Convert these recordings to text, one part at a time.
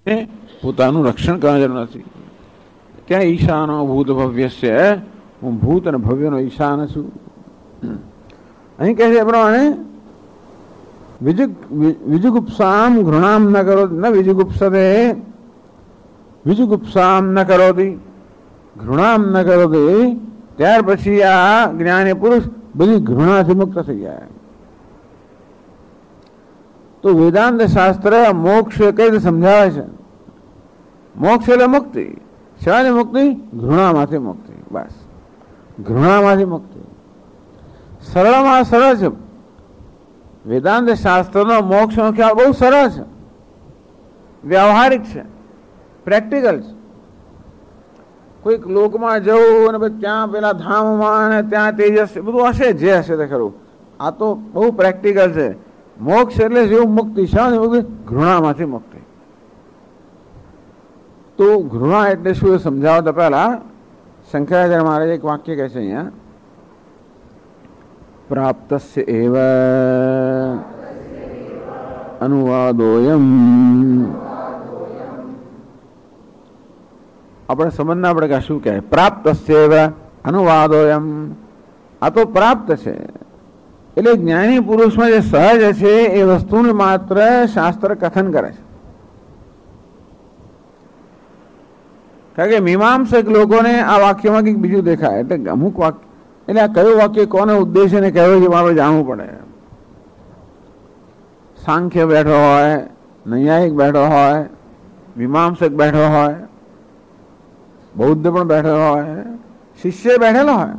પોતાનું રક્ષણ કરવા જરૂર નથી. ક્યાં ઈશાનો ભૂત ભવ્ય છે, હું ભૂત અને ભવ્યનો ઈશાન છું. અહીં કહે છે પ્રમાણે વિજુગુપ્સામ ઘૃણામ ન કરો ન વિજુગુપ્સતે વિજુગુપ્સામ ન કરોતી ઘૃણામ ન કરોતી. ત્યાર પછી આ જ્ઞાની પુરુષ બધી ઘૃણાથી મુક્ત થઈ જાય. તો વેદાંત શાસ્ત્ર મોક્ષ કઈ રીતે સમજાવે છે? મોક્ષ એટલે મુક્તિ. શાની મુક્તિ? ઘૃણામાંથી મુક્તિ. બસ, ઘૃણામાંથી મુક્તિ. સરળમાં સરળ છે. વેદાંત શાસ્ત્રનો મોક્ષનો ખ્યાલ બહુ સરળ છે, વ્યવહારિક છે, પ્રેક્ટિકલ છે. કોઈક લોકમાં જવું અને પછી ત્યાં પેલા ધામમાં અને ત્યાં તેજસ બધું હશે, જે હશે તે ખરું. આ તો બહુ પ્રેક્ટિકલ છે. મોક્ષ એટલે જેવું મુક્તિ. શાની મુક્તિ? ઘૃણામાંથી મુક્તિ. તો ઘૃણા એટલે શું એ સમજાવતા પહેલા શંકરાચાર્ય મહારાજ એક વાક્ય કહે છે અહીંયા, પ્રાપ્તસ્ય એવ અનુવાદોયમ. આપણે સમજના આપણે કે શું કહે? પ્રાપ્તસ્ય એવ અનુવાદોયમ. આ તો પ્રાપ્ત છે એટલે જ્ઞાની પુરુષમાં જે સહજ છે એ વસ્તુને માત્ર શાસ્ત્ર કથન કરે છે. કારણ કે મીમાંસક લોકોને આ વાક્યમાં કંઈક બીજું દેખાય. એટલે અમુક વાક્ય એટલે આ કયું વાક્ય કોને ઉદ્દેશને કહેવું છે મારે જાણવું પડે. સાંખ્ય બેઠો હોય, નૈયાયિક બેઠો હોય, મીમાંસક બેઠો હોય, બૌદ્ધ પણ બેઠો હોય, શિષ્ય બેઠેલો હોય,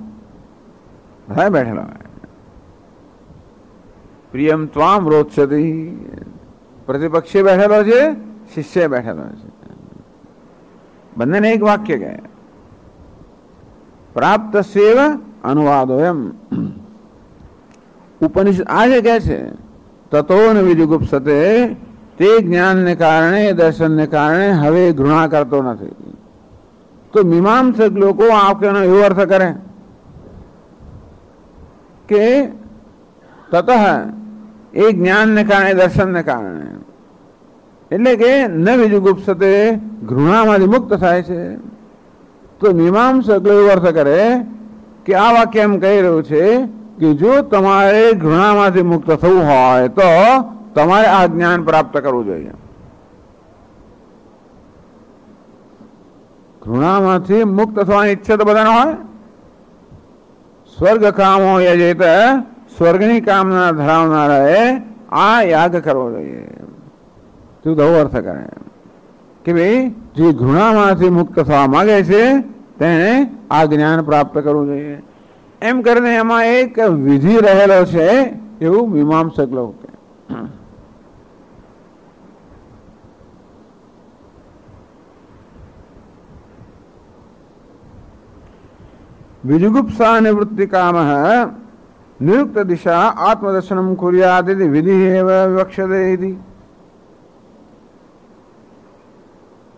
બધા બેઠેલો હોય. પ્રિયમ ત્વામ રોચતી, પ્રતિપક્ષે બેઠેલો છે, શિષ્ય બેઠેલો છે. બંનેને એક વાક્ય કહે, પ્રાપ્ત સેવ અનુવાદો. એમ ઉપનિષદ આ જે કહે છે, તતો ન વિજુગુપ્સતે, તે જ્ઞાનને કારણે દર્શનને કારણે હવે ઘૃણા કરતો નથી. તો મીમાંસક લોકો આ વાક્યનો એવો અર્થ કરે કે તત એ જ્ઞાનને કારણે દર્શનને કારણે, એટલે કે ન વિજુગુપ્સતે ઘૃણામાંથી મુક્ત થાય છે. તો મીમાંસક એવો અર્થ કરે કે આ વાક્ય એમ કહી રહ્યું છે કે જો તમારે ઘૃણામાંથી મુક્ત થવું હોય તો તમારે આ જ્ઞાન પ્રાપ્ત કરવું જોઈએ. ઘૃણામાંથી મુક્ત થવાની ઈચ્છા તો બધાને હોય. સ્વર્ગ કામો યજેત, સ્વર્ગની કામના ધરાવનારાએ આ યાગ કરવો જોઈએ. તું દવો અર્થ કરે કે ભાઈ જે ઘૃણામાંથી મુક્ત થવા માંગે છે તેને આ જ્ઞાન પ્રાપ્ત કરવું જોઈએ. એમ કરીને એમાં એક વિધિ રહેલો છે એવું મીમાંસક લોકો કહે. વિજુગુપ્સા નિવૃત્તિ કામ નિયુક્ત દિશા આત્મદર્શનમ કુર્યાદ ઇતિ વિધિ એવ વિવક્ષ્યતે ઇતિ.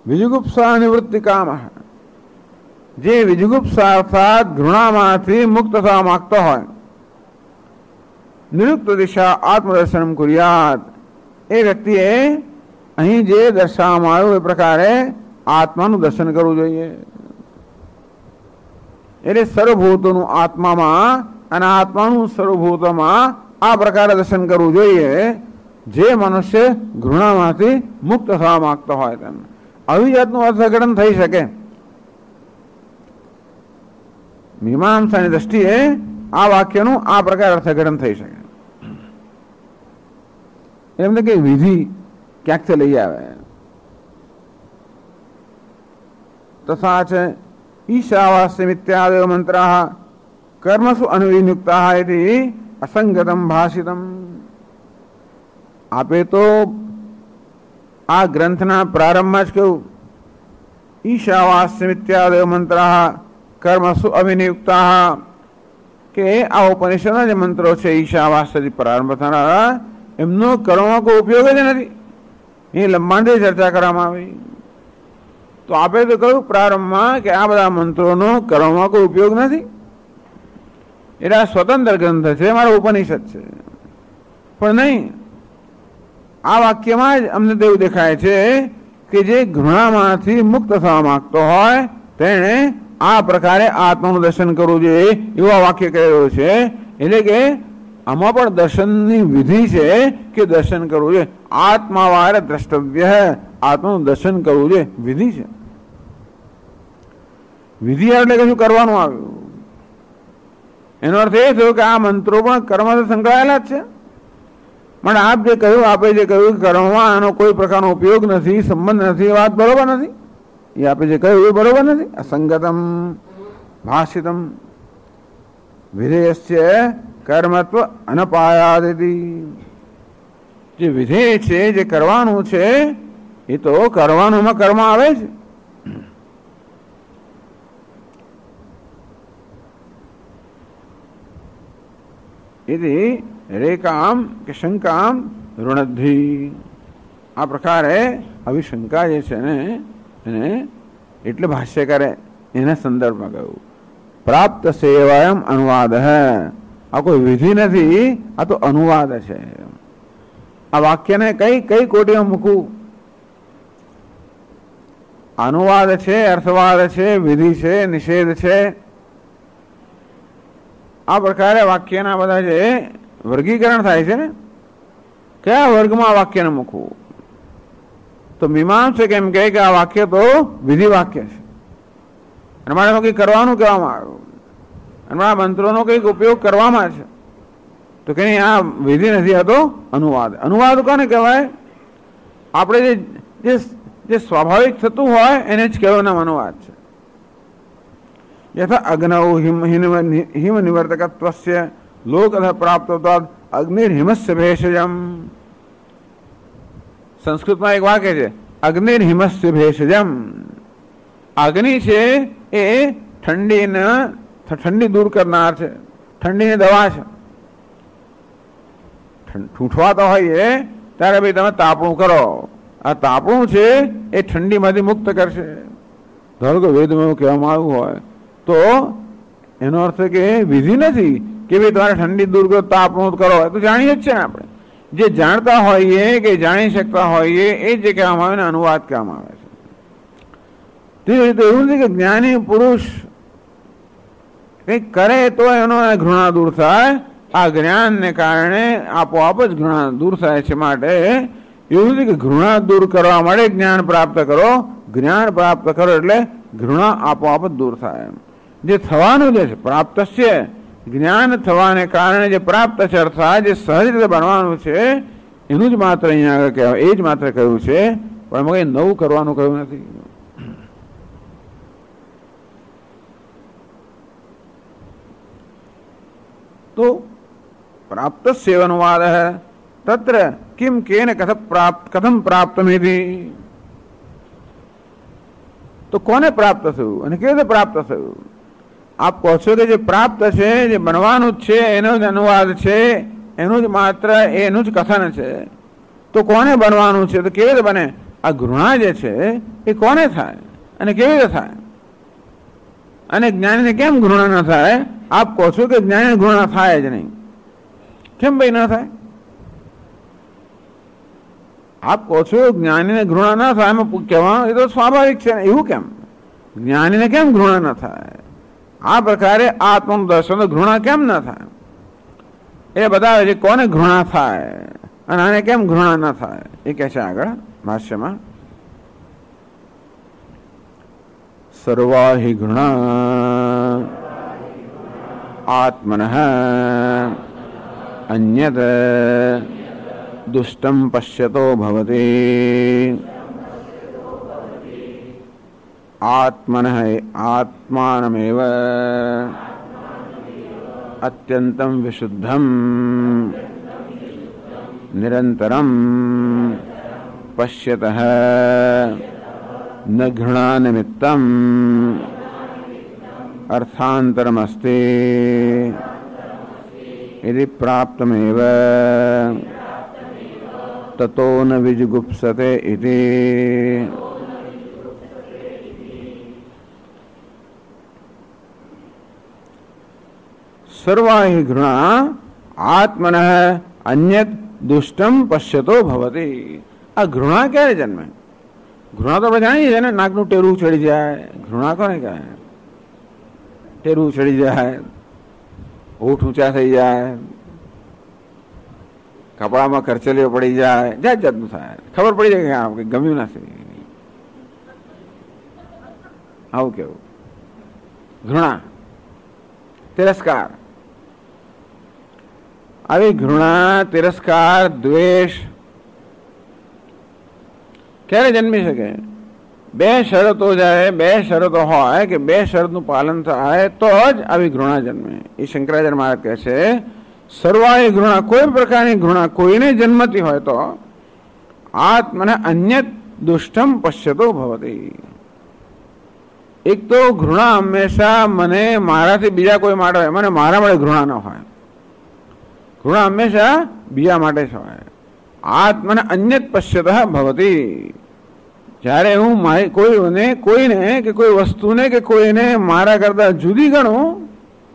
વિજુગુપ્સા નિવૃત્તિ કામ, જે વિજુગુપ્સા અર્થાત ઘૃણામાંથી મુક્ત થવા માંગતો હોય, નિયુક્ત દિશા આત્મદર્શનમ કુર્યાદ, એ વ્યક્તિએ અહીં જે દર્શાવવામાં આવ્યું એ પ્રકારે આત્માનું દર્શન કરવું જોઈએ. એટલે સર્વભૂતોનું આત્મામાં અને આત્માનું સર્વભૂતોમાં આ પ્રકારે દર્શન કરવું જોઈએ જે મનુષ્ય ઘૃણામાંથી મુક્ત થવા માંગતો હોય તેમ. આવી જાતનું અર્થઘટન થઈ શકે. મીમાંસાની દ્રષ્ટિએ આ વાક્યનું આ પ્રકાર અર્થઘટન થઈ શકે. એમને કે વિધિ ક્યાંકથી લઈ આવે. તથા છે ઈશાવાસ્યમિત્યાદયો મંત્રાઃ કર્મસુ અનુવિનિયુક્તાઃ ઇતિ અસંગતમ ભાષિતમ. આપે તો આ ગ્રંથના પ્રારંભમાં જ કહ્યું, ઈશાવાસ્યમિત્યાદયો મંત્રાઃ કર્મસુ અવિનિયુક્તાઃ, કે આ ઉપનિષદના જે મંત્રો છે ઈશાવાસ્યથી પ્રારંભ થનારા, એમનો કર્મમાં કોઈ ઉપયોગ જ નથી. એ લંબાણથી ચર્ચા કરવામાં આવી. તો આપે તો કહ્યું પ્રારંભમાં કે આ બધા મંત્રોનો કર્મમાં કોઈ ઉપયોગ નથી, એટલે આ સ્વતંત્ર ગ્રંથ છે, મારો ઉપનિષદ છે. પણ નહીં, આ વાક્યમાં જ અમને તો એવું દેખાય છે કે જે ઘૃણામાંથી મુક્ત થવા માંગતો હોય તેણે આ પ્રકારે આત્માનું દર્શન કરવું જોઈએ એવા વાક્ય કહેલું છે. એટલે કે આમાં પણ દર્શનની વિધિ છે કે દર્શન કરવું જોઈએ. આત્માવારે દ્રષ્ટવ્ય, આત્માનું દર્શન કરવું જોઈએ વિધિ છે. વિધિ એટલે કશું કરવાનું આવ્યું. એનો અર્થ એ થયો કે આ મંત્રો પણ કર્મથી સંકળાયેલા જ છે. પણ આપ જે કહ્યું, આપે જે કહ્યું કર્મમાં આનો કોઈ પ્રકારનો ઉપયોગ નથી, સંબંધ નથી, વાત બરોબર નથી. એ આપે જે કહ્યું એ બરોબર નથી. અસંગતમ ભાષિતમ વિધેયસ્ય કર્મત્વ અનપાયાદિ. જે વિધેય છે, જે કરવાનું છે, એ તો કરવાનુંમાં કર્મ આવે છે. यदि रेकाम કે શંકામ ઋણદ્ધિ. આ પ્રકારે આવી શંકા જે છે ને એને એટલે ભાષ્યકારે એના સંદર્ભમાં કહ્યું પ્રાપ્ત સેવાયમ અનુવાદ. આ કોઈ વિધિ નથી, આ તો અનુવાદ છે. આ વાક્યને કઈ કઈ કોટીમાં મૂકવું? અનુવાદ છે, અર્થવાદ છે, વિધિ છે, નિષેધ છે. આ પ્રકારે વાક્યના બધા જે વર્ગીકરણ થાય છે ને, કયા વર્ગમાં વાક્યને મૂકવું? તો મીમાંસક એમ કહે કે આ વાક્ય તો વિધિ વાક્ય છે, અને મારે કંઈક કરવાનું કહેવામાં આવ્યું, અને આ મંત્રોનો કંઈક ઉપયોગ કરવામાં છે. તો કે આ વિધિ નથી, આ તો અનુવાદ. અનુવાદ કોને કહેવાય? આપણે જે સ્વાભાવિક થતું હોય એને જ કહેવાનો અનુવાદ છે. यथा अग्नौ हिम निवर्तकत्वस्य लोकतः प्राप्तत्वाद अग्निर्हिमस्य भेषजम. સંસ્કૃતમાં એક વાક્ય છે અગ્નિર્હિમस्य ભેષજમ. અગ્નિ છે એ ઠંડી દૂર કરનાર છે, ઠંડીની દવા છે. ઠૂંઠવાતા હોઈએ ત્યારે ભાઈ તમે તાપણું કરો. આ તાપણું છે એ ઠંડીમાંથી મુક્ત કરશે. ધારો કે વેદમાં એવું કહેવામાં આવ્યું હોય તો એનો અર્થ કે વિધિ નથી કે ભાઈ તમારે ઠંડી દૂર કરો, તાપણું કરો. એ તો જાણીએ જ છે ને આપણે. જે જાણતા હોઈએ કે જાણી શકતા હોઈએ એ જે કહેવામાં આવે ને અનુવાદ કહેવામાં આવે છે. તે રીતે એવું નથી કે જ્ઞાની પુરુષ કંઈક કરે તો એનો ઘૃણા દૂર થાય. આ જ્ઞાનને કારણે આપોઆપ જ ઘૃણા દૂર થાય છે. માટે એવું નથી કે ઘૃણા દૂર કરવા માટે જ્ઞાન પ્રાપ્ત કરો. જ્ઞાન પ્રાપ્ત કરો એટલે ઘૃણા આપોઆપ જ દૂર થાય. જે થવાનું જે છે પ્રાપ્ત છે, જ્ઞાન થવાને કારણે જે પ્રાપ્ત છે અર્થાત જે સહજ રીતે બનવાનું છે એનું જ માત્ર અહીંયા આગળ કહેવાય. એ જ માત્ર કહ્યું છે, પણ એમાં કંઈ નવું કરવાનું કહ્યું નથી. તો પ્રાપ્ત સેવનવાદ તત્ર કિમ કેન કથમ પ્રાપ્તમિતિ. તો કોને પ્રાપ્ત થયું અને કેવી રીતે પ્રાપ્ત થયું? આપ કહો છો કે જે પ્રાપ્ત છે, જે બનવાનું જ છે, એનો જ અનુવાદ છે, એનું જ માત્ર એનું જ કથન છે. તો કોને બનવાનું છે? તો કેવી રીતે બને? આ ઘૃણા જે છે એ કોને થાય અને કેવી રીતે થાય? અને જ્ઞાનીને કેમ ઘૃણા ન થાય? આપ કહો છો કે જ્ઞાનીને ઘૃણા થાય જ નહીં. કેમ ભાઈ ન થાય? આપ કહો છો જ્ઞાનીને ઘૃણા ન થાય, એમાં કહેવાનું એ તો સ્વાભાવિક છે. એવું કેમ? જ્ઞાનીને કેમ ઘૃણા ન થાય? આ પ્રકારે આત્માનું દર્શન ઘૃણા કેમ ન થાય એ બતાવે છે. કોને ઘૃણા થાય અને આને કેમ ઘૃણા ન થાય એ કહે છે આગળ ભાષ્યમાં. સર્વાહિ ઘૃણા આત્મનઃ અન્યત દુષ્ટમ પશ્યતો ભવતિ. આત્મનઃ આત્માનમેવ અત્યંતમ વિશુદ્ધમ નિરંતરમ પશ્યતઃ ન ઘૃણા નિમિત્તમ અર્થાંતરમસ્તિ यदि प्राप्तमेव ततो न विजुगुप्सते इति. सर्वाहि घृणा आत्मनः अन्यत दुष्टम पश्यतो भवति. આ ઘૃણા ક્યારે જન્મે? ઘૃણા તો આપણે જાણીએ છીએ ને, નાકનું ટેરું ચડી જાય, ઘૃણા કોને કહે? ટેરું ચડી જાય, હોઠ ઊંચા થઈ જાય, કપડામાં કરચલીઓ પડી જાય, જાત જાતનું થાય, ખબર પડી જાય કે ગમ્યું નથી. આવું કેવું? ઘૃણા, તિરસ્કાર. આવી ઘૃણા, તિરસ્કાર, દ્વેષ ક્યારે જન્મી શકે? બે શરતો જાય, બે શરતો હોય કે બે શરતનું પાલન થાય તો જ આવી ઘૃણા જન્મે. એ શંકરાચાર્ય મહારાજ કહે છે, સર્વાય ઘૃણા, કોઈ પ્રકારની ઘૃણા કોઈને જન્મતી હોય તો આત્મને અન્યત દુષ્ટમ પશ્યતો ભવતી. એક તો ઘૃણા હંમેશા મને મારાથી બીજા કોઈ માટે હોય, મને મારા માટે ઘૃણા ન હોય. ઘૃણા હંમેશા બીજા માટે જ હોય. આત્મને અન્યત પશ્યત ભવતી. જ્યારે હું કોઈને કે કોઈ વસ્તુને કે કોઈને મારા કરતા જુદી ગણું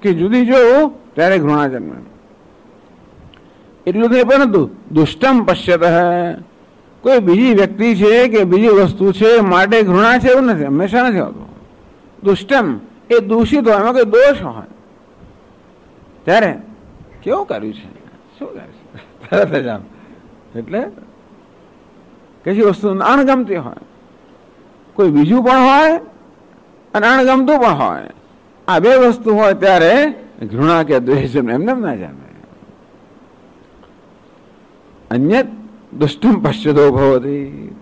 કે જુદી જોઉં ત્યારે ઘૃણા જન્મે. એટલું નહીં, પરંતુ દુષ્ટમ પશ્યત, કોઈ બીજી વ્યક્તિ છે કે બીજી વસ્તુ છે માટે ઘૃણા છે એવું નથી, હંમેશા નથી હોતું. દુષ્ટમ એ દૂષિત હોય, એમાં કોઈ દોષ હોય ત્યારે કેવું કર્યું છે, શું કર્યું છે, તરત જ આમ. એટલે કશી વસ્તુ અણગમતી હોય, કોઈ બીજું પણ હોય અને અણગમતું પણ હોય, આ બે વસ્તુ હોય ત્યારે ઘૃણા કે દ્વેષ એમને ના જામે. અન્યત દુષ્ટમ પશ્યતો ભવતી.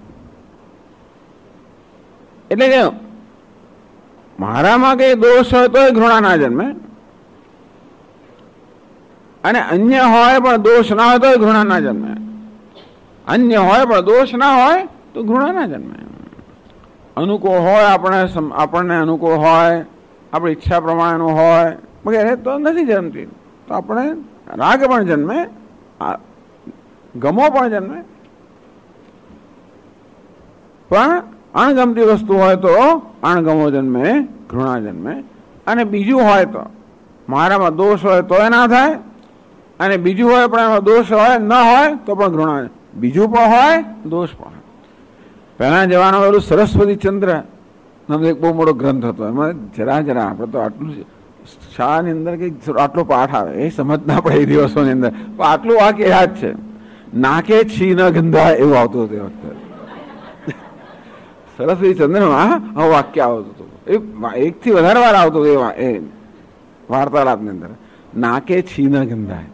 એટલે કે મારામાં કઈ દોષ હોય તો ઘૃણા ના જન્મે, અને અન્ય હોય પણ દોષ ના હોય તો ઘૃણા ના જન્મે. અન્ય હોય પણ દોષ ના હોય તો ઘૃણા ના જન્મે. અનુકૂળ હોય, આપણને અનુકૂળ હોય, આપણી ઈચ્છા પ્રમાણેનું હોય વગેરે તો નથી જન્મતી. તો આપણે રાગ પણ જન્મે, ગમો પણ જન્મે. પણ અણગમતી વસ્તુ હોય તો અણગમો જન્મે, ઘૃણા જન્મે. અને બીજું હોય તો મારામાં દોષ હોય તો એ ના થાય, અને બીજું હોય પણ એમાં દોષ હોય ન હોય તો પણ ઘૃણા. બીજું પણ હોય, દોષ પણ હોય. પહેલા જવાનો પેલું સરસ્વતી ચંદ્ર નામનો એક બહુ મોટો ગ્રંથ હતો. એમાં જરા આપણે તો આટલું શાળાની અંદર કે આટલો પાઠ આવે એ સમજ ના પડે એ દિવસોની અંદર, પણ આટલું વાક્ય યાદ છે, નાકે છી ન ગંધા એવું આવતું હતું એ વખતે. સરસ્વતી ચંદ્રમાં આવું વાક્ય આવતું હતું. એ એકથી વધારે વાર આવતું હતું એ વાર્તાલાપની અંદર. નાકે છી ન ગંધાય.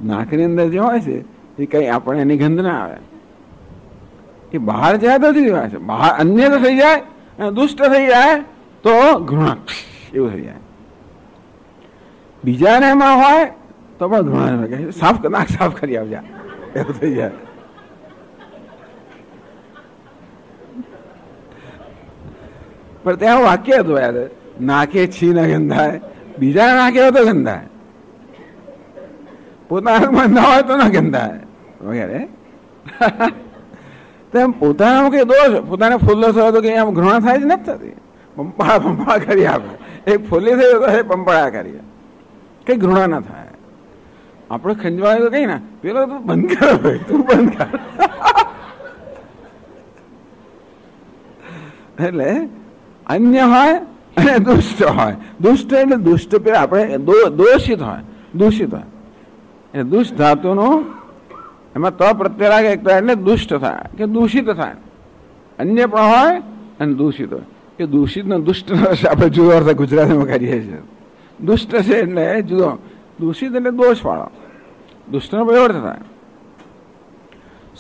નાકની અંદર જે હોય છે એ કઈ આપણે એની ગંધ ના આવે. એ બહાર જાય તો જુદી વાત છે. બહાર અન્ય તો થઈ જાય અને દુષ્ટ થઈ જાય તો ઘૃણા એવું થઈ જાય. બીજાને એમાં હોય તો પણ ઘૃણા સાફ નાક સાફ કરી આવજા એવું થઈ જાય. પણ ત્યાં વાક્ય હતું યાર, નાકે છી ના ગંધાય, બીજા નાકે હોય તો ગંધાય, પોતાનામાં ના હોય તો ના ગંધાય વગેરે. તેમ પોતાનામાં કઈ દોષ, પોતાને ફૂલ્લો થયો તો કઈ આમ ઘૃણા થાય જ નથી થતી. પંપા કરી આપણે, એક ફૂલી થયો તો એ પંપળા કરીએ, કઈ ઘૃણા ના થાય. આપણે ખંજવાય તો કઈ ના, પેલો તું બંધ કરો, તું બંધ કર. એટલે અન્ય હોય અને દુષ્ટ હોય. દુષ્ટ એટલે દુષ્ટ પેલા આપણે દોષિત હોય, દૂષિત હોય. એ દુષ્ટ ધાતુનું એમાં તો પ્રત્યય લાગે એટલે દુષ્ટ થાય કે દૂષિત થાય. અન્ય પણ હોય અને દૂષિત હોય. એ દૂષિત ને દુષ્ટ આપણે જુદો અર્થ ગુજરાતીમાં કરીએ છીએ. દુષ્ટ છે એટલે જુદો, દૂષિત એટલે દોષ વાળો, દુષ્ટનો પ્રયોગ થાય.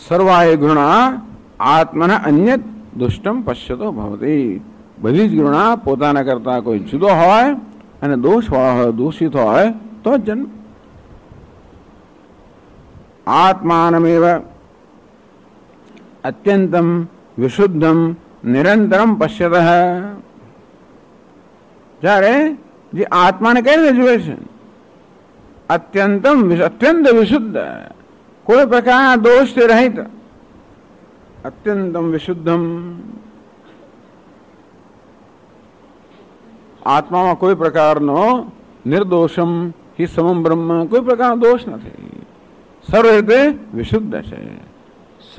સર્વાય ઘૃણા આત્મના અન્ય દુષ્ટમ પશ્યતો ભવતી. બધી જ ઘૃણા પોતાના કરતા કોઈ જુદો હોય અને દોષ વાળો હોય, દૂષિત હોય તો જ જન્મ. આત્માનમેવ અત્યંતમ વિશુદ્ધમ નિરંતરમ પશ્યત. જ્યારે જે આત્માને કઈ રીતે જુએ છે, અત્યંત વિશુદ્ધ, કોઈ પ્રકારના દોષથી રહિત, અત્યંતમ વિશુદ્ધમ. આત્મામાં કોઈ પ્રકારનો નિર્દોષમ હિ સમમ બ્રહ્મ, કોઈ પ્રકારનો દોષ નથી, સર્વ રીતે વિશુદ્ધ છે.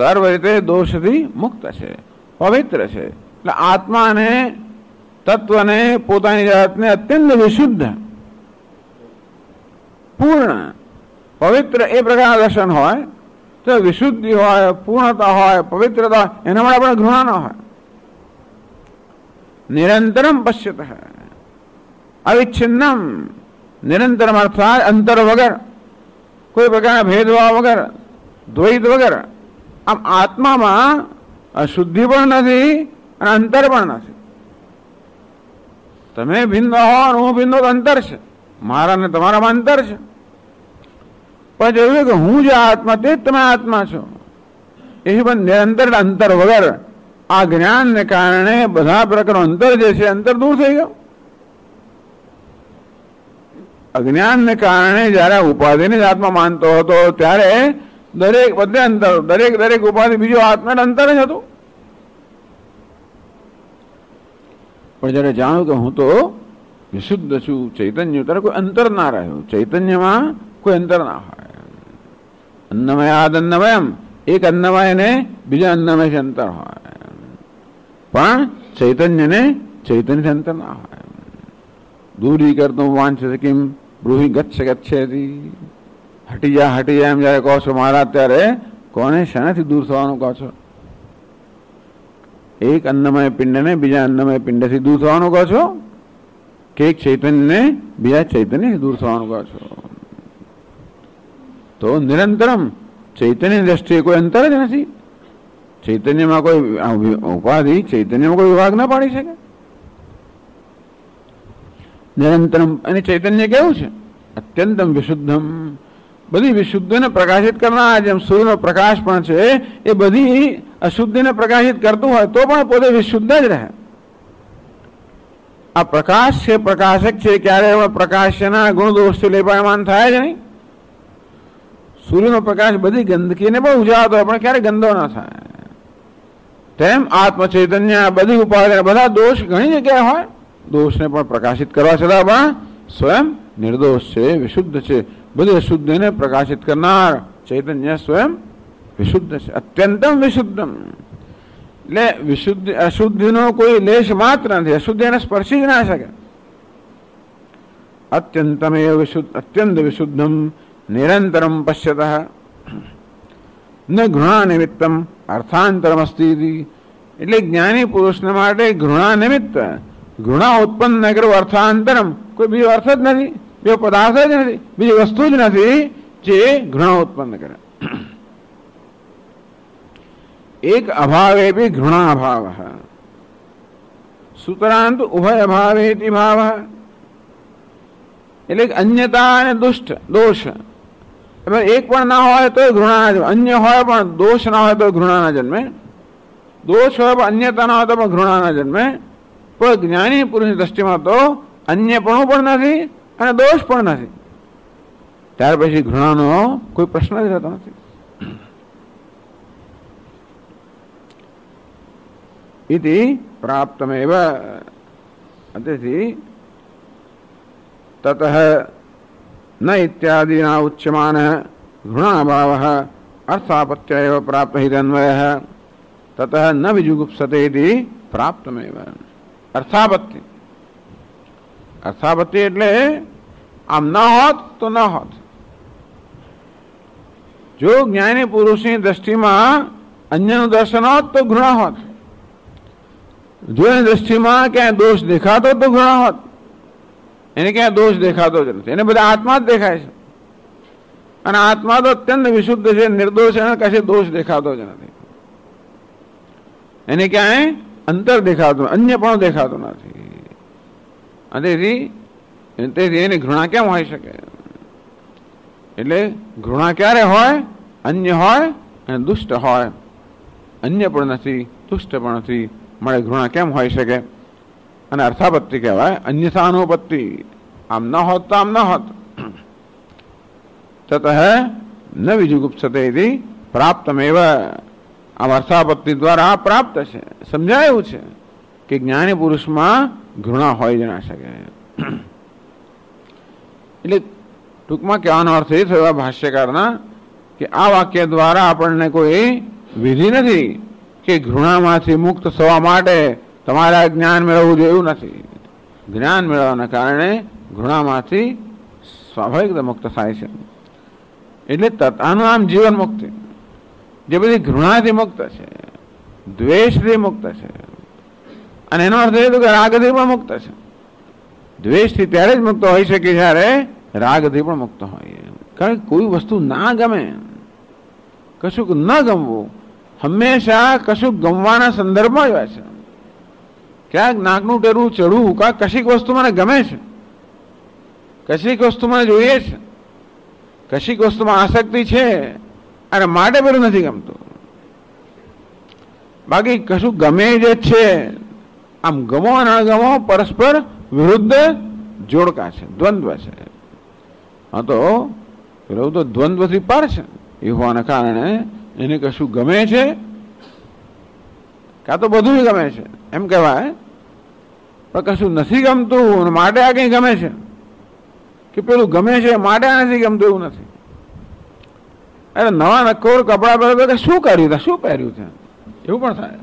સર્વ રીતે દોષથી મુક્ત છે, પવિત્ર છે. એટલે આત્માને, તત્વને, પોતાની જાતને અત્યંત વિશુદ્ધ, પૂર્ણ, પવિત્ર એ પ્રકારના દર્શન હોય તો વિશુદ્ધિ હોય, પૂર્ણતા હોય, પવિત્રતા, એના માટે આપણે ઘૃણા ન હોય. નિરંતરમ પશ્યત, અવિચ્છિન્નમ, નિરંતરમ અર્થાત અંતર વગર, કોઈ પ્રકારના ભેદભાવ વગર, દ્વૈત વગર. આમ આત્મામાં અશુદ્ધિ પણ નથી અને અંતર પણ નથી. તમે ભિન્ન હો અને હું ભિન્ન, અંતર છે, મારા ને તમારામાં અંતર છે. પણ જોયું કે હું જે આત્મા તે જ તમે આત્મા છો. એ પણ નિરંતર અંતર વગર આ જ્ઞાનને કારણે બધા પ્રકારનો અંતર જે છે, અંતર દૂર થઈ ગયો. અજ્ઞાનને કારણે જયારે ઉપાધિને જ આત્મા માનતો હતો ત્યારે દરેક બધે અંતર, દરેક ઉપાધિ બીજો આત્માને અંતર જ હતું. પણ જયારે જાણ્યું કે હું તો વિશુદ્ધ છું, ચૈતન્ય, ત્યારે કોઈ અંતર ના રહ્યું. ચૈતન્યમાં કોઈ અંતર ના હોય. અન્નમય આદ અન્નમયમ, એક અન્નમય ને બીજા અન્નમય અંતર હોય, પણ ચૈતન્યને ચૈતન્યથી અંતર ના હોય. દૂરી કરતું વાંચે કિમ બ્રૂહી ગચ્છ ગચ્છેતી, હટી જા એમ જયારે કહો છો મહારાજ, ત્યારે કોને શાનાથી દૂર થવાનું કહો છો? એક અન્નમય પિંડને બીજા અન્નમય પિંડથી દૂર થવાનું કહો છો કે એક ચૈતન્યને બીજા ચૈતન્યથી દૂર થવાનું કહો છો? તો નિરંતરમ, ચૈતન્યની દ્રષ્ટિએ કોઈ અંતર જ નથી. ચૈતન્યમાં કોઈ ઉપાધિ, ચૈતન્યમાં કોઈ વિભાગ ના પાડી શકે. નિરંતરમ, અને ચૈતન્ય કેવું છે? અત્યંતમ વિશુદ્ધમ, બધી વિશુદ્ધિને પ્રકાશિત કરનાર. જેમ સૂર્યનો પ્રકાશ પણ છે એ બધી અશુદ્ધિને પ્રકાશિત કરતું હોય તો પણ પોતે વિશુદ્ધ જ રહે. આ પ્રકાશ છે, પ્રકાશક છે, ક્યારે પ્રકાશના ગુણ દોષથી લેપાયમાન થાય જ નહીં. સૂર્યનો પ્રકાશ બધી ગંદકીને પણ ઉજાડતો હોય પણ ક્યારે ગંદો ના થાય. તેમ આત્મ ચૈતન્ય બધી ઉપાધિ, બધા દોષ ઘણી જગ્યાએ હોય, દોષને પણ પ્રકાશિત કરવા છતાં પણ સ્વયં નિર્દોષ છે, વિશુદ્ધ છે. બધી અશુદ્ધિને પ્રકાશિત કરનાર ચૈતન્ય સ્વયં વિશુદ્ધ છે, અત્યંતમ વિશુદ્ધમ. એટલે વિશુદ્ધિ, અશુદ્ધિનો કોઈ લેશ માત્ર નથી. અશુદ્ધિ એને સ્પર્શી જ ના શકે. અત્યંતમ એ વિશુદ્ધ, અત્યંત વિશુદ્ધમ, નિરંતરમ પશ્યતઃ ન ઘૃણા નિમિત્તમ અર્થાંતરમ અસ્તિ. એટલે જ્ઞાની પુરુષને માટે ઘૃણા નિમિત્ત, ઘૃણા ઉત્પન્ન ન કરવું, અર્થાંતરમ, કોઈ બીજો અર્થ જ નથી, બીજો પદાર્થ જ નથી, બીજી વસ્તુ જ નથી જે ઘૃણા ઉત્પન્ન કરે. એક અભાવે બી ઘૃણા અભાવ, સુતરાંત ઉભય અભાવે ભાવ. એટલે અન્યતા અને દુષ્ટ, દોષ એક પણ ના હોય તો ઘૃણા ના, અન્ય હોય પણ દોષ ના હોય તો ઘૃણા ના જન્મે, દોષ હોય પણ અન્યતા ના હોય તો પણ ઘૃણા ના જન્મે. પણ જ્ઞાની પુરુષની દ્રષ્ટિમાં તો અન્યપણું પણ નથી અને દોષ પણ નથી. ત્યાર પછી ઘૃણાનો કોઈ પ્રશ્ન જ રહેતો નથી. ઇતિ પ્રાપ્તમેવ, તેથી તતઃ ન ઇત્યાદિના ઉચ્યમાન ઘૃણાભાવ અર્થાપત્ય એવ પ્રાપ્ત હિરન્વય તતઃ ન વિજુગુપ્સતે ઇતિ પ્રાપ્તમેવ. અર્થાપત્તિ, અર્થાપત્તિ એટલે આમ ન હોત તો ન હોત. જો જ્ઞાની પુરુષની દ્રષ્ટિમાં અન્યનું દર્શન હોત તો ઘૃણા હોત. જો એની દ્રષ્ટિમાં ક્યાંય દોષ દેખાતો તો ઘૃણા હોત. એને ક્યાંય દોષ દેખાતો જ નથી, એને બધા આત્મા જ દેખાય છે. અને આત્મા તો અત્યંત વિશુદ્ધ છે, નિર્દોષ, એને કશે દોષ દેખાતો જ નથી. એને ક્યાંય અંતર દેખાતું, અન્ય પણ દેખાતું નથી. તેથી એની ઘૃણા કેમ હોઈ શકે? એટલે ઘૃણા ક્યારે હોય? અન્ય હોય અને દુષ્ટ હોય. અન્ય પણ નથી, દુષ્ટ પણ નથી, મળે ઘૃણા કેમ હોઈ શકે? અને અર્થાપત્તિ કહેવાય, અન્યથાનુપત્તિ. આમ ન હોત તો આમ ન હોત. તતઃ ન વિજુગુપ્સતે ઇતિ પ્રાપ્તમેવ. આમ અર્થાપત્તિ દ્વારા પ્રાપ્ત છે, સમજાયું છે કે જ્ઞાની પુરુષમાં ઘૃણા હોય જ ના શકે. એટલે ટૂંકમાં કહેવાનો અર્થ એ થયો ભાષ્યકારના કે આ વાક્ય દ્વારા આપણને કોઈ વિધિ નથી કે ઘૃણામાંથી મુક્ત થવા માટે તમારે જ્ઞાન મેળવવું જોઈએ, એવું નથી. જ્ઞાન મેળવવાના કારણે ઘૃણામાંથી સ્વાભાવિક મુક્ત થાય છે. એટલે આનું નામ જીવન મુક્તિ. જે બધી ઘૃણાથી મુક્ત છે, દ્વેષથી મુક્ત છે, અને એનો અર્થ એ કે રાગથી પણ મુક્ત છે. દ્વેષથી ત્યારે જ મુક્ત હોઈ શકે જ્યારે રાગથી પણ મુક્ત હોય. કારણ કે કોઈ વસ્તુ ના ગમે, કશુંક ન ગમવું હંમેશા કશુંક ગમવાના સંદર્ભમાં જ હોય છે. ક્યાંક નાકનું ટેરવું ચડવું, કાંક કશીક વસ્તુ મને ગમે છે, કશીક વસ્તુ મને જોઈએ છે, કશીક વસ્તુમાં આસક્તિ છે, અને માટે પેલું નથી ગમતું. બાકી કશું ગમે જે છે, આમ ગમો અને અણગમો પરસ્પર વિરુદ્ધ જોડકા છે, દ્વંદ્વ છે. હા, તો પેલું તો દ્વંદ્વથી પાર છે. એ હોવાના કારણે એને કશું ગમે છે, કાં તો બધું ગમે છે એમ કહેવાય, પણ કશું નથી ગમતું માટે આ કંઈ ગમે છે, કે પેલું ગમે છે માટે આ નથી ગમતું, એવું નથી. અરે નવા નક્કોર કપડાં પહેરે તો શું કર્યું શું પહેર્યું છે, એવું પણ થાય.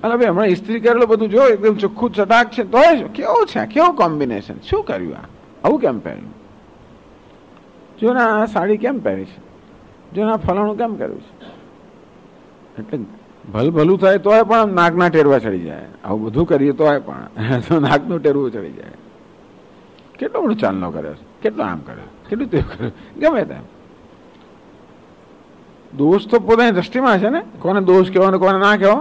અને ભાઈ હમણાં ઇસ્ત્રી કરેલું બધું જો એકદમ ચોખ્ખું ચટાક છે, તો કેવું છે, કેવું કોમ્બિનેશન, શું કર્યું, આવું કેમ પહેર્યું, જો ના આ સાડી કેમ પહેરી છે, જો ના ફલાણું કેમ કર્યું છે. એટલે ભલું થાય તોય પણ નાકના ટેરવા ચડી જાય. આવું બધું કરીએ તોય પણ તો નાકનું ટેરવું ચડી જાય. કેટલો બધું ચાલનો કર્યો છે, કેટલો આમ કર્યો, કેટલું તે કર્યું, ગમે તેમ. દોષ તો પોતાની દ્રષ્ટિમાં છે ને, કોને દોષ કહેવો ને કોને ના કહેવો.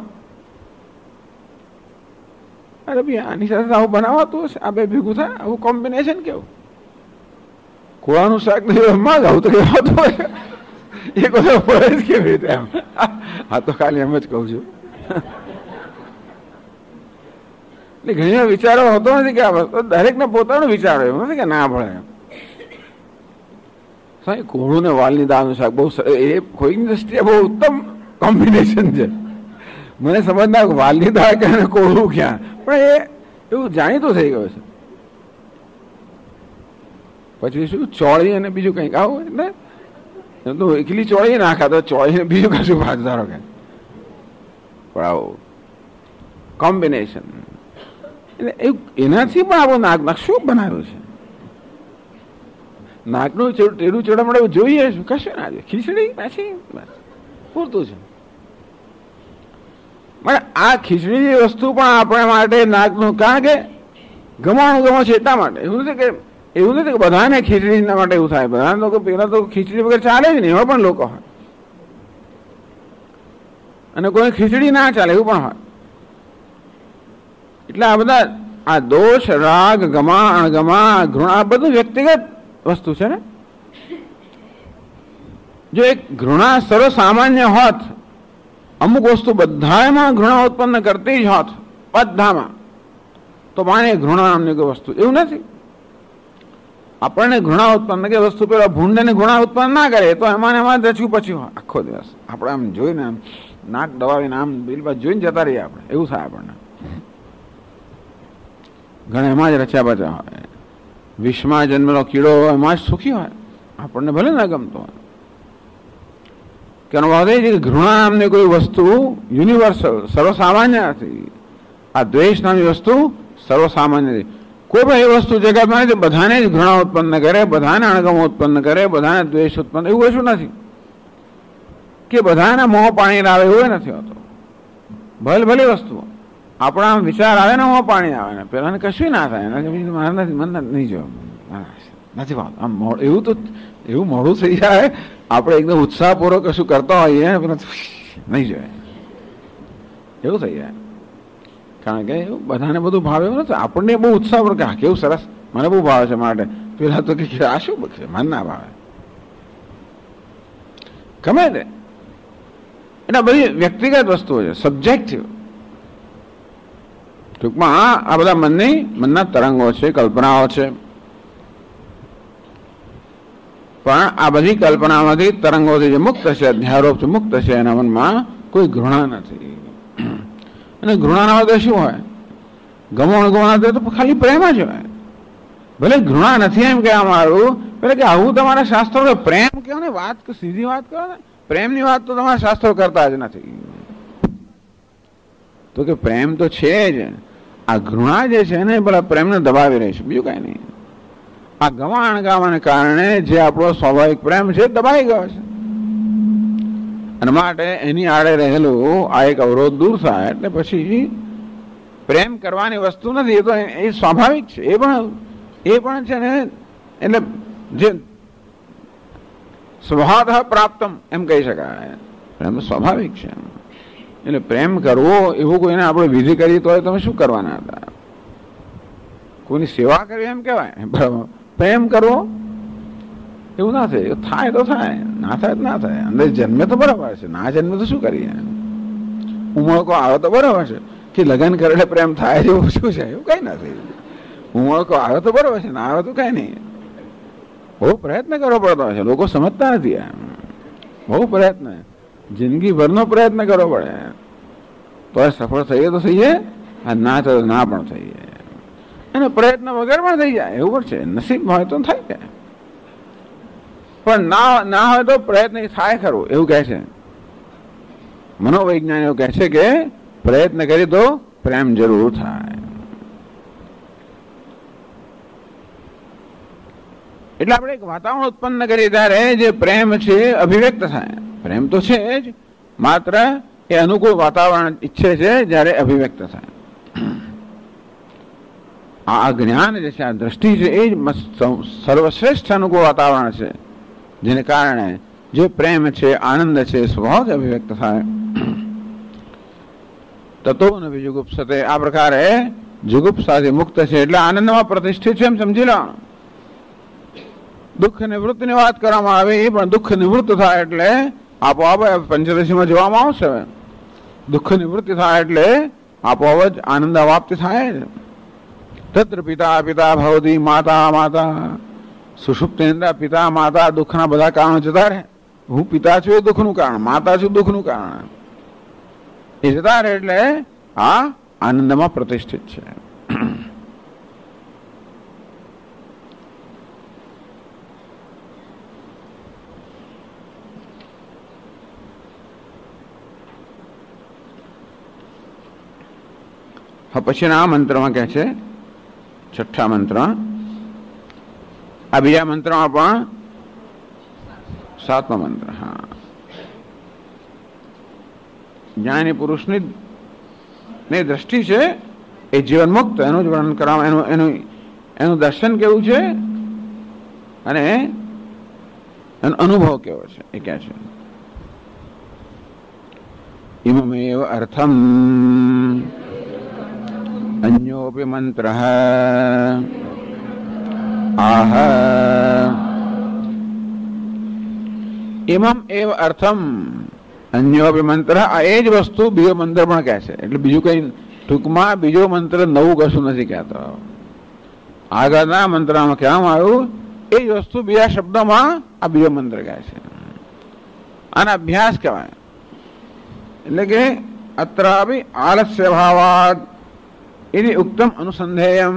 અરે ભાઈ આની સાથે આવું બનાવાતું હશે, આ બે ભેગું થાય, આવું કોમ્બિનેશન કેવું. ખોળાનું શાક માં આવું તો કહેવાતું હોય, એક વખત પડે જ કેવી રીતે એમ. હા, તો ખાલી એમ જ કહું છું. એટલે ઘણી વાર વિચારો હોતો નથી કે આ વસ્તુ દરેકને પોતાનો વિચારો, એવું નથી કે ના ભળે. કોળું ને વાલની દાળનું શાક બહુ, એ કોઈની દ્રષ્ટિએ બહુ ઉત્તમ કોમ્બિનેશન છે. મને સમજ ના વાલની દાળ ક્યાં કોળું ક્યાં, પણ એ એવું જાણીતું થઈ ગયું છે. પછી શું ચોળી અને બીજું કંઈક આવું, એટલે તો એકલી ચોળી ના ખાતો, ચોળી બીજું કશું ભાત ધારો કે, પણ આવું કોમ્બિનેશન. એટલે એનાથી પણ આપણું નાક શું બનાવ્યું છે. નાકનું ટેરું ચડામડે જોઈએ શું, કશું ના જોઈએ, ખીચડી પાછી પૂરતું છે. પણ આ ખીચડી વસ્તુ પણ આપણા માટે નાકનું, કારણ કે ગમાણું ગમો છે એટલા માટે. એવું નથી કે બધાને ખીચડીના માટે એવું થાય. બધા લોકો પેલા તો ખીચડી વગર ચાલે જ નહીં, એવા પણ લોકો હોય, અને કોઈ ખીચડી ના ચાલે એવું પણ હોય. એટલે આ બધા આ દોષ, રાગ, ગમા, અણગમા, ઘૃણા, બધું વ્યક્તિગત વસ્તુ છે ને. જો એક ઘૃણા સર્વસામાન્ય હોત, અમુક વસ્તુ બધામાં ઘૃણા ઉત્પન્ન કરતી જ હોત, બધામાં, તો માને ઘૃણા નામની કોઈ વસ્તુ એવું નથી. આપણને ઘૃણા ઉત્પન્ન કે વસ્તુ પેલા ભૂંડને ઘૃણા ઉત્પન્ન ના કરે, તો એમાં રચ્યું પછી આખો દિવસ આપણે આમ જોઈને આમ નાક દબાવીને આમ બિલબાદ જોઈને જતા રહીએ આપણે, એવું થાય આપણને. ઘણા એમાં જ રચ્યા બચ્યા હોય. વિષમાં જન્મેલો કીડો એમાં જ સુખી હોય, આપણને ભલે ના ગમતો હોય. કેનો વાત એ છે કે ઘૃણા નામની કોઈ વસ્તુ યુનિવર્સલ, સર્વસામાન્ય નથી. આ દ્વેષ નામની વસ્તુ સર્વસામાન્ય નથી. કોઈ પણ એ વસ્તુ જગતમાં નથી બધાને જ ઘૃણા ઉત્પન્ન કરે, બધાને અણગમો ઉત્પન્ન કરે, બધાને દ્વેષ ઉત્પન્ન, એવું કશું નથી. કે બધાને મોહ પાણી આવે એવું નથી હોતો. ભલે વસ્તુ આપણા વિચાર આવે ને મોહ પાણી આવે ને, પેલાને કશું ના થાય, મારે નથી, મને નહીં જોયું, નથી વાત આમ એવું તો એવું મોડું થઈ જાય. આપણે એકદમ ઉત્સાહપૂર્વક કશું કરતા હોઈએ નહીં જોઈએ, એવું થઈ જાય. કારણ કે બધાને બધું ભાવે એવું નથી. આપણને બહુ ઉત્સાહપૂર્વક હા કેવું સરસ, મને બહુ ભાવે છે, માટે પેલા તો કે આ શું બનશે, મને ના ભાવે, ગમે તે. એટલે બધી વ્યક્તિગત વસ્તુઓ છે, સબ્જેક્ટિવ. ટૂંકમાં આ બધા મનના તરંગો છે, કલ્પનાઓ છે. પણ આ બધી કલ્પનામાંથી, તરંગોથી જે મુક્ત છે, અધ્યારોપથી મુક્ત છે, એના મનમાં કોઈ ઘૃણા નથી. અને ઘૃણાના વધે શું હોય, ગમણ ગમણા તો ખાલી પ્રેમ જ હોય. ભલે ઘૃણા નથી એમ કે અમારું, એટલે કે આવું તમારા શાસ્ત્રો પ્રેમ કહો ને, વાત સીધી વાત કરો ને, પ્રેમની વાત તો તમારા શાસ્ત્રો કરતા જ નથી. તો કે પ્રેમ તો છે જ, આ ઘૃણા જે છે ને પેલા પ્રેમને દબાવી રહી છે, બીજું કઈ નહીં. આ ગવાણ ગાવાને કારણે જે આપણો સ્વાભાવિક પ્રેમ છે દબાઈ ગયો છે, અને માટે એની આડે રહેલું આ એક અવરોધ દૂર થાય એટલે પછી પ્રેમ કરવાની વસ્તુ નથી, એ તો એ સ્વાભાવિક છે. એ પણ છે ને એટલે જે સ્વભાવતઃ પ્રાપ્તમ એમ કહી શકાય, પ્રેમ સ્વાભાવિક છે. એટલે પ્રેમ કરવો એવું કોઈને આપણે વિધિ કરી તો તમે શું કરવાના હતા? કોઈની સેવા કરવી એમ કહેવાય. બરાબર, પ્રેમ કરવો એવું ના થાય. થાય તો થાય, ના થાય તો ના થાય. અંદર જન્મે તો બરાબર છે, ના જન્મે તો શું કરીએ? ઉમળકો આવે તો બરાબર છે, કે લગ્ન કરેલે પ્રેમ થાય એવું શું છે? એવું કઈ નથી. ઉમળકો આવે તો બરાબર છે, ના આવે તો કઈ નહીં. બહુ પ્રયત્ન કરવો પડતો હોય છે, લોકો સમજતા નથી. બહુ પ્રયત્ન, જિંદગીભરનો પ્રયત્ન કરવો પડે તો સફળ થઈએ તો થઈએ, ના થાય તો ના પણ થઈએ. અને પ્રયત્ન વગર પણ થઈ જાય એવું પણ છે. નસીબ હોય તો થાય જાય, પણ ના હોય તો પ્રયત્ન થાય ખરું એવું કહે છે. મનોવૈજ્ઞાનિકો કહે છે કે પ્રયત્ન કરી તો પ્રેમ જરૂર થાય. એટલે આપણે એક વાતાવરણ ઉત્પન્ન કરીએ ત્યારે જે પ્રેમ છે અભિવ્યક્ત થાય. પ્રેમ તો છે જ, માત્ર એ અનુકૂળ વાતાવરણ ઈચ્છે છે જ્યારે અભિવ્યક્ત થાય. આ જ્ઞાન જે છે, આ દ્રષ્ટિ છે, એ જ સર્વશ્રેષ્ઠ અનુકૂળ વાતાવરણ છે, જેને કારણે જે પ્રેમ છે, આનંદ છે, સ્વભાવ અભિવ્યક્ત થાય. તતો ન વિજુગુપ્સતે, આ પ્રકારે જુગુપ્સાથી મુક્ત છે એટલે આનંદમાં પ્રતિષ્ઠિત છે એમ સમજી લો. દુઃખ નિવૃત્તિની વાત કરવામાં આવે, એ પણ દુઃખ નિવૃત્ત થાય એટલે આપોઆપ પંચદશીમાં જોવામાં આવશે. દુઃખ નિવૃત્તિ થાય એટલે આપોઆપ જ આનંદ અવાપ્તિ થાય. તત્ર પિતા પિતા ભવતી માતા માતા, સુષુપ્તિની અંદર પિતા માતા દુઃખના બધા કારણો જતા રહે. હું પિતા છું એ દુઃખનું કારણ, માતા છું દુઃખનું કારણ, એ જતા રહે એટલે આ આનંદમાં પ્રતિષ્ઠિત છે. પછીના આ મંત્રમાં કહે છે, છઠ્ઠા મંત્ર, આ બીજા મંત્રમાં પણ સાતમા મંત્ર. હા, જ્ઞાની પુરુષની દ્રષ્ટિ છે એ જીવન મુક્ત, એનું જ વર્ણન કરવામાં, એનું દર્શન કેવું છે અને એનો અનુભવ કેવો છે એ કહે છે. ઇમમેવ અર્થમ અન્યોપી મંત્ર આહ ઇમમ એવ અર્થમ અન્યોપી મંત્ર, આ એ જ વસ્તુ બીજો મંત્ર પણ કહે છે. એટલે બીજું કઈ ટૂંકમાં બીજો મંત્ર નવું કશું નથી કહેતો. આગળના મંત્રમાં કહેવામાં આવ્યું એ જ વસ્તુ બીજા શબ્દોમાં આ બીજો મંત્ર કહે છે. આને અભ્યાસ કહેવાય. એટલે કે અત્ર આલસ્ય ભાવાદ इति उक्तम अनुसंधेयम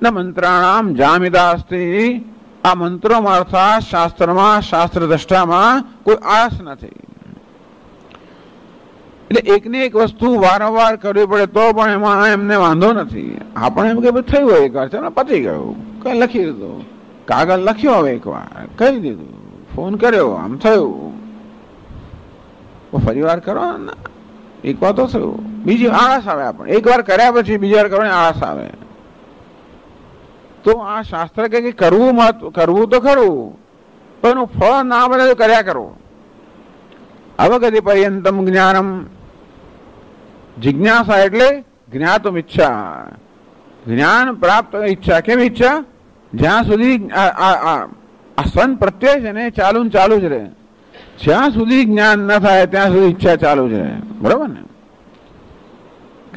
न मंत्राणाम जामिदा अस्ति. આ મંત્રોમાં અર્થાત શાસ્ત્રમાં, શાસ્ત્ર દ્રષ્ટામાં કોઈ આળસ નથી. એટલે એકને એક વસ્તુ વારંવાર કરવી પડે તો પણ એમાં એમને વાંધો નથી. આપણે એમ કે થયું હોય એકવાર, ચાલો પતી ગયું, કઈ લખી દીધું, કાગળ લખ્યો, હવે એકવાર કહી દીધું, ફોન કર્યો, આમ થયું, ફરી વાર કરો ને, એક વાર તો થયું. બીજી આળસ આવે. આપણે એક વાર કર્યા પછી બીજી વાર કરવાની આળસ આવે. તો આ શાસ્ત્ર કે કરવું તો ખરું, પણ એનું ફળ ના મળે તો કર્યા કરવું. અવગતિ પર્યંતમ જ્ઞાનમ, જિજ્ઞાસા એટલે જ્ઞાતુમ ઈચ્છા, જ્ઞાન પ્રાપ્ત ઈચ્છા. કેમ ઈચ્છા? જ્યાં સુધી આ સન પ્રત્યય છે ને ચાલુ જ રહે. જ્યાં સુધી જ્ઞાન ન થાય ત્યાં સુધી ઈચ્છા ચાલુ જ રહે. બરોબર ને?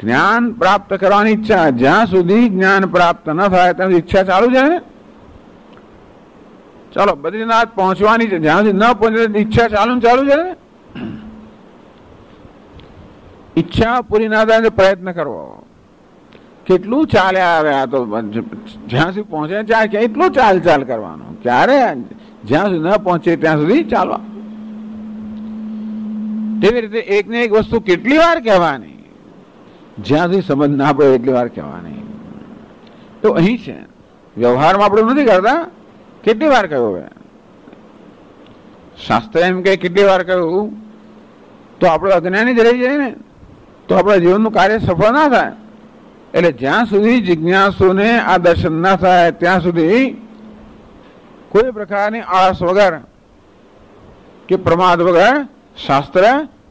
જ્ઞાન પ્રાપ્ત કરવાની ઈચ્છા, જ્યાં સુધી જ્ઞાન પ્રાપ્ત ન થાય ત્યાં સુધી ઈચ્છા ચાલુ છે. ચાલો બદ્રીનાથ પહોંચવાની છે, જ્યાં સુધી ન પહોંચે ઈચ્છા ચાલુ છે ને. ઈચ્છા પૂરી ના થાય પ્રયત્ન કરવો. કેટલું ચાલ્યા આવે આ તો, જ્યાં સુધી પહોંચે ત્યાં એટલું ચાલ કરવાનું. ક્યારે? જ્યાં સુધી ન પહોંચે ત્યાં સુધી ચાલવા. તેવી રીતે એકને એક વસ્તુ કેટલી વાર કહેવાની, જ્યાં સુધી સમજ ના પડે એટલી વાર કહેવાની. તો અહીં છે વ્યવહારમાં આપણે નથી કરતા, કેટલી વાર કહ્યું. શાસ્ત્ર એમ કે કેટલી વાર કહ્યું તો આપણે અજ્ઞાની જ રહી જાય ને, તો આપણા જીવનનું કાર્ય સફળ ના થાય. એટલે જ્યાં સુધી જિજ્ઞાસુને આ દર્શન ના થાય ત્યાં સુધી કોઈ પ્રકારની આળસ વગર કે પ્રમાદ વગર શાસ્ત્ર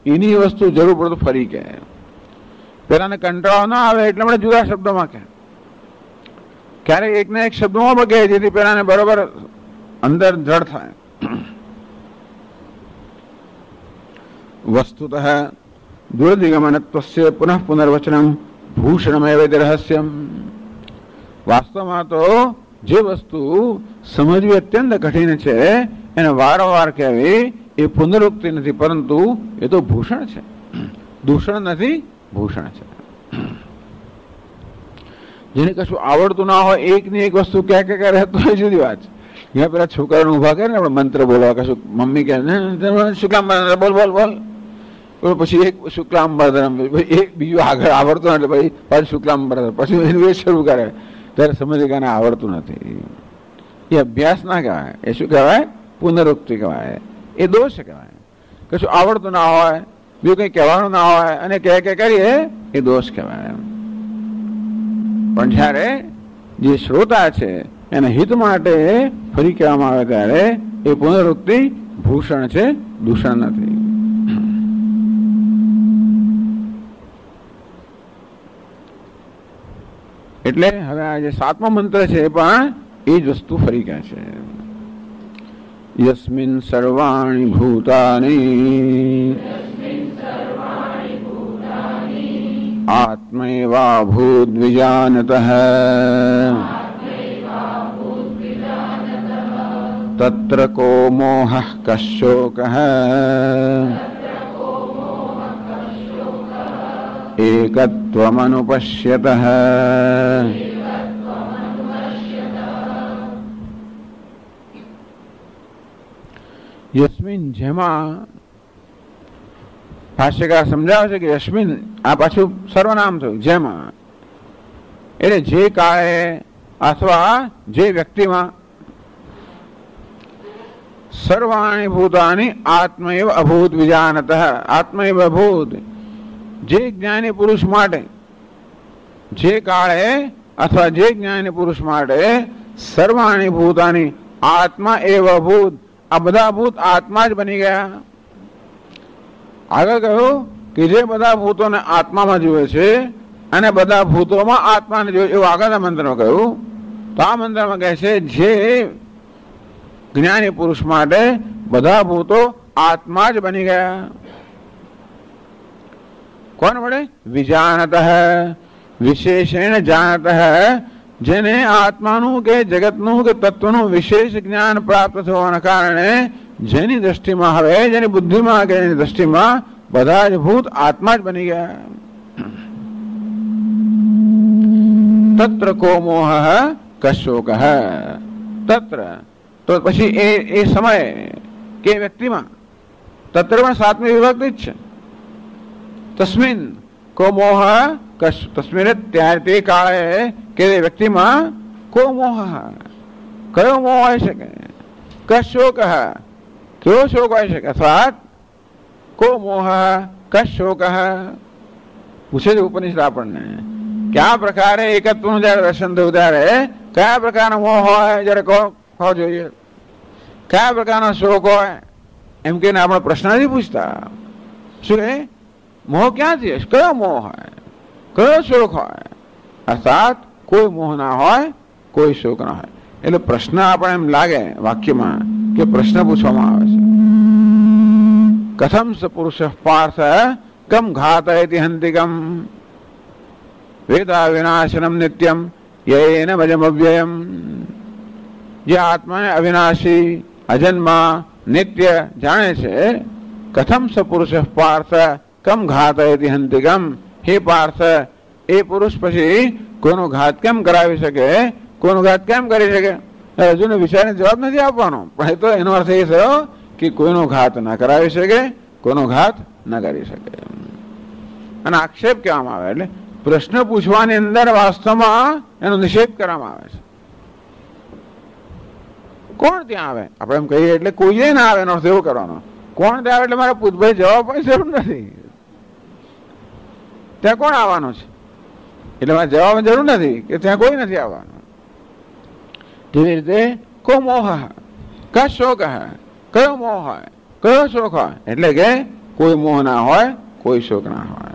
એની વસ્તુ જરૂર પડે તો ફરી કહે. પેલાને કંટાળો ના આવે એટલે આપણે જુદા શબ્દોમાં કહે, ક્યારેક એકને એક શબ્દોમાં પણ કહે, જેથી પેલાને બરોબર અંદર દ્રઢ થાય. વસ્તુતઃ દુર્દિગમનત્વસ્ય પુનઃ પુનર્વચનમ ભૂષણમેવ રહસ્યમ. વાસ્તવમાં તો જે વસ્તુ સમજવી અત્યંત કઠિન છે એને વારંવાર કહેવી એ પુનરુક્તિ નથી, પરંતુ એ તો ભૂષણ છે, દૂષણ નથી, ભૂષણ છે. જેને કશું આવડતું ના હોય એકની એક વસ્તુ ક્યાં ક્યાં રહેતો હોય જુદી વાત છે. ત્યાં પેલા છોકરાને ઉભા કરે ને આપણે મંત્ર બોલવા, કશું મમ્મી કહે શુક્લામ બોલ બોલ બોલ, પછી એક શુક્લામ બરદરમ, એક બીજું આગળ આવડતું એટલે ભાઈ પાછું શુક્લામ બરદરમ, પછી એનું એ શરૂ કરે ત્યારે સમજે કે આવડતું નથી. એ અભ્યાસ ના કહેવાય, એ શું કહેવાય? પુનરુક્તિ કહેવાય. એ દોષ કહેવાય. કશું આવડતું ના હોય, બીજું કંઈ કહેવાનું ના હોય અને કે કરીએ એ દોષ કહેવાય. પણ જ્યારે જે શ્રોતા છે એના હિત માટે ફરી કહેવામાં આવે ત્યારે એ પુનરુક્તિ ભૂષણ છે, દૂષણ નથી. એટલે હવે આ જે 7મો મંત્ર છે એ પણ એ જ વસ્તુ ફરી કહે છે. યસ્મિન સર્વાણિ ભૂતાનિ આત્મૈવાભૂત વિજાનતઃ તત્ર કો મોહઃ કશોકઃ એકત્વમનુપશ્યતઃ. યસ્મિન જેમાં ભાષ્યકાર સમજાવે છે કે યસ્મિન આ પાછું સર્વનામ થયું, જેમાં એટલે જે કાળે અથવા જે વ્યક્તિમાં સર્વાણી ભૂતાની આત્મૈવ અભૂત વિજાનતઃ. આત્મૈવ અભૂત જે જ્ઞાની પુરુષ માટે, જે કાળે અથવા જે જ્ઞાની પુરુષ માટે સર્વાણી ભૂતાની આત્મા એવ ભૂત, આ બધા ભૂત આત્મા જ બની ગયા. આગળ કહ્યું કે જે બધા ભૂતોને આત્મામાં જુએ છે અને બધા ભૂતોમાં આત્માને જુએ, એવું આગળના મંત્રમાં કહ્યું. તો આ મંત્રમાં કહે છે જે જ્ઞાની પુરુષ માટે બધા ભૂતો આત્મા જ બની ગયા. કોણ વડે? વિજાનતઃ, વિશેષેણ જાનતઃ. જેને આત્માનું કે જગતનું કે તત્વનું વિશેષ જ્ઞાન પ્રાપ્ત થવાના કારણે જેની દ્રષ્ટિમાં હવે, જેની બુદ્ધિમાં કે જેની દ્રષ્ટિમાં બધા જ ભૂત આત્મા જ બની ગયા. તત્ર કો મોહ કશોકઃ. તત્ર તો પછી એ સમય કે વ્યક્તિમાં, તત્ર પણ 7મી વિભક્તિ જ છે. તસ્મિન કો મોહ કશ, તસ્મિન ત્યારે તે કાળે કે વ્યક્તિમાં કો મોહ, કયો મોહ હોય શકે? કશોક, કેવો શોક હોય શકે? અથવા કો મોહ કશોક. પૂછે છે ઉપનિષદ આપણને કયા પ્રકારે એકત્વનું જયારે દર્શન થયું ત્યારે કયા પ્રકારનો મોહ હોય, જયારે કહો જોઈએ કયા પ્રકારનો શોક હોય, એમ કે આપણે પ્રશ્ન નથી પૂછતા. શું એ મોહ ક્યાંથી, કયો મોહ હોય, કયો શોક હોય? અર્થાત કોઈ મોહ ના હોય, કોઈ શોક ના હોય. એટલે પ્રશ્ન આપણે એમ લાગે વાક્યમાં કે પ્રશ્ન પૂછવામાં આવે છે. કથમ સ પુરુષ પાર્થ કમ ઘાતયતિ હંતિકમ વેદા વિનાશનમ નિત્યમ યેન ભજમ અવ્યયમ. જે આત્માને અવિનાશી, અજન્મા, નિત્ય જાણે છે. કથમ સ પુરુષ પાર્થ કમ ઘાતયતિ હંતિકમ. હે પાર્થ, એ પુરુષ પછી કોઈનો ઘાત કેમ કરાવી શકે, કોઈનો ઘાત કેમ કરી શકે? હજુ વિચારને જવાબ નથી આપવાનો, પણ એ તો એનો અર્થ એ થયો કે કોઈનો ઘાત ના કરાવી શકે, કોઈનો ઘાત ન કરી શકે. અને આક્ષેપ કહેવામાં આવે એટલે પ્રશ્ન પૂછવાની અંદર વાસ્તવમાં એનો નિષેધ કરવામાં આવે છે. કોણ ત્યાં આવે આપણે એમ કહીએ એટલે કોઈ ના આવે એનો અર્થ એવો કરવાનો. કોણ ત્યાં આવે એટલે મારે પૂછભાઈ જવાબ પણ જરૂર નથી. ત્યાં કોણ આવવાનું છે એટલે મારે જવાબ જરૂર નથી કે ત્યાં કોઈ નથી આવવાનું. તેવી રીતે કો મોહ કા શોક કયો મોહ હોય કયો શોક હોય એટલે કે કોઈ મોહ ના હોય કોઈ શોક ના હોય.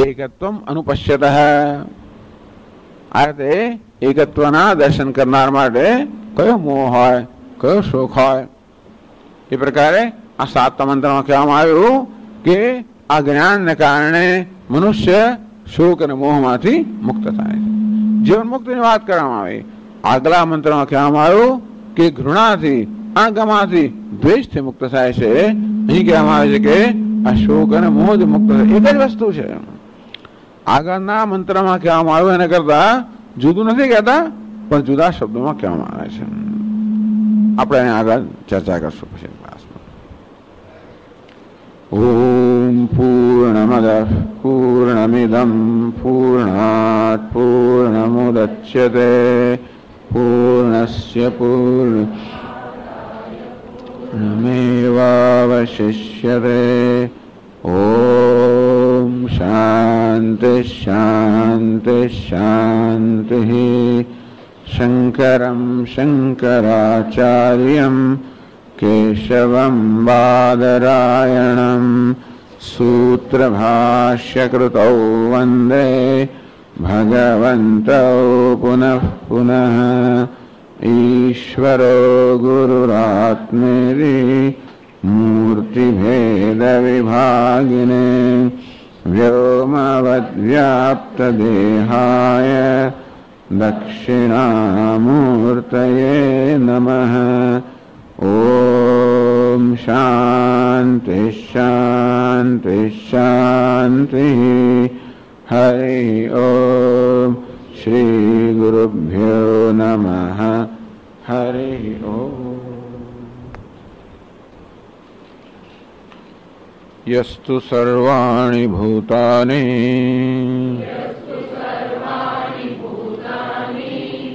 એકત્વમ અનુપશ્યત આ રીતે એકત્વના દર્શન કરનાર માટે કયો મોહ હોય કયો શોક હોય એ પ્રકારે આ 7 મંત્રમાં કહેવામાં આવ્યું કે આ જ્ઞાનને કારણે મનુષ્ય શોક અને મોહમાંથી મુક્ત થાય છે. જીવન મુક્તિની વાત કરવામાં આવી. આગલા મંત્રમાં કહેવામાં આવ્યું કે ઘૃણાથી અણગમાથી દ્વેષથી મુક્ત થાય છે. અહીં કહેવામાં આવે છે કે આ શોક અને મોહ જ મુક્ત થાય. એક જ વસ્તુ છે. આગળના મંત્રમાં કહેવામાં આવ્યું એના કરતા જુદું નથી કહેતા પણ જુદા શબ્દોમાં કહેવામાં આવે છે. આપણે એને આગળ ચર્ચા કરશું પછી ક્લાસમાં. ઓમ પૂર્ણમદ પૂર્ણમિદમ પૂર્ણાત પૂર્ણમુદચ્યતે પૂર્ણસ્ય પૂર્ણમેવાવશિષ્યતે. ઓમ શાંતિ શાંતિ શાંતિ. શંકરમ શંકરાચાર્યમ કેશવમ બાદરાયણમ સૂત્રભાષ્યકૃતૌ વંદે ભગવन्तौ પુનઃ પુનઃ. ઈશ્વરો ગુરુરાત્મેતિ મૂર્તિભેદવિભાગિને વ્યોમવદ્વ્યાપ્તદેહાય દક્ષિણામૂર્તયે નમઃ. ઓમ શાંતિ શાંતિ શાંતિ. હરિ ઓમ. શ્રી ગુરુભ્યો નમઃ. હરિ ઓમ. યસ્તુ સર્વાણિ ભૂતાની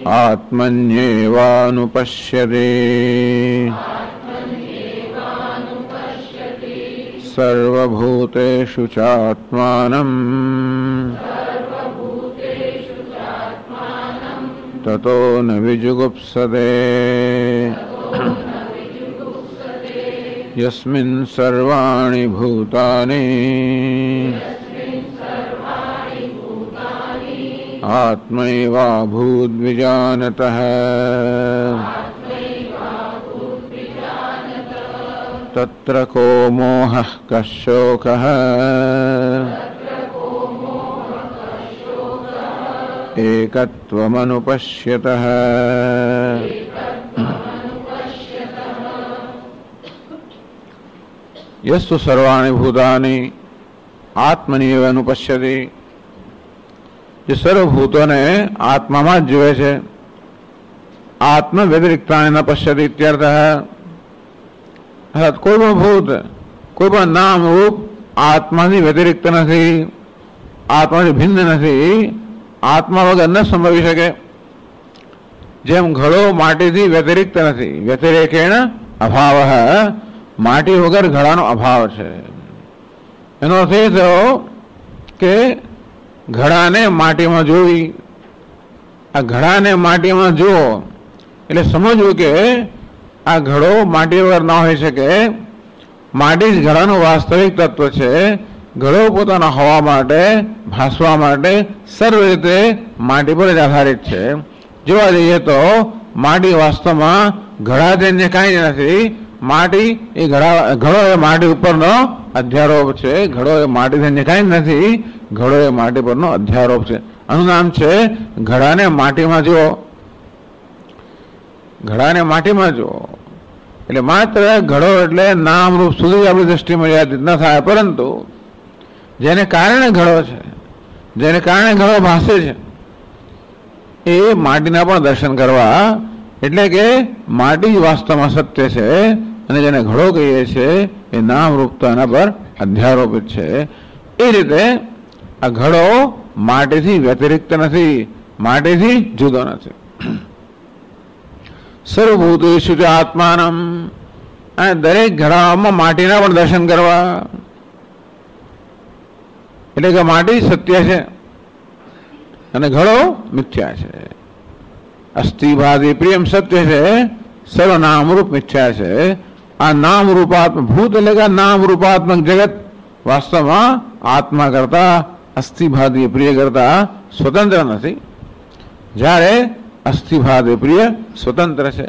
આત્મન્યેવાનુપશ્યતે. સર્વભૂતેષુ ચાત્માનં તતો ન વિજુગુપ્સતે. યસ્મિન સર્વાણિ ભૂતાની આત્મૈવાભૂદ્વિજાનતઃ. તત્ર કો મોહઃ કશોકઃ એકત્વમનુપશ્યતઃ. યસ્તુ સર્વાણિ ભૂતાની આત્મનિવ અનુપશ્યતિ. જે સર્વભૂતોને આત્મામાં જ જોવે છે. આત્મ વ્યતિરિક્તાને ન પશ્યતિ ઇત્યર્થ. કોઈ પણ ભૂત કોઈ પણ નામ રૂપ આત્માથી વ્યતિરિક્ત નથી, આત્માથી ભિન્ન નથી, આત્મા વગર ન સંભવી શકે. જેમ ઘડો માટીથી વ્યતિરિક્ત નથી, વ્યતિરેકેણ અભાવ. માટી વગર ઘડાનો અભાવ છે. એનો અર્થ એ થયો કે ઘડાને માટીમાં જોવી. આ ઘડાને માટીમાં જુઓ એટલે સમજવું કે આ ઘડો માટી વગર ના હોઈ શકે. માટી જ ઘડાનું વાસ્તવિક તત્વ છે. ઘડો પોતાના હોવા માટે ભાસવા માટે સર્વ રીતે માટી પર જ આધારિત છે. જોવા જઈએ તો માટી વાસ્તવમાં ઘડા તેને કાંઈ નથી. માટી એ ઘડો એ માટી ઉપરનો અધ્યારોપ છે. ઘડો એ માટી તેને કાંઈ નથી. ઘડો એ માટી પરનો અધ્યારોપ છે. આનું નામ છે ઘડાને માટીમાં જુઓ. ઘડાને માટીમાં જુઓ એટલે માત્ર ઘડો એટલે નામ રૂપ સુધી આપણી દ્રષ્ટિ મર્યાદિત ન થાય, પરંતુ જેને કારણે ઘડો છે, જેને કારણે ઘડો ભાસે છે, એ માટીના પણ દર્શન કરવા. એટલે કે માટી જ વાસ્તવમાં સત્ય છે અને જેને ઘડો કહીએ છીએ એ નામ રૂપતા એના પર અધ્યારોપિત છે. એ રીતે આ ઘડો માટીથી વ્યતિરિક્ત નથી, માટીથી જુદો નથી. સર્વભૂતેષુ ચ આત્માનમ, અને દરેક ઘડામાં માટીના પણ દર્શન કરવા. એટલે કે માટી સત્ય છે અને ઘડો મિથ્યા છે. અસ્થિભાદી પ્રિયમ સત્ય છે, સર્વ નામરૂપ મિથ્યા છે. આ નામ રૂપાત્મક ભૂત એટલે કે નામ રૂપાત્મક જગત વાસ્તવમાં આત્મા કરતા, અસ્થિભાદી પ્રિય કરતા સ્વતંત્ર નથી. જ્યારે અસ્થિભાદી પ્રિય સ્વતંત્ર છે.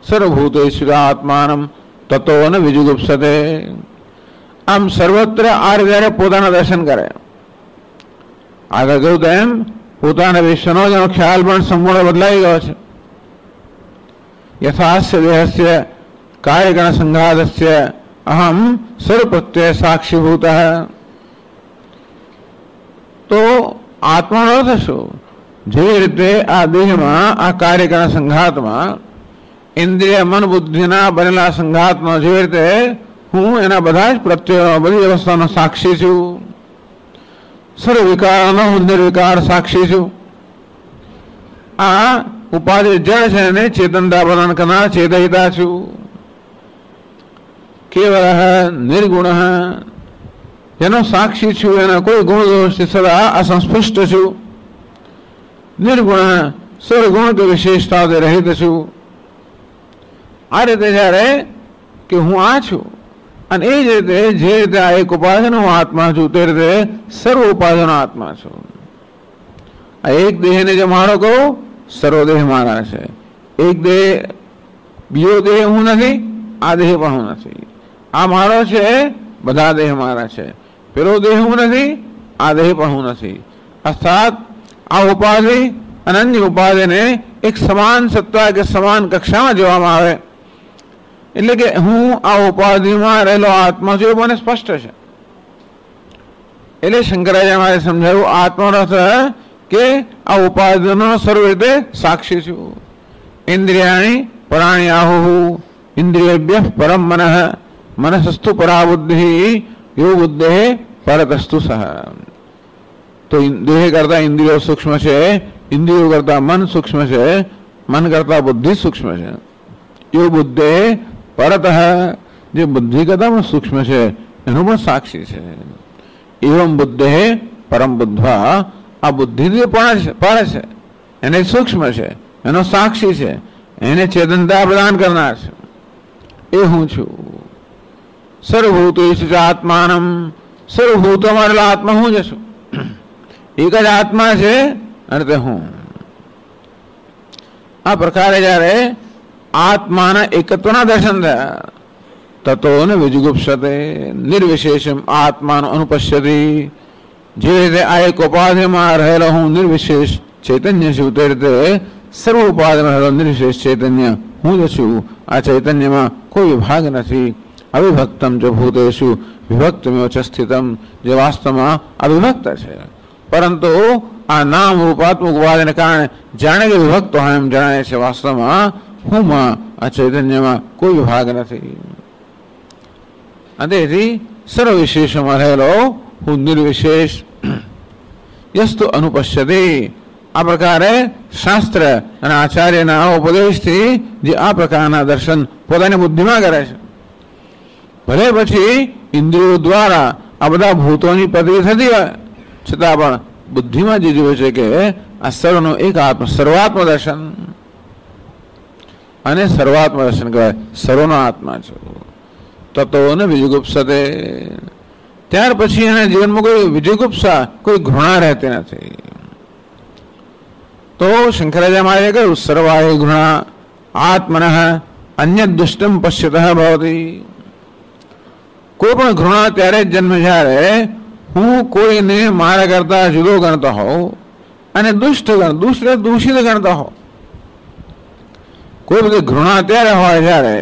સર્વભૂતેષુ આત્માનમ તતો ન વિજુગુપ્સતે. આમ સર્વત્ર આ રીતે પોતાના દર્શન કરે. આગળ કહ્યું તેમ પોતાના વિશ્વનો જેનો ખ્યાલ પણ સંપૂર્ણ બદલાઈ ગયો છે. યથાસ્ય દેહસ્ય કાર્યગણ સંઘાતસ્ય અહમ સર્વપ્રત્યય સાક્ષીભૂત. તો આત્માનો અર્થ શું? જેવી રીતે આ દેહમાં આ કાર્યગણ સંઘાતમાં ઇન્દ્રિય મન બુદ્ધિના બનેલા સંઘાતમાં જેવી રીતે હું એના બધા જ પ્રત્યયો બધી અવસ્થાનો સાક્ષી છું. સર્વ વિકારનો નિર્વિકાર સાક્ષી છું. આ ઉપાધિ જળ છે એને ચેતનતા પ્રદાન કરનાર ચેતયિતા છું. કેવલ નિર્ગુણ જેનો સાક્ષી છું, એના કોઈ ગુણ દોષથી સદા અસંસ્પૃષ્ટ છું. નિર્ગુણ સર્વગુણ કે વિશેષતાથી રહિત છું. આ રીતે જ્યારે કે હું આ છું, અને એ જ રીતે જે રીતે આ એક ઉપાધિનો હું આત્મા છું, તે રીતે સર્વ ઉપાધિનો આત્મા છું. આ એક દેહને જે મારો કહું, સર્વદેહ મારા છે. એક દેહ, બીજો દેહ હું નથી, આ દેહ પણ હું નથી. આ મારો છે, બધા દેહ મારા છે. પેલો દેહ હું નથી, આ દેહ પણ હું નથી. અર્થાત આ ઉપાધિ અને અન્ય ઉપાધિને એક સમાન સત્તા કે સમાન કક્ષામાં જોવામાં આવે. એટલે કે હું આ ઉપાધિમાં રહેલો આત્મા છું, એ મને સ્પષ્ટ છે. એટલે શંકરાચાર્ય સમજાવ્યું આત્માનો અર્થ કે આ ઉપાધિનો સર્વ રીતે સાક્ષી છું. ઇન્દ્રિયાણી પરાણી આહુ ઇન્દ્રિયેભ્યઃ પરમ મનઃ મનસસ્તુ પરા બુદ્ધિ યો બુદ્ધે પરતસ્તુ સહ. તો દેહ કરતા ઇન્દ્રિયો સૂક્ષ્મ છે, ઇન્દ્રિયો કરતા મન સૂક્ષ્મ છે, મન કરતા બુદ્ધિ સૂક્ષ્મ છે. યો બુદ્ધે પરત, જે બુદ્ધિ કરતા પણ સૂક્ષ્મ છે એનું પણ સાક્ષી છે. એવમ બુદ્ધે પરમ બુદ્ધવા, આ બુદ્ધિ પર છે, એને સૂક્ષ્મ છે, એનો સાક્ષી છે, એને ચેતનતા પ્રદાન કરનાર છે. એ હું છું. સર્વભૂતેષુ ચ આત્માનમ, સર્વભૂતોમાં રહેલો આત્મા હું જ છું. એક જ આત્મા છે અને તે હું. આ પ્રકારે જયારે આત્માના એકત્વના દર્શન થયા, તતો ન વિજુગુપ્સતે નિર્વિશેષમ આત્માનો અનુપશ્યતિ. જે રીતે આ એક ઉપાધિમાં રહેલો હું નિર્વિશેષ ચૈતન્ય છું, તે રીતે સર્વ ઉપાધિમાં રહેલો નિર્વિશેષ ચૈતન્ય હું જ છું. આ ચૈતન્યમાં કોઈ વિભાગ નથી. અવિભક્તમ ચ ભૂતેષુ વિભક્તમેવ ચ સ્થિતમ, જે વાસ્તવમાં અવિભક્ત છે, પરંતુ આ નામ રૂપાત્મક ઉપાધિને કારણે જાણે કે વિભક્ત હોય એમ જણાય છે. વાસ્તવમાં હુંમાં આ ચૈતન્યમાં કોઈ વિભાગ નથી. અને તેથી સર્વ વિશેષમાં રહેલો હું નિર્વિશેષ યસ્તુ અનુપશ્યતિ. આ પ્રકારે શાસ્ત્ર અને આચાર્યના ઉપદેશથી જે આ પ્રકારના દર્શન પોતાની બુદ્ધિમાં કરે છે, ભલે પછી ઇન્દ્રિયો દ્વારા આ બધા ભૂતોની પ્રતિ થતી હોય, છતાં પણ બુદ્ધિમાં જે જોયું છે કે આ સર્વનો એક આત્મા, સર્વાત્મ દર્શન, અને સર્વાત્મ દર્શન કહેવાય, સર્વનો આત્મા છે. તતો ને વિજુગુપ્સતે, ત્યાર પછી એના જીવનમાં કોઈ વિજુગુપ્સા, કોઈ ઘૃણા રહેતી નથી. તો શંકરાચાર્ય મહારાજે કહ્યું સર્વાય ઘૃણા આત્મનઃ અન્ય દુષ્ટમ પશ્યતઃ ભવતી. કોઈ પણ ઘૃણા ત્યારે જ જન્મે જ્યારે હું કોઈને મારા કરતા જુદો ગણતો હોઉં અને દુષ્ટ દૂષિત ગણતો હોઉં. કોઈ બધી ઘૃણા ત્યારે હોય જ્યારે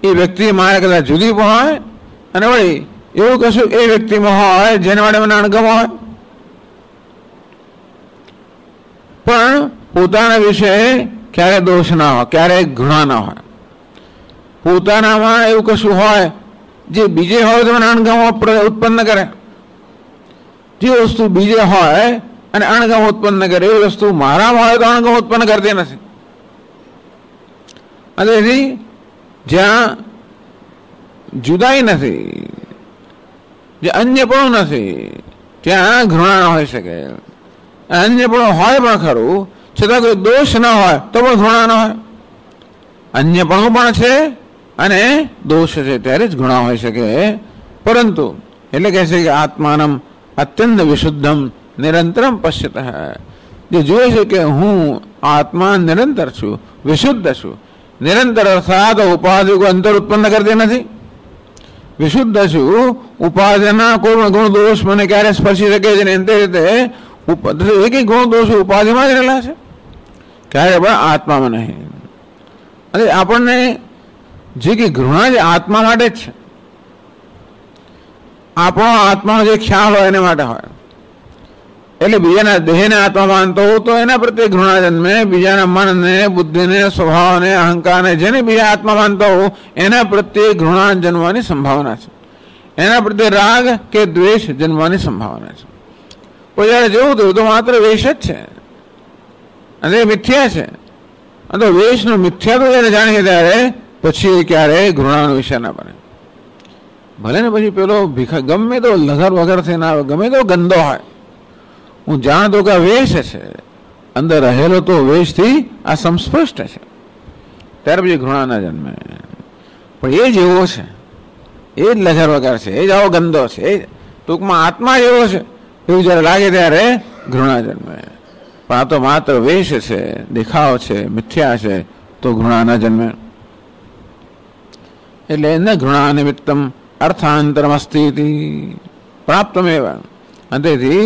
એ વ્યક્તિ મારા કરતા જુદી પણ હોય, અને વળી એવું કશું એ વ્યક્તિમાં હોય જેના માટે મને અણગમ હોય, પણ પોતાના વિશે ક્યારે દોષ ના હોય, ક્યારે ઘૃણા ના હોય. પોતાનામાં એવું કશું હોય જે બીજે હોય તો અણગમો ઉત્પન્ન કરે. જે વસ્તુ બીજે હોય અને અણગમ ઉત્પન્ન કરે એ વસ્તુ મારામાં હોય તો અણગમ ઉત્પન્ન કરતી નથી. અને તેથી જ્યાં જુદાઈ નથી, જે અન્યપણું નથી, ત્યાં ઘૃણા ન હોઈ શકે. અન્યપણું હોય પણ ખરું, છતાં કોઈ દોષ ન હોય તો પણ ઘૃણા ન હોય. અન્યપણું પણ છે અને દોષ છે ત્યારે જ ઘૃણા હોઈ શકે. પરંતુ એટલે કહે છે કે આત્માનમ અત્યંત વિશુદ્ધમ નિરંતરમ પશ્યત, જે જોવે છે કે હું આત્મા નિરંતર છું, વિશુદ્ધ છું. નિરંતર અર્થાત ઉપાધિ કોઈ અંતર ઉત્પન્ન કરતી નથી. વિશુદ્ધ છું, ઉપાધિના કોઈ ગુણ દોષ મને ક્યારે સ્પર્શી શકે છે ને તે રીતે એક ગુણ દોષ ઉપાધિમાં જ રહેલા છે, ક્યારે પણ આત્મામાં નહીં. અને આપણને જે કે ઘૃણા જે આત્મા માટે જ છે, આપણો આત્માનો જે ખ્યાલ હોય એના માટે હોય. એટલે બીજાના દેહને આત્મા માનતો હોય તો એના પ્રત્યે ઘૃણા જન્મે. બીજાના મનને, બુદ્ધિને, સ્વભાવને, અહંકારને જેને બીજા આત્મા માનતો હોય એના પ્રત્યે ઘૃણા જન્મવાની સંભાવના છે. એના પ્રત્યે રાગ કે દ્વેષ જન્મવાની સંભાવના છે. કોઈ જયારે જેવું થયું તો માત્ર વેશ જ છે અને એ મિથ્યા છે. અને વેશનું મિથ્યા તો જયારે જાણીએ ત્યારે પછી ક્યારે ઘૃણાનો વિષય ના બને. ભલે ને પછી પેલો ભીખા ગમે તો લગર વગર થી ના આવે, ગમે તો ગંદો હોય, હું જાણતો કે વેશ છે, અંદર રહેલો તો વેશથી આ સંસ્પષ્ટ છે, ત્યારે પછી ઘૃણા ના જન્મે. પણ એ જેવો છે, એ જ લગર વગર છે, એ જ આવો ગંદો છે, એ ટૂંકમાં આત્મા જેવો છે એવું જયારે લાગે ત્યારે ઘૃણા જન્મે. પણ આ તો માત્ર વેશ છે, દેખાવ છે, મિથ્યા છે, તો ઘૃણા ના જન્મે. એટલે ન ઘૃણા નિમિત્તમ અર્થાંતરમ અસ્તિ પ્રાપ્તમેવ. અને તેથી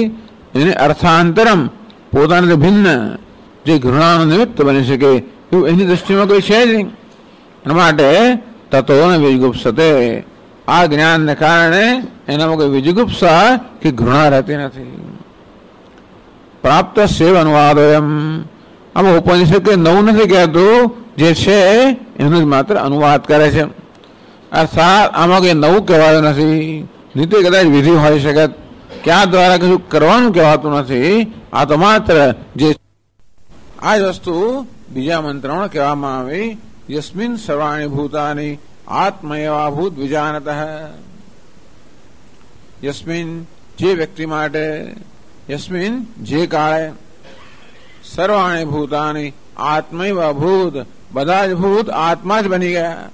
એને અર્થાંતરમ પોતાને ભિન્ન જે ઘૃણાનું નિમિત્ત બની શકે એવું એની દ્રષ્ટિમાં કોઈ છે જ નહીં. એના માટે તતો ને વિજુગુપ્સતે, આ જ્ઞાનને કારણે એનામાં કોઈ વિજુગુપ્સા કે ઘૃણા રહેતી નથી. પ્રાપ્ત સેવ અનુવાદ એમ, આમાં ઉપનિષદ કે નવું નથી કહેતું, જે છે એનો જ માત્ર અનુવાદ કરે છે. અર્થાત આમાં કંઈ નવું કહેવાયું નથી. નીતિ કદાચ વિધિ હોઈ શકે, ક્યાં દ્વારા કશું કરવાનું કહેવાતું નથી. આ તો માત્ર જે આ જ વસ્તુ બીજા મંત્રમાં કહેવામાં આવી, યસ્મિન સર્વાણી ભૂતાની આત્મૈવાભૂત વિજાનતઃ. યસ્મિન જે વ્યક્તિ માટે, યસ્મિન જે કાળે, સર્વાણી ભૂતાની આત્મૈવાભૂત બધા જ ભૂત આત્મા જ બની ગયા.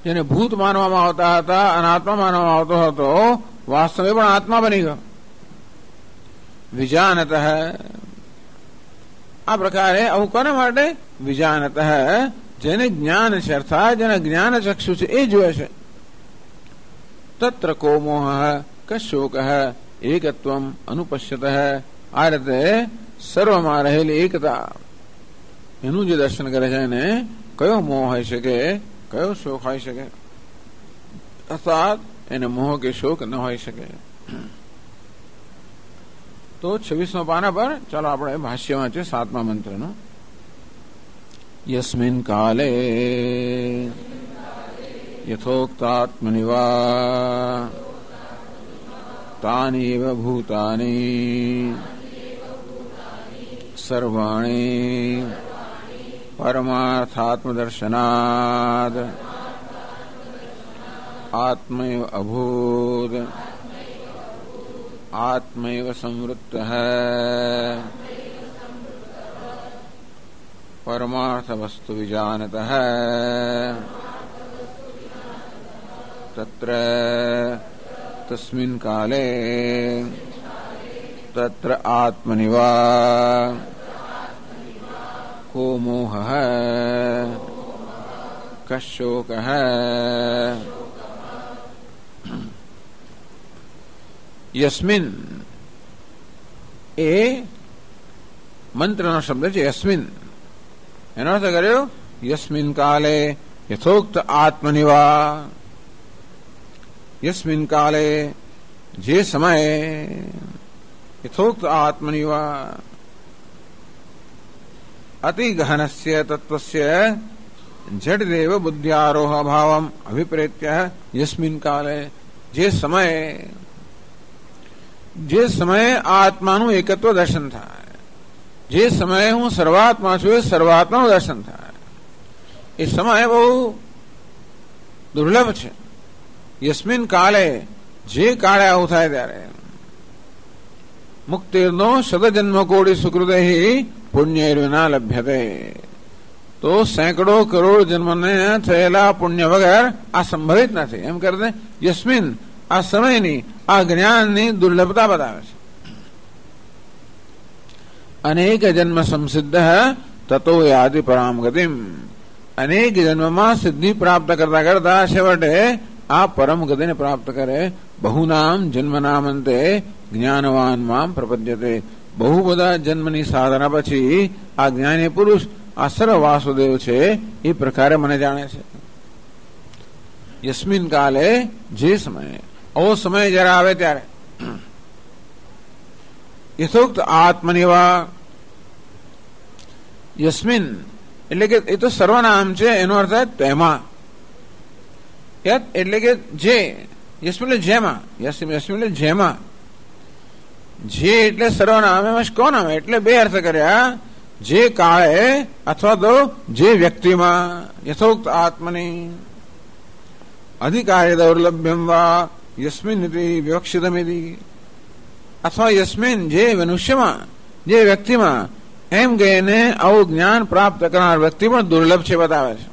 જેને ભૂત માનવામાં આવતા હતા, અનાત્મા માનવામાં આવતો હતો, વાસ્તવે પણ આત્મા બની ગયો. વિજાનત, આ પ્રકારે આવું કોના માટે? વિજાનત, જેને જ્ઞાન છે, અર્થાત જેને જ્ઞાન ચક્ષુ છે એ જોવે છે. તત્ર કો મોહ કશોક એકત્વમ અનુપશ્યત, આ રીતે સર્વમાં રહેલી એકતા એનું જે દર્શન કરે છે એને કયો મોહ હોઈ શકે, કયો શોક હોઈ શકે? અર્થાત એને મોહ કે શોક ન હોઈ શકે. તો 26મા પાના પર ચાલો આપણે ભાષ્ય વાંચીએ 7મા મંત્રનો. યસ્મિન કાલે યથોક્તાત્મનિવા તાનીવ ભૂતાની સર્વાણી પરમાર્થાત્મદર્શનાદ આત્મૈવ અભૂત આત્મૈવ સંવૃત્તઃ પરમાર્થ વસ્તુ વિજાનતઃ તત્ર તસ્મિન કાલે તત્ર આત્મનિવા કો મોહ કશોક. યસ્મિન એ મંત્રનો શબ્દ છે. યસ્મિન એનો અર્થ કર્યો યસ્મિન કાલે યથોક્ત આત્મનિવા. યસ્મિન કાલે જે સમયે યથોક્ત આત્મનિવા અતિ ગહનસ્ય તત્વસ્ય જડદેવ બુદ્ધ્યારોહ ભાવમ અભિપ્રેત્ય યસ્મિન કાલે, જે સમયે આત્માનું એકત્વ દર્શન થાય, જે સમયે હું સર્વાત્મા છું એ સર્વાત્માનું દર્શન થાય, એ સમય બહુ દુર્લભ છે. યસ્મિન કાલે, જે કાળે આવું થાય ત્યારે મુક્તિર્નો શતજન્મ કોટી સુકૃતૈ પુણ્યૈર્વિના લભ્યતે. તો સેંકડો કરોડ જન્મને થયેલા પુણ્ય વગર આ સંભવિત નથી. એમ કરતે યસ્મિન, આ સમયની, આ જ્ઞાનની દુર્લભતા બતાવે છે. અનેક જન્મ સંસિદ્ધ તતો યાતિ પરામ ગતિમ. અનેક જન્મમાં સિદ્ધિ પ્રાપ્ત કરતા કરતા છેવટે આ પરમ ગતિને પ્રાપ્ત કરે. બહુનામ જન્મનામ અંતે જ્ઞાનવાન મામ પ્રપદ્યતે. બહુ બધા જન્મની સાધના પછી આ જ્ઞાની પુરુષ, આ સર્વ વાસુદેવ છે, એ પ્રકારે મને જાણે છે. યસ્મિન કાલે, જે સમયે, આવો સમય જરા આવે ત્યારે યથોક્ત આત્મનિવા. યસ્મિન એટલે કે એ તો સર્વનામ છે, એનો અર્થ તેમાં. એટલે કે જે, યસ્મિન એટલે જેમાં, યસ્મિન એટલે જેમાં. જે એટલે સર્વનામ, એમાં કોણ નામ એટલે બે અર્થ કર્યા. જે કાળે અથવા તો જે વ્યક્તિમાં, યથોક્ત આત્મની અધિકારે દૌર્લભ્યમ વા યસ્મિન વિવક્ષિતમિતિ. અથવા યસ્મિન, જે મનુષ્યમાં, જે વ્યક્તિમાં, એમ કહીને આવું જ્ઞાન પ્રાપ્ત કરનાર વ્યક્તિ પણ દુર્લભ છે બતાવે છે.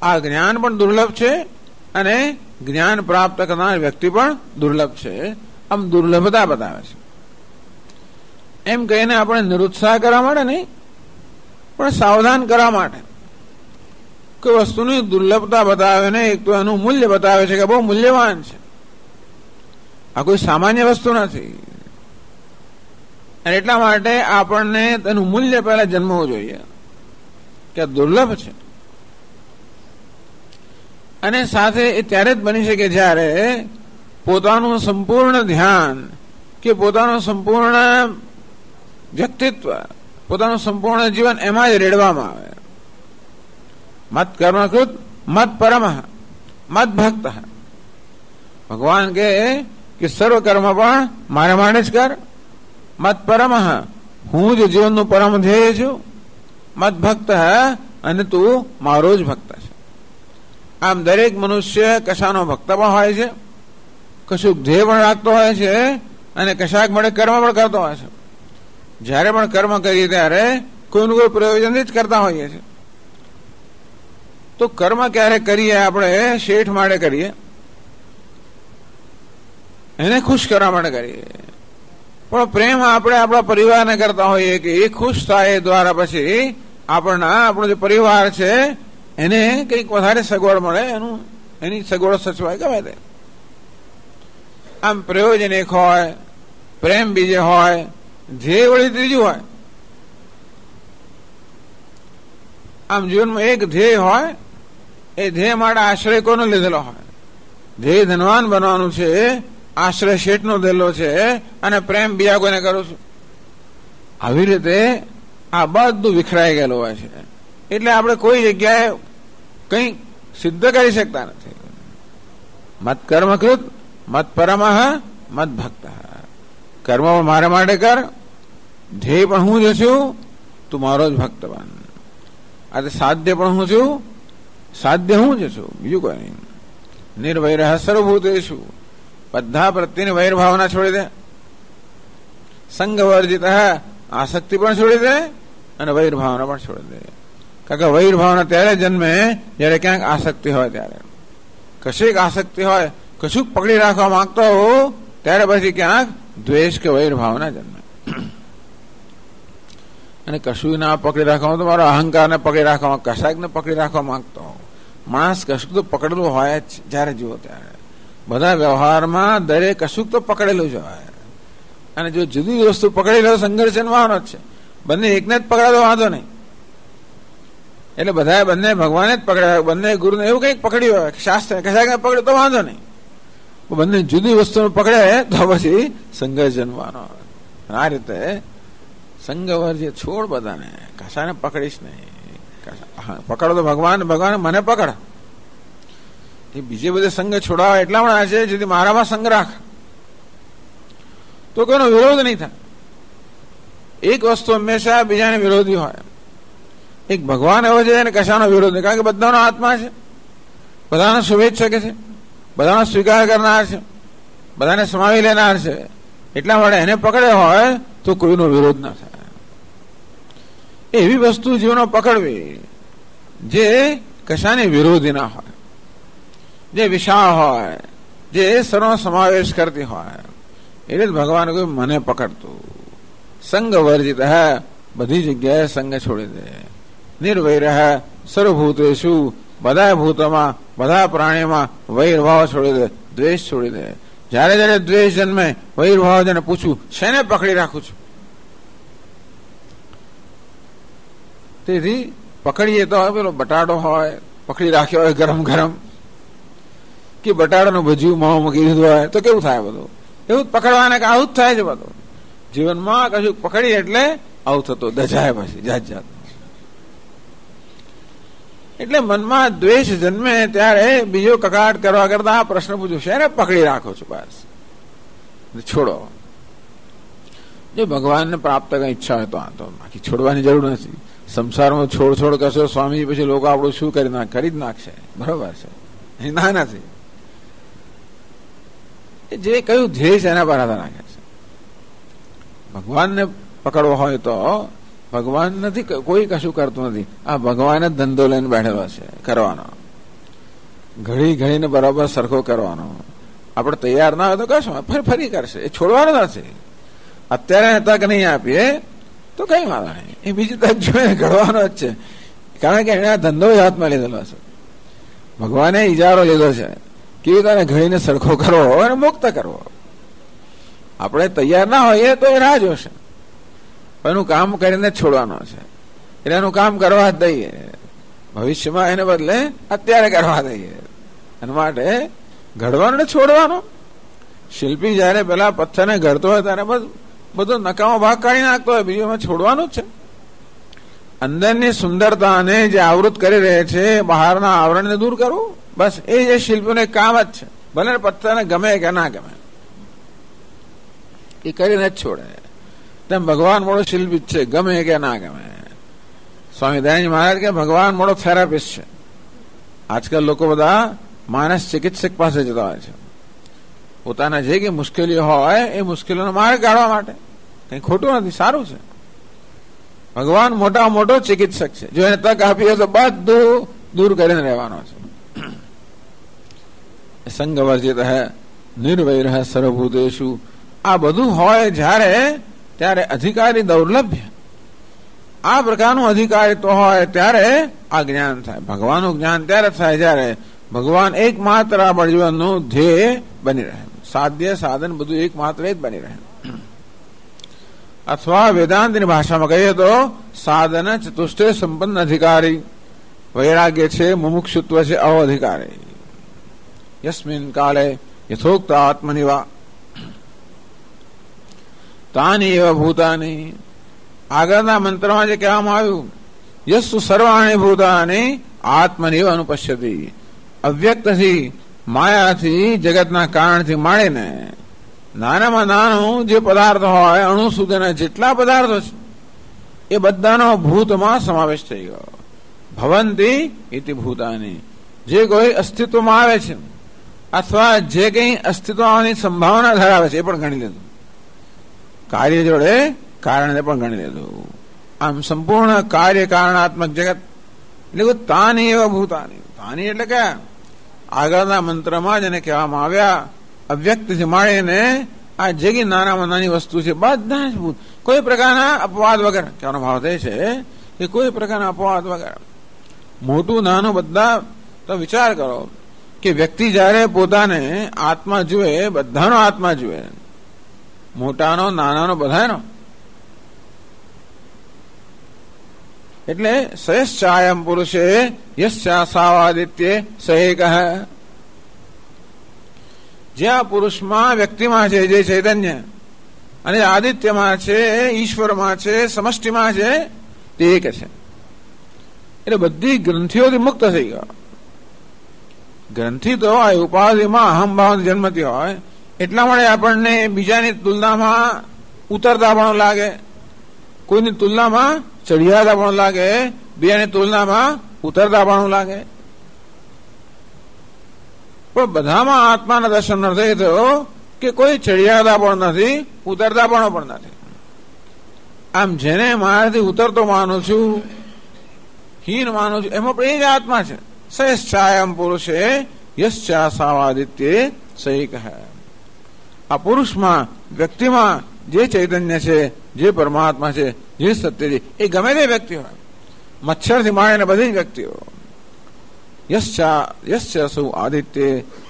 આ જ્ઞાન પણ દુર્લભ છે અને જ્ઞાન પ્રાપ્ત કરનાર વ્યક્તિ પણ દુર્લભ છે. આમ દુર્લભતા બતાવે છે. એમ કહીને આપણે નિરુત્સાહ કરવા માટે નહીં, પણ સાવધાન કરવા માટે. કોઈ વસ્તુની દુર્લભતા બતાવે ને એક તો એનું મૂલ્ય બતાવે છે કે બહુ મૂલ્યવાન છે. આ કોઈ સામાન્ય વસ્તુ નથી. અને એટલા માટે આપણને તેનું મૂલ્ય પહેલા જન્મવું જોઈએ કે દુર્લભ છે. અને સાથે એ ત્યારે જ બની શકે જ્યારે પોતાનું સંપૂર્ણ ધ્યાન કે પોતાનું સંપૂર્ણ વ્યક્તિત્વ, પોતાનું સંપૂર્ણ જીવન એમાં જ રેડવામાં આવે. મત કર્મકૃત મત પરમ મત ભક્ત. ભગવાન કહે કે સર્વ કર્મ પણ મારે માટે જ કર. મત પરમ, હું જ જીવનનું પરમ ધ્યેય છું. મત ભક્ત, અને તું મારો જ ભક્ત છે. આમ દરેક મનુષ્ય કશાનો ભક્ત પણ હોય છે, કશુંક ધ્યેય પણ રાખતો હોય છે, અને કશાક માટે કર્મ પણ કરતો હોય છે. જયારે પણ કર્મ કરીએ ત્યારે કોઈનું કોઈ પ્રયોજનથી જ કરતા હોઈએ છીએ. તો કર્મ ક્યારે કરીએ આપણે શેઠ માટે કરીએ, એને ખુશ કરવા માટે કરીએ. પણ પ્રેમ આપણે આપણા પરિવારને કરતા હોઈએ કે એ ખુશ થાય એ દ્વારા પછી આપણો જે પરિવાર છે એને કંઈક વધારે સગવડ મળે, એની સગવડો સચવાય, ગમે તે. આમ પ્રયોજન એક હોય, પ્રેમ બીજે હોય, ધ્યેય વળી ત્રીજું હોય. આમ જીવનમાં એક ધ્યેય હોય, એ ધ્યેય માટે આશ્રય કોનો લીધેલો હોય. ધ્યેય ધનવાન બનવાનું છે, આશ્રય શેઠનો લીધેલો છે, અને પ્રેમ બીજા કોઈને કરું છું. આવી રીતે આ બધું વિખરાઈ ગયેલું હોય છે. એટલે આપણે કોઈ જગ્યાએ કંઈ સિદ્ધ કરી શકતા નથી. મત કર્મકૃત મત પરમ મત ભક્ત. કર્મ મારા માટે કર, ધ્યેય પણ હું જ છું, તું મારો જ ભક્ત બન. આ સાધ્ય પણ હું છું, સાધ્ય હું જ છું, બીજું કોઈ નહીં. નિર્વૈર સર્વભૂતેષુ, બધા પ્રત્યેની વૈર ભાવના છોડી દે. સંગ વર્જિત, આસક્તિ પણ છોડી દે અને વૈર ભાવના પણ છોડી દે. કારણ કે વૈર ભાવના ત્યારે જન્મે જયારે ક્યાંક આસક્તિ હોય ત્યારે. કશીક આસક્તિ હોય, કશુંક પકડી રાખવા માંગતો હો, ત્યારે પછી ક્યાંક દ્વેષ કે વૈર ભાવના જન્મે. અને કશું ના પકડી રાખવા, તમારો અહંકારને પકડી રાખવા, કશાકને પકડી રાખવા માંગતો હો. માણસ કશુંક તો પકડેલું હોય જ જયારે જુઓ ત્યારે. બધા વ્યવહારમાં દરેક કશુંક તો પકડેલું જ હોય. અને જો જુદી વસ્તુ પકડી લો, સંઘર્ષ જન્મવાનો જ છે. બંને એકને જ પકડાતો વાંધો નહીં. એટલે બધા બંને ભગવાને જ પકડ્યા, બંને ગુરુને એવું કંઈક પકડ્યું હોય, શાસ્ત્ર કશાકને પકડે તો વાંધો નહીં. બંને જુદી વસ્તુ પકડે તો પછી સંઘર્ષ જન્મવાનો. આ રીતે સંઘ વર્જ્ય છોડ બધાને, કશાને પકડીશ નહીં. પકડો તો ભગવાન મને પકડ. એ બીજે બધે સંગ છોડાવે એટલા પણ છે જેથી મારામાં સંગ રાખ, તો કોઈનો વિરોધ નહીં થાય. એક વસ્તુ હંમેશા બીજાને વિરોધી હોય. એક ભગવાન એવો છે એને કશાનો વિરોધ નહીં, કારણ કે બધાનો આત્મા છે, બધાને શુભેચ્છા કે છે, બધાનો સ્વીકાર કરનાર છે, બધાને સમાવી લેનાર છે. એટલા માટે એને પકડે હોય તો કોઈનો વિરોધ ના થાય. એવી વસ્તુ જીવનો પકડવી જે કશાને વિરોધી ના હોય, જે વિશાળ હોય, જે સર્વ સમાવેશ કરતી હોય. એટલે જ ભગવાન કહ્યું મને પકડતું. સંગ વર્જિત હે, બધી જગ્યાએ સંગ છોડી દે. નિર્વૈર હે સર્વભૂતેષુ, બધા ભૂતોમાં બધા પ્રાણીમાં વૈરભાવ છોડી દે, દ્વેષ છોડી દે. જયારે જયારે દ્વેષ જન્મે વૈરભાવ જને પૂછું શેને પકડી રાખું છું. તેથી પકડીએ તો પેલો બટાડો હોય પકડી રાખ્યો હોય ગરમ ગરમ, કે બટાડાનું ભજીયું મોં મૂકી દીધું હોય તો કેવું થાય બધું. એવું પકડવાને કે આવું જ થાય છે બધું. જીવનમાં કશું પકડી એટલે આવું થતું દજાય પછી જાત જાત. એટલે મનમાં દ્વેષ જન્મે ત્યારે બીજો કકાટ કરવા કરતા આ પ્રશ્ન પૂછ્યો શેને પકડી રાખો છો, બસ છોડો. જો ભગવાનને પ્રાપ્ત કઈ ઈચ્છા હોય તો આ તો બાકી છોડવાની જરૂર નથી. સંસારમાં છોડ કરશો સ્વામી પછી લોકો આપણું શું કરી જ નાખશે. બરોબર છે, ના નથી. જે કયું ધ્યેય છે એના પર આધાર રાખે છે. ભગવાનને પકડવો હોય તો ભગવાન નથી, કોઈ કશું કરતું નથી. આ ભગવાન જ ધંધો લઈને બેઠેલો છે કરવાનો, ઘડી ઘડીને બરાબર સરખો કરવાનો. આપણે તૈયાર ના હોય તો કશું ફરી કરશે, એ છોડવાનું નથી. અત્યારે તક નહીં આપીએ તો કઈ વાંધો નહીં, એ બીજી તક જોઈને ઘડવાનો જ છે. કારણ કે એને આ ધંધો જ હાથમાં લીધેલો છે. ભગવાને ઇજારો લીધો છે કેવી રીતે ઘડીને સરખો કરવો અને મુક્ત કરવો. આપણે તૈયાર ના હોઈએ તો એ રાહ જોશે, એનું કામ કરીને છોડવાનો છે. એટલે એનું કામ કરવા જ દઈએ, ભવિષ્યમાં એને બદલે અત્યારે કરવા દઈએ. એના માટે ઘડવાનો ને છોડવાનો. શિલ્પી જયારે પેલા પથ્થરને ઘડતો હોય ત્યારે બધો નકામો ભાગ કાઢી નાખતો હોય, બીજું એમાં છોડવાનું જ છે. અંદરની સુંદરતાને જે આવૃત કરી રહે છે બહારના આવરણને દૂર કરવું, બસ એ જે શિલ્પીનું કામ જ છે. ભલે પથ્થરને ગમે કે ના ગમે એ કરીને જ છોડે. તેમ ભગવાન મોડો શિલ્પી છે, ગમે કે ના ગમે. સ્વામી દયાનંદ મહારાજ કે ભગવાન મોડો થેરાપિસ્ટ છે. આજકાલ લોકો બધા માનસ ચિકિત્સક પાસે જતા હોય છે પોતાના જે કઈ મુશ્કેલીઓ હોય એ મુશ્કેલીઓનો માર્ગ કાઢવા માટે. કઈ ખોટું નથી, સારું છે. ભગવાન મોટા મોટો ચિકિત્સક છે. જો એને તક આપી હોય તો બધું દૂર કરીને રહેવાનો છે. સંગ વર્જિત હે નિર્વૈર હે સર્વભૂતેષુ. આ બધું હોય જ્યારે ત્યારે અધિકારી દૌર્લભ્ય. આ પ્રકારનું અધિકારી તો હોય ત્યારે આ જ્ઞાન થાય. ભગવાનનું જ્ઞાન ત્યારે થાય જ્યારે ભગવાન એકમાત્ર આ જીવનનું ધ્યેય બની રહે. સાધ્ય સાધન બધું એકમાત્ર જ બની રહે. અથવા વેદાંતની ભાષામાં કહીએ તો સાધન ચતુષ્ટય સંપન્ન અધિકારી. વૈરાગ્ય છે, મુમુક્ષુત્વ છે, અવધિકારી. યસ્મિન કાલે યથોક્ત આત્મનિવા તાની એવા ભૂતાની. આગળના મંત્રમાં જે કહેવામાં આવ્યું યસ્સુ સર્વાણી ભૂતાની આત્મનિવ અનુપશ્યતિ. અવ્યક્તથી માયાથી જગતના કારણથી માંડીને નાનામાં નાનું જે પદાર્થ હોય અણુ સુધીના જેટલા પદાર્થો છે એ બધાનો ભૂતમાં સમાવેશ થઈ ગયો. ભવંતી ઇતિ ભૂતાની. જે કોઈ અસ્તિત્વમાં આવે છે અથવા જે કંઈ અસ્તિત્વની સંભાવના ધરાવે છે એ પણ ગણી લીધું. કાર્ય જોડે કારણને પણ ગણી લીધું. આમ સંપૂર્ણ કાર્ય કારણાત્મક જગત એટલે તાની એવા ભૂતાની. તાની એટલે કે આગળના મંત્રમાં જેને કહેવામાં આવ્યા અવ્યક્તથી માંડીને આ જે નાનામાં નાની વસ્તુ છે બધા જ ભૂત. કોઈ પ્રકારના અપવાદ વગર. કહેવાનો ભાવ થાય છે કે કોઈ પ્રકારના અપવાદ વગર મોટું નાનું બધા. તો વિચાર કરો કે વ્યક્તિ જયારે પોતાને આત્મા જુએ, બધાનો આત્મા જુએ, મોટાનો નાનાનો બધાનો. એટલે સયશ્ચાયમ પુરુષે યશ્ચાસાવાદિત્ય સહેક. જે આ પુરુષમાં વ્યક્તિમાં છે જે ચૈતન્ય અને આદિત્યમાં છે, ઈશ્વરમાં છે, સમષ્ટિમાં છે તે એક છે. એટલે બધી ગ્રંથિઓથી મુક્ત થઈ ગયો. ગ્રંથિ તો હોય ઉપાધિમાં અહમભાવ જન્મતી હોય એટલા માટે આપણને બીજાની તુલનામાં ઉતરતાપણું લાગે, કોઈની તુલનામાં ચડિયાતાપણું લાગે, બીજાની તુલનામાં ઉતરતાપણું લાગે. પણ બધામાં આત્માના દર્શન અર્થ એ થયો કે કોઈ ચડિયાતા પણ નથી, ઉતરતા પણ નથી. આમ જેને મારાથી ઉતરતો માનું છું, હીન માનું છું, એમાં પણ એ જ આત્મા છે. સયશ્ચાયમ પુરુષે યશ્ચા સાવાદિત્ય સહી કહે. આ પુરુષમાં, વ્યક્તિમાં જે ચૈતન્ય છે, જે પરમાત્મા છે, જે સત્ય છે, એ ગમે તે વ્યક્તિ હોય, મચ્છરથી માંડીને બધી જ વ્યક્તિઓ. યશ્ચા આદિત્ય,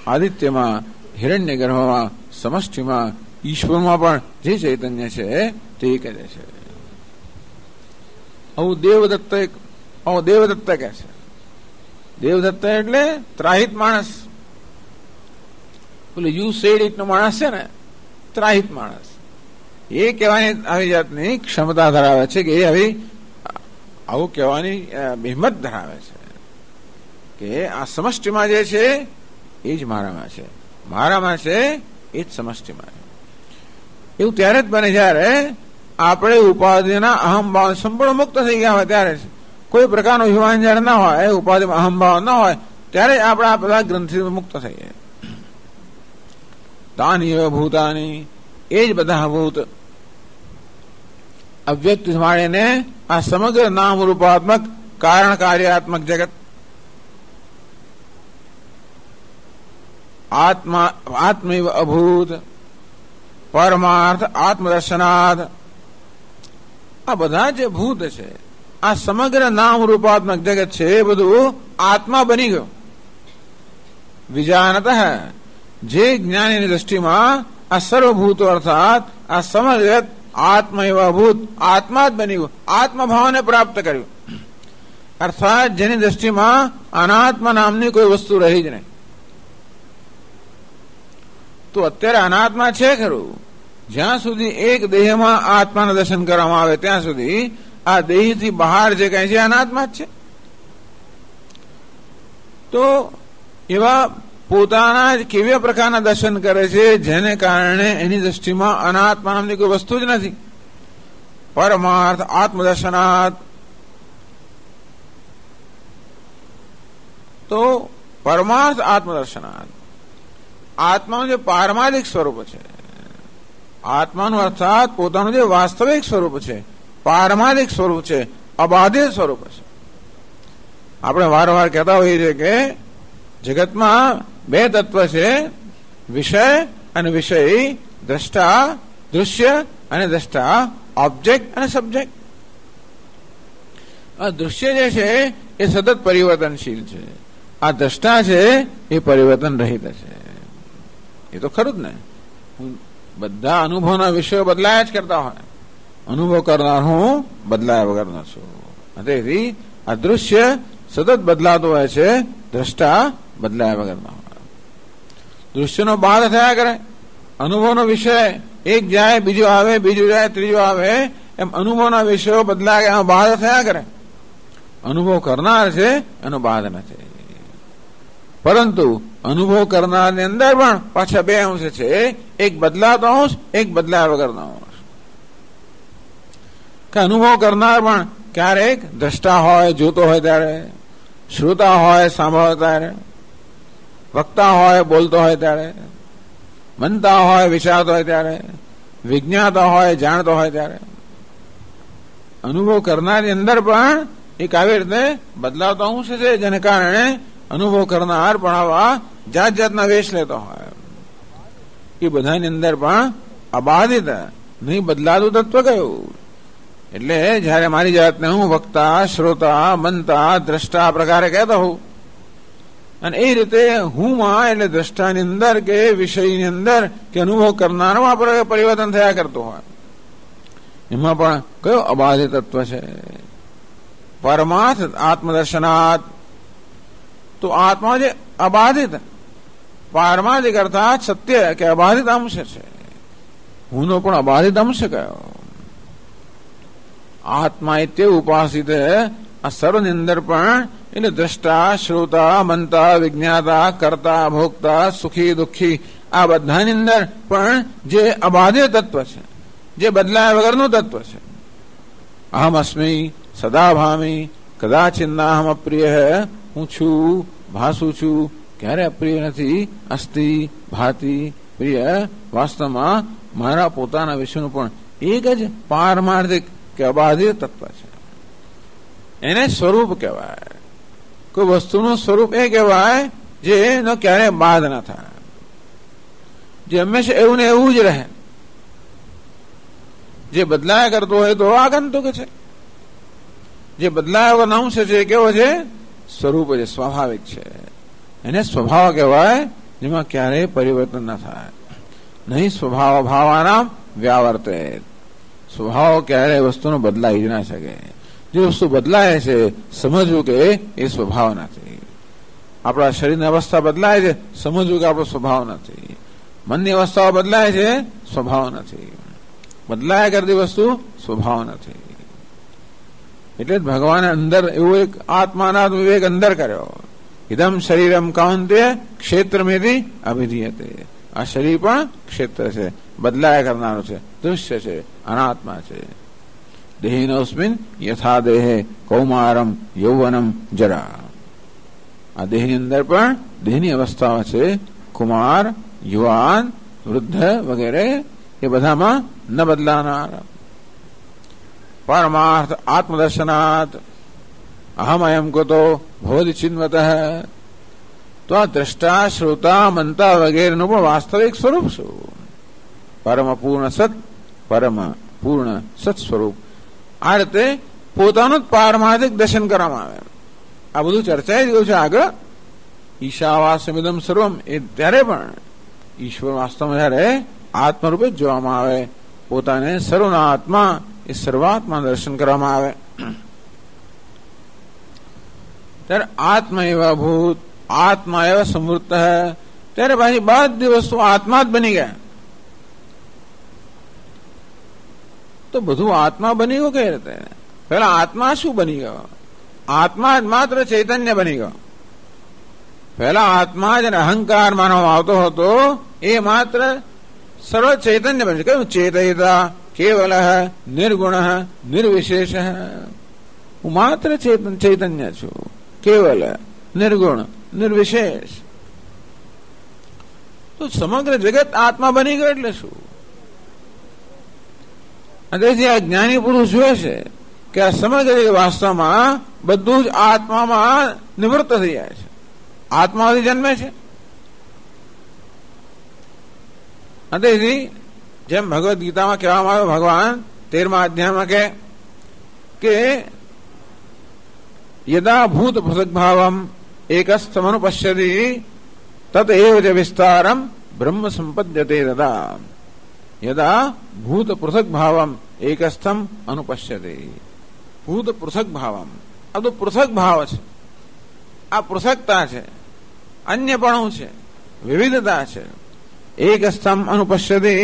આદિત્યમાં, હિરણ્ય ગર્ભમાં, સમષ્ટિમાં, ઈશ્વરમાં પણ જે ચૈતન્ય છે તે કહે છે. આવું દેવદત્ત કહે છે. દેવદત્ત એટલે ત્રાહિત માણસ. પેલું યુ સેડ ઇટ નો માણસ છે ને, ત્રાહિત માણસ. એ કહેવાની આવી જાતની ક્ષમતા ધરાવે છે કે એ આવી આવું કહેવાની હિંમત ધરાવે છે કે આ સમષ્ટિમાં જે છે એ જ મારામાં છે, મારામાં છે એ જ સમષ્ટિમાં છે. એવું ત્યારે જ બને જયારે આપણે ઉપાધિના અહમભાવ સંપૂર્ણ મુક્ત થઈ ગયા હોય ત્યારે. કોઈ પ્રકારનો અભિમાન જયારે ના હોય, ઉપાધિમાં અહમભાવ ન હોય, ત્યારે આપણે આ બધા ગ્રંથિ મુક્ત થઈએ. તાની ભૂતાની, એ જ બધા ભૂત અવ્યક્ત માળીને આ સમગ્ર નામ રૂપાત્મક કારણ કાર્યાત્મક જગત આત્મૈવ અભૂત પરમાર્થ આત્મદર્શનાદ, આ બધા જે ભૂત છે, આ સમગ્ર નામ રૂપાત્મક જગત છે, એ બધું આત્મા બની ગયું. વિજાનત, જે જ્ઞાનીની દ્રષ્ટિમાં આ સર્વભૂતો અર્થાત આ સમગ્ર આત્મૈવ અભૂત, આત્મા જ બની ગયું, આત્મભાવને પ્રાપ્ત કર્યું. અર્થાત જેની દ્રષ્ટિમાં અનાત્મા નામની કોઈ વસ્તુ રહી જ નહીં. તો અત્યારે અનાત્મા છે ખરું. જ્યાં સુધી એક દેહમાં આત્માના દર્શન કરવામાં આવે ત્યાં સુધી આ દેહથી બહાર જે કઈ છે અનાત્મા જ છે. તો એવા પોતાના જ કેવા પ્રકારના દર્શન કરે છે જેને કારણે એની દ્રષ્ટિમાં અનાત્મા નામની કોઈ વસ્તુ જ નથી. પરમાર્થ આત્મદર્શનાર્થ, તો પરમાર્થ આત્મદર્શનાર્થ આત્માનું જે પારમાર્થિક સ્વરૂપ છે, આત્માનું અર્થાત પોતાનું જે વાસ્તવિક સ્વરૂપ છે, પારમાર્થિક સ્વરૂપ છે, અબાધિત સ્વરૂપ છે. આપણે વારંવાર કહેતા હોઈએ છીએ કે જગતમાં બે તત્વ છે, વિષય અને વિષય, દ્રષ્ટા દૃશ્ય અને દ્રષ્ટા, ઓબ્જેક્ટ અને સબ્જેક્ટ. આ દૃશ્ય જે છે એ સતત પરિવર્તનશીલ છે, આ દ્રષ્ટા છે એ પરિવર્તન રહિત છે. એ તો ખરું જ ને. બધા અનુભવના વિષયો બદલાયા જ કરતા હોય, અનુભવ કરનાર હું બદલાયા વગરનો છું. તેથી આ દૃશ્ય સતત બદલાતું હોય છે, દ્રષ્ટા બદલાયા વગરના હોય. દૃશ્યનો બાદ થયા કરે, અનુભવનો વિષય એક જાય, બીજો આવે, બીજું જાય, ત્રીજો આવે, એમ અનુભવના વિષયો બદલાય, એમાં બાદ થયા કરે. અનુભવ કરનાર છે એનો બાદ નથી. પરંતુ અનુભવ કરનારની અંદર પણ પાછા બે અંશ છે, એક બદલાતો અંશ, એક બદલાયા વગરનો અંશ. કે અનુભવ કરનાર પણ ક્યારેક દ્રષ્ટા હોય, જોતો હોય ત્યારે, શ્રોતા હોય, સાંભળતો ત્યારે, વક્તા હોય, બોલતો હોય ત્યારે, મનતા હોય, વિચારતો હોય ત્યારે, વિજ્ઞાતા હોય, જાણતો હોય ત્યારે. અનુભવ કરનારની અંદર પણ એક આવી રીતે બદલાતો અંશ છે, જેને કારણે અનુભવ કરનાર પણ આવા જાત જાતના વેશ લેતો હોય. એ બધાની અંદર પણ અબાધિત નહીં બદલાતું તત્વ કયું. એટલે જયારે મારી જાતને હું વક્તા, શ્રોતા, મનતા, દ્રષ્ટા પ્રકારે કહેતો હોઉં, અને એ રીતે હું માં એટલે દ્રષ્ટાની અંદર કે વિષયની અંદર કે અનુભવ કરનારમાં પરિવર્તન થયા કરતું હોય, એમાં પણ કયો અબાધિત તત્વ છે? પરમાર્થ આત્મદર્શનાર્થ. તો આત્મા જે અબાધિત પારમાર્થિક અર્થાત સત્ય કે અબાધિત અંશ છે, હુંનો પણ અબાધિત અંશ કયો? આત્મા ઇત્ય ઉપાસિત આ સર્વની અંદર પણ એટલે દ્રષ્ટા, શ્રોતા, મંતા, વિજ્ઞાતા, કર્તા, ભોગતા, સુખી, દુઃખી, આ બધાની અંદર પણ જે અબાધ્ય તત્વ છે, જે બદલાયા વગરનું તત્વ છે. અહમ અસ્મિ સદા ભામી કદાચિન્નાહમ અપ્રિય, હું છું, ભાસું છું, ક્યારે અપ્રિય નથી. અસ્તિ, ભાતિ, પ્રિય, વાસ્તવમાં મારા પોતાના વિષયનું પણ એક જ પારમાર્થિક કે અબાધ્ય તત્વ છે. એને સ્વરૂપ કહેવાય. કોઈ વસ્તુનું સ્વરૂપ એ કહેવાય જે એનો ક્યારેય બાદ ના થાય, જે હંમેશા એવું ને એવું જ રહે. જે બદલાયા કરતો હોય તો આગંતુક છે, જે બદલાયા વગર અંશ છે કેવો છે? સ્વરૂપ છે, સ્વાભાવિક છે. એને સ્વભાવ કહેવાય, જેમાં ક્યારેય પરિવર્તન ન થાય. નહીં સ્વભાવ ભાવાનામ વ્યાવર્તે, સ્વભાવ ક્યારેય વસ્તુનો બદલાઈ જ ના શકે. જે વસ્તુ બદલાય છે સમજવું કે એ સ્વભાવ નથી. આપણા શરીરની અવસ્થા બદલાય છે, સમજવું કે આપણો સ્વભાવ નથી. મનની અવસ્થાઓ બદલાય છે, સ્વભાવ નથી. બદલાયા કરતી વસ્તુ સ્વભાવ નથી. એટલે જ ભગવાને અંદર એવું એક આત્માના વિવેક અંદર કર્યો. ઇદમ શરીરમ કાંતે ક્ષેત્રમેથી અભિધીયતે. આ શરીર પણ ક્ષેત્ર છે, બદલાયા કરનારું છે, દૃશ્ય છે, અનાત્મા છે. દેહિનોસ્મિન યથા દેહે કૌમારમ યૌવનમ જરા. આ દેહની અંદર પણ દેહની અવસ્થાઓ છે, કુમાર, યુવાન, વૃદ્ધ વગેરે. એ બધામાં ન બદલાનાર. પરમાર્થ આત્મદર્શનાત અહમ અયમ કુતો ભવતિ ચિન્વતઃ. તો આ દ્રષ્ટા, શ્રોતા, મંતા વગેરેનું પણ વાસ્તવિક સ્વરૂપ શું? પરમ પૂર્ણ સત, પરમ પૂર્ણ સત સ્વરૂપ. આ રીતે પોતાનું જ પારમાર્થિક દર્શન કરવામાં આવે. આ બધું ચર્ચાઈ ગયું છે આગળ. ઈશાવાસ્યમિદમ સર્વમ, એ ત્યારે પણ ઈશ્વર વાસ્તવમાં જયારે આત્મરૂપે જ જોવામાં આવે, પોતાને સર્વના આત્મા એ સર્વાત્મા દર્શન કરવામાં આવે, ત્યારે આત્મા એવા ભૂત, આત્મા એવા સમૃદ્ધ, ત્યારે પાછી બધી વસ્તુ આત્મા જ બની ગયા. તો બધું આત્મા બની ગયું કઈ રીતે? પેલા આત્મા શું બની ગયો? આત્મા જ માત્ર ચૈતન્ય બની ગયો. પેલા આત્મા જેને અહંકાર માનવામાં આવતો હતો એ માત્ર સર્વ ચૈતન્ય બની ગયું. ચેતયિતા કેવલ નિર્ગુણ નિર્વિશેષ. હું માત્ર ચૈતન્ય છું, કેવલ, નિર્ગુણ, નિર્વિશેષ. તો સમગ્ર જગત આત્મા બની ગયો એટલે શું? તેથી આ જ્ઞાની પુરુષ જોયે છે કે આ સમગ્ર વાસ્તવમાં બધું જ આત્મામાં નિવૃત્ત થઈ જાય છે, આત્માથી જન્મે છે. તેથી જેમ ભગવદ્ ગીતામાં કહેવામાં આવ્યું, ભગવાન 13મા અધ્યાયમાં કે યદા ભૂત પૃથક ભાવમ એકસ્થમનુપશ્યતિ તત એવ ચ વિસ્તારમ બ્રહ્મ સંપદ્યતે તદા. યદા ભૂત પૃથક ભાવમ એકસ્થમ અનુપશ્યતે. ભૂત પૃથક ભાવમ, આ તો પૃથક ભાવ છે, આ પૃથકતા છે, અન્યપણું છે, વિવિધતા છે. એક સ્થમ અનુપશ્યતિ,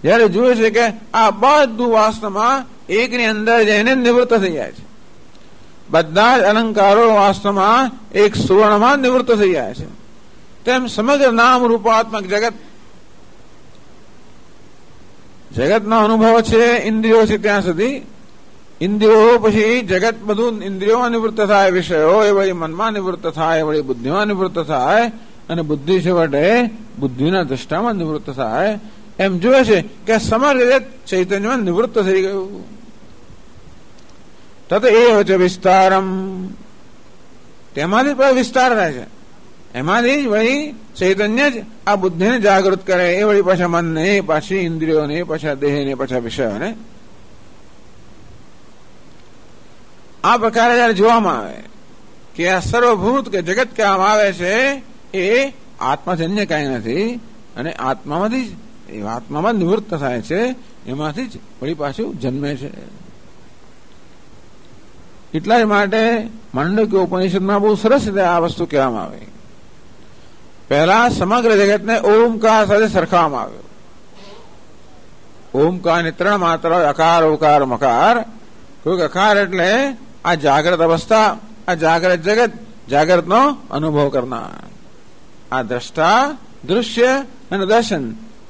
જયારે જુએ છે કે આ બધું વાસ્તવમાં એકની અંદર જઈને નિવૃત્ત થઈ જાય છે. બધા જ અલંકારો વાસ્તવમાં એક સુવર્ણમાં નિવૃત્ત થઈ જાય છે. તેમ સમગ્ર નામ રૂપાત્મક જગતનો અનુભવ છે ઇન્દ્રિયો છે ત્યાં સુધી. ઇન્દ્રિયો પછી જગત બધું ઇન્દ્રિયોમાં નિવૃત્ત થાય, વિષયો એ વળી મનમાં નિવૃત્ત થાય, વળી બુદ્ધિમાં નિવૃત્ત થાય, અને બુદ્ધિ છેવટે બુદ્ધિના દ્રષ્ટામાં નિવૃત્ત થાય. એમ જોયે છે કે સમગ્ર જગત ચૈતન્યમાં નિવૃત્ત થઈ ગયું. તત એવ ચ વિસ્તારમ, તેમાંથી પણ વિસ્તાર થાય છે. એમાંથી જ વળી ચૈતન્ય જ આ બુદ્ધિને જાગૃત કરે, એ વળી પાછા મનને, પાછી ઇન્દ્રિયોને, પાછા દેહને, પાછા વિષયોને. આ પ્રકારે જયારે જોવામાં આવે કે આ સર્વભૂત કે જગત કહેવામાં આવે છે એ આત્માજન્ય કઈ નથી, અને આત્મામાંથી જ, આત્મામાં નિવૃત્ત થાય છે, એમાંથી જ વળી પાછું જન્મે છે. એટલા જ માટે માંડવ્ય ઉપનિષદમાં બહુ સરસ રીતે આ વસ્તુ કહેવામાં આવે. પહેલા સમગ્ર જગતને ઓમકાર સાથે સરખાવવામાં આવ્યો. ઓમકારની 3 માત્રા, અકાર, ઉકાર, મકાર. કોઈક અકાર એટલે આ જાગ્રત અવસ્થા, આ જાગ્રત જગત, જાગ્રતનો અનુભવ કરનાર, આ દ્રષ્ટા, દૃશ્ય અને દર્શન,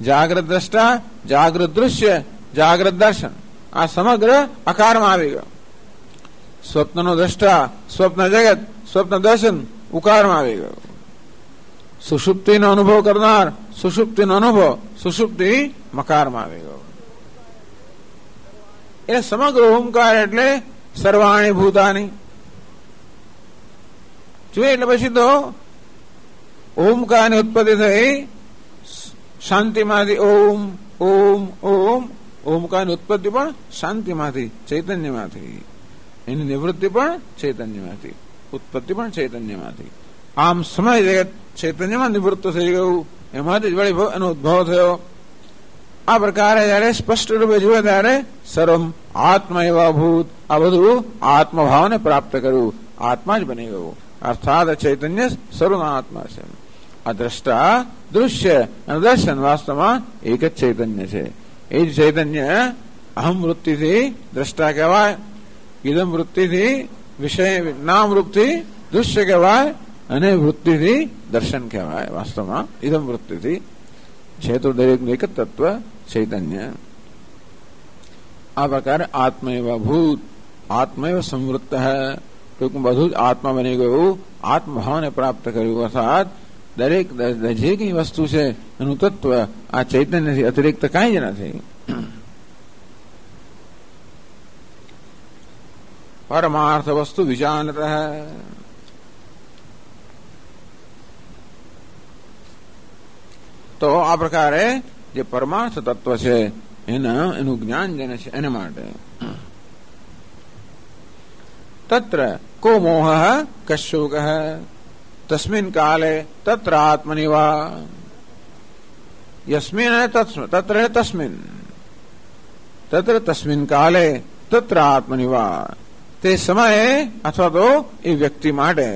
જાગ્રત દ્રષ્ટા, જાગૃત દૃશ્ય, જાગ્રત દર્શન, આ સમગ્ર આકારમાં આવી ગયો. સ્વપ્નનો દ્રષ્ટા, સ્વપ્ન જગત, સ્વપ્ન દર્શન ઉકારમાં આવી ગયો. સુષુપ્તિનો અનુભવ કરનાર, સુષુપ્તિનો અનુભવ, સુષુપ્તિ મકારમાં આવી ગયો. એટલે સમગ્ર ઓમકાર એટલે સર્વાણી ભૂતાની જોઈએ. એટલે પછી તો ઓમકારની ઉત્પત્તિ થઈ શાંતિમાંથી. ઓમ ઓમ ઓમ. ઓમકારની ઉત્પત્તિ પણ શાંતિમાંથી, ચૈતન્યમાંથી. એની નિવૃત્તિ પણ ચૈતન્યમાંથી, ઉત્પત્તિ પણ ચૈતન્યમાંથી. આમ સમય જગત ચૈતન્યમાં નિવૃત્ત થઈ ગયું, એમાંથી જ વળી એનો ઉદ્ભવ થયો. આ પ્રકારે જયારે સ્પષ્ટ રૂપે જુએ ત્યારે સર્વમ આત્મા એવા ભૂત, આ બધું આત્મભાવને પ્રાપ્ત કર્યું, આત્મા જ બની ગયું. અર્થાત ચૈતન્ય સર્વના આત્મા છે. આ દ્રષ્ટા, દૃશ્ય અને દર્શન વાસ્તવમાં એક જ ચૈતન્ય છે. એ જ ચૈતન્ય અહમ વૃત્તિથી દ્રષ્ટા કહેવાય, ઇદમ વૃત્તિથી વિષય નામ રૂપથી દૃશ્ય કહેવાય, અને વૃત્તિથી દર્શન કહેવાય. વાસ્તવમાં ઇદમ વૃત્તિથી છે તો દરેકનું એક જ તત્વ ચૈતન્ય. આ પ્રકારે આત્મૈવ ભૂત, આત્મૈવ સંવૃત્ત હૈ, ટૂંકમાં બધું જ આત્મા બની ગયું, આત્મભાવને પ્રાપ્ત કર્યું. અર્થાત દરેક જે કઈ વસ્તુ છે એનું તત્વ આ ચૈતન્યથી અતિરિક્ત કાંઈ જ નથી. પરમાર્થ વસ્તુ વિજાનત હૈ. તો આ પ્રકારે જે પરમાર્થ તત્વ છે એનું જ્ઞાન જેને છે એના માટે તત્ર કો મોહ કશોક તસ્મિન કાલે તત્ર આત્મનિવા યસ્મિન તત્ર તસ્મિન તત્ર તસ્મિન કાલે તત્ર આત્મનિવા. તે સમયે અથવા તો એ વ્યક્તિ માટે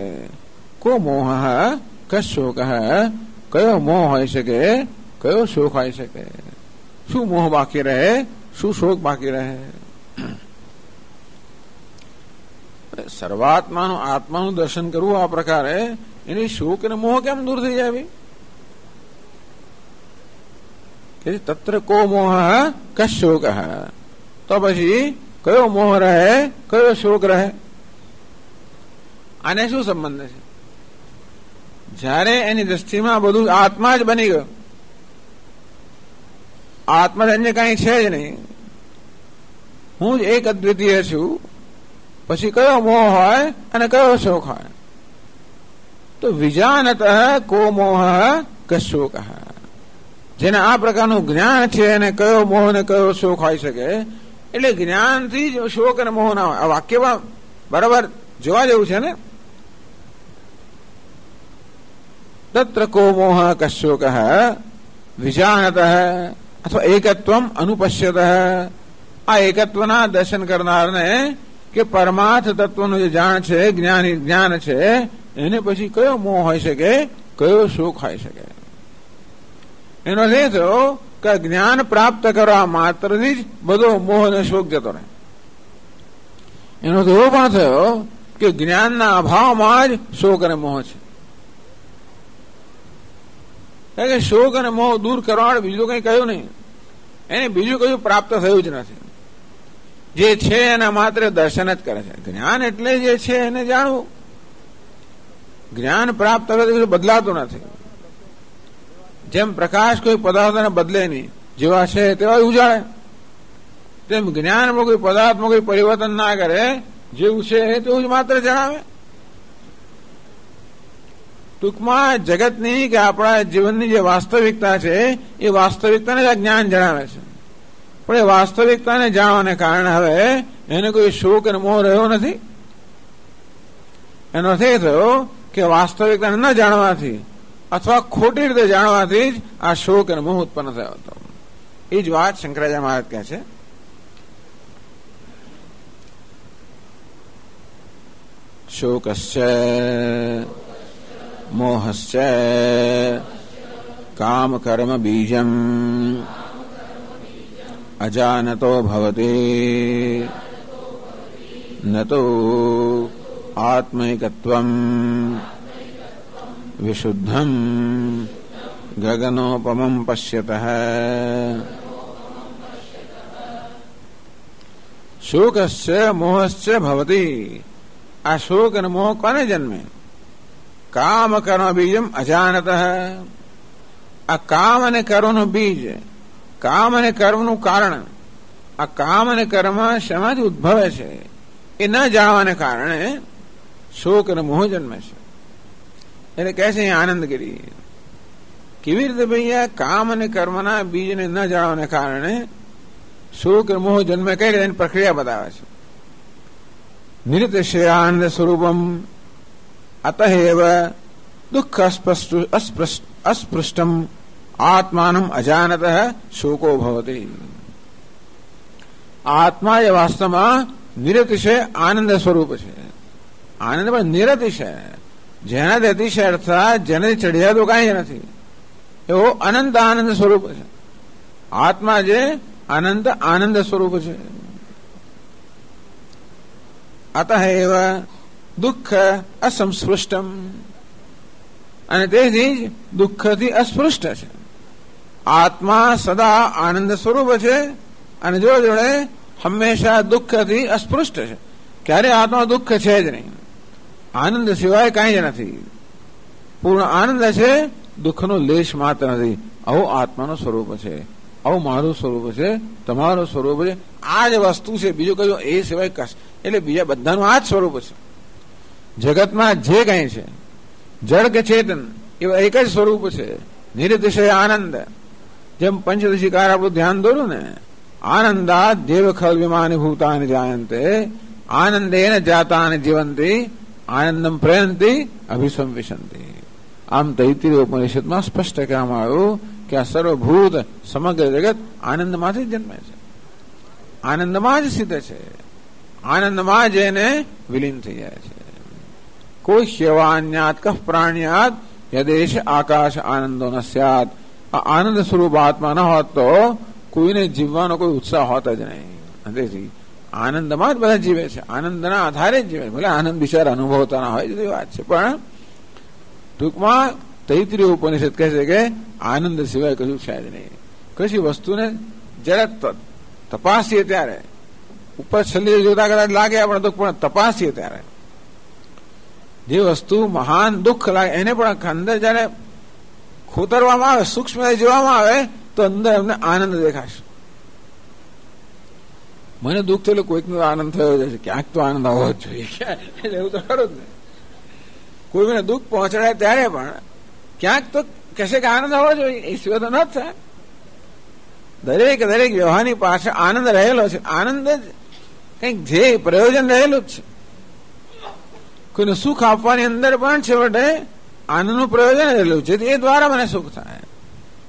કો મોહ કશોક, કયો મોહ હોઈ શકે, કયો શોક હોઈ શકે, શું મોહ બાકી રહે, શું શોક બાકી રહે. સર્વાત્માનું આત્માનું દર્શન કરવું આ પ્રકારે એની શોક અને મોહ કેમ દૂર થઈ જાય? તત્ર કો મોહ કશોક, તો પછી કયો મોહ રહે, કયો શોક રહે? આને શું સંબંધ છે? જ્યારે એની દ્રષ્ટિમાં બધું આત્મા જ બની ગયો, આત્મા અન્ય કઈ છે જ નહીં, હું જ એક અદ્વિતીય છું, પછી કયો મોહ હોય અને કયો શોક હોય? તો વિજાનત કો મોહ કશોક. જેને આ પ્રકારનું જ્ઞાન છે એને કયો મોહ ને કયો શોક હોઈ શકે, એટલે જ્ઞાનથી જ શોક અને મોહ ના હોય. આ વાક્યમાં બરાબર જોવા જેવું છે ને. તત્ર કો મોહ કશોક વિજાનત અથવા એકત્વમ અનુપશ્યત. આ એકત્વના દર્શન કરનારને કે પરમાર્થ તત્વનું જે જાણ છે, જ્ઞાન છે, એને પછી કયો મોહ હોઈ શકે, કયો શોક હોઈ શકે? એનો અર્થ એ થયો કે જ્ઞાન પ્રાપ્ત કરવા માત્રથી જ બધો મોહ અને શોક જતો રહે. એનો તો એવો પણ થયો કે જ્ઞાનના અભાવમાં જ શોક અને મોહ છે. કારણ કે શોક અને મોહ દૂર કરવા બીજું કઈ કહ્યું નહીં, એને બીજું કયું પ્રાપ્ત થયું જ નથી. જે છે એના માત્ર દર્શન જ કરે છે. જ્ઞાન એટલે જે છે એને જાણવું. જ્ઞાન પ્રાપ્ત કરે બદલાતું નથી. જેમ પ્રકાશ કોઈ પદાર્થને બદલે નહીં, જેવા છે તેવા ઉજાડે, તેમ જ્ઞાનમાં કોઈ પદાર્થમાં કોઈ પરિવર્તન ના કરે, જેવું છે તેવું જ માત્ર જણાવે. ટૂંકમાં જગતની કે આપણા જીવનની જે વાસ્તવિકતા છે એ વાસ્તવિકતાને જ આ જ્ઞાન જણાવે છે. પણ એ વાસ્તવિકતાને જાણવાને કારણે હવે એને કોઈ શોક અને મોહ રહ્યો નથી. એનો અર્થ એ થયો કે વાસ્તવિકતાને ન જાણવાથી અથવા ખોટી રીતે જાણવાથી જ આ શોક અને મોહ ઉત્પન્ન થયો હતો. એ જ વાત શંકરાચાર્ય મહારાજ કહે છે. શોકશ્ચ મોહશ્ચ કામ કર્મ બીજમ અજાનતો ભવતિ न तो आत्मैकत्वं विशुद्धं गगनोपमं पश्यतः। शोकस्य मोहस्य भवति। आ शोक અને મોહ કોને જન્મે? કામ કર્મ બીજમ અજાનતઃ। આ કામ અને કર્મનું બીજ, કામ અને કર્મનું કારણ, આ કામ અને કર્મ શેમાંથી ઉદ્ભવે છે એ ન જાણવાને કારણે શોક અને મોહ જન્મે છે. એટલે કહે છે આનંદગીરી, કેવી રીતે ભૈયા કામ અને કર્મના બીજને ન જાણવાને કારણે શોક અને મોહ જન્મે, કઈ રીતે એની પ્રક્રિયા બતાવે છે. નિરતિશય આનંદ સ્વરૂપમ અતએવ દુઃખ અસ્પૃષ્ટમ આત્માનમ અજાનતઃ શોકો ભવતિ. આત્મા એ વાસ્તવમાં નિરતિશય આનંદ સ્વરૂપ છે. આનંદ પણ નિરતિશય, જેનાથી અતિશય અર્થાત જેનાથી ચઢિયા તો કાંઈ નથી, એવો અનંત આનંદ સ્વરૂપ છે. આત્મા જે અનંત આનંદ સ્વરૂપ છે. અતએવ દુઃખ અસંસ્પૃષ્ટમ, અને તેથી જ દુઃખથી અસ્પૃષ્ટ છે. આત્મા સદા આનંદ સ્વરૂપ છે અને જોડે જોડે હંમેશા દુઃખથી અસ્પૃષ્ટ છે. ક્યારે આત્મા દુઃખ છે જ નહીં. આનંદ સિવાય કાંઈ જ નથી. પૂર્ણ આનંદ છે, દુઃખનો લેશ માત્ર નથી. આવું આત્માનું સ્વરૂપ છે, આવું મારું સ્વરૂપ છે, તમારું સ્વરૂપ છે. આ જ વસ્તુ છે, બીજું કયું એ સિવાય કશ. એટલે બીજા બધાનું આ જ સ્વરૂપ છે. જગતમાં જે કંઈ છે, જળ કે ચેતન, એવા એક જ સ્વરૂપ છે, નિરતિશય આનંદ. જેમ પંચદશીકાર આપણું ધ્યાન દોરું ને, આનંદાત દેવ ખલ વિમાની ભૂતાની જાયંતે આનંદેન જાતાની જીવંતી આનંદમ પ્રયંતી અભિસંવિશંતી. આમ તૈત્રીય ઉપનિષદમાં સ્પષ્ટ કહેવામાં આવ્યું કે આ સર્વભૂત સમગ્ર જગત આનંદમાંથી જ જન્મે છે, આનંદમાં જ સિદ્ધ છે, આનંદમાં જ એને વિલીન થઈ જાય છે. કોઈ શેવાન્યાત કહ પ્રાણ્યાત યદેશ આકાશ આનંદો ન સ્યાત. આ આનંદ સ્વરૂપ આત્મા ન હોત તો કોઈને જીવવાનો કોઈ ઉત્સાહ હોત જ નહીં. તેથી આનંદમાં જ બધા જીવે છે, આનંદના આધારે જ જીવે. ભલે આનંદ બિચાર અનુભવતા ના હોય જુદી વાત છે, પણ ટૂંકમાં તૈત્રીય ઉપનિષદ કહે છે કે આનંદ સિવાય કશું છે જ નહીં. કશી વસ્તુને જરા તપાસીએ ત્યારે, ઉપર છેલ્લી જોતા કદાચ લાગે આપણે દુઃખ, પણ તપાસીએ ત્યારે જે વસ્તુ મહાન દુઃખ લાગે એને પણ અંદર જયારે ખોતરવામાં આવે, સૂક્ષ્મ જોવામાં આવે તો અંદર અમને આનંદ દેખાશે. મને દુઃખ થયેલું કોઈકનો આનંદ થયો છે, ક્યાંક તો આનંદ આવવો જ જોઈએ. એટલે એવું તો ખરું જ ને. કોઈ મને દુઃખ પહોંચાડે ત્યારે પણ ક્યાંક તો કહેશે કે આનંદ આવવો જોઈએ, એ સિવાય તો ન જ થાય. દરેક દરેક વ્યવહારની પાછળ આનંદ રહેલો છે. આનંદ જ કંઈક જે પ્રયોજન રહેલું જ છે. કોઈને સુખ આપવાની અંદર પણ છેવટે આનંદનું પ્રયોજન રહેલું છે. એ દ્વારા મને સુખ થાય.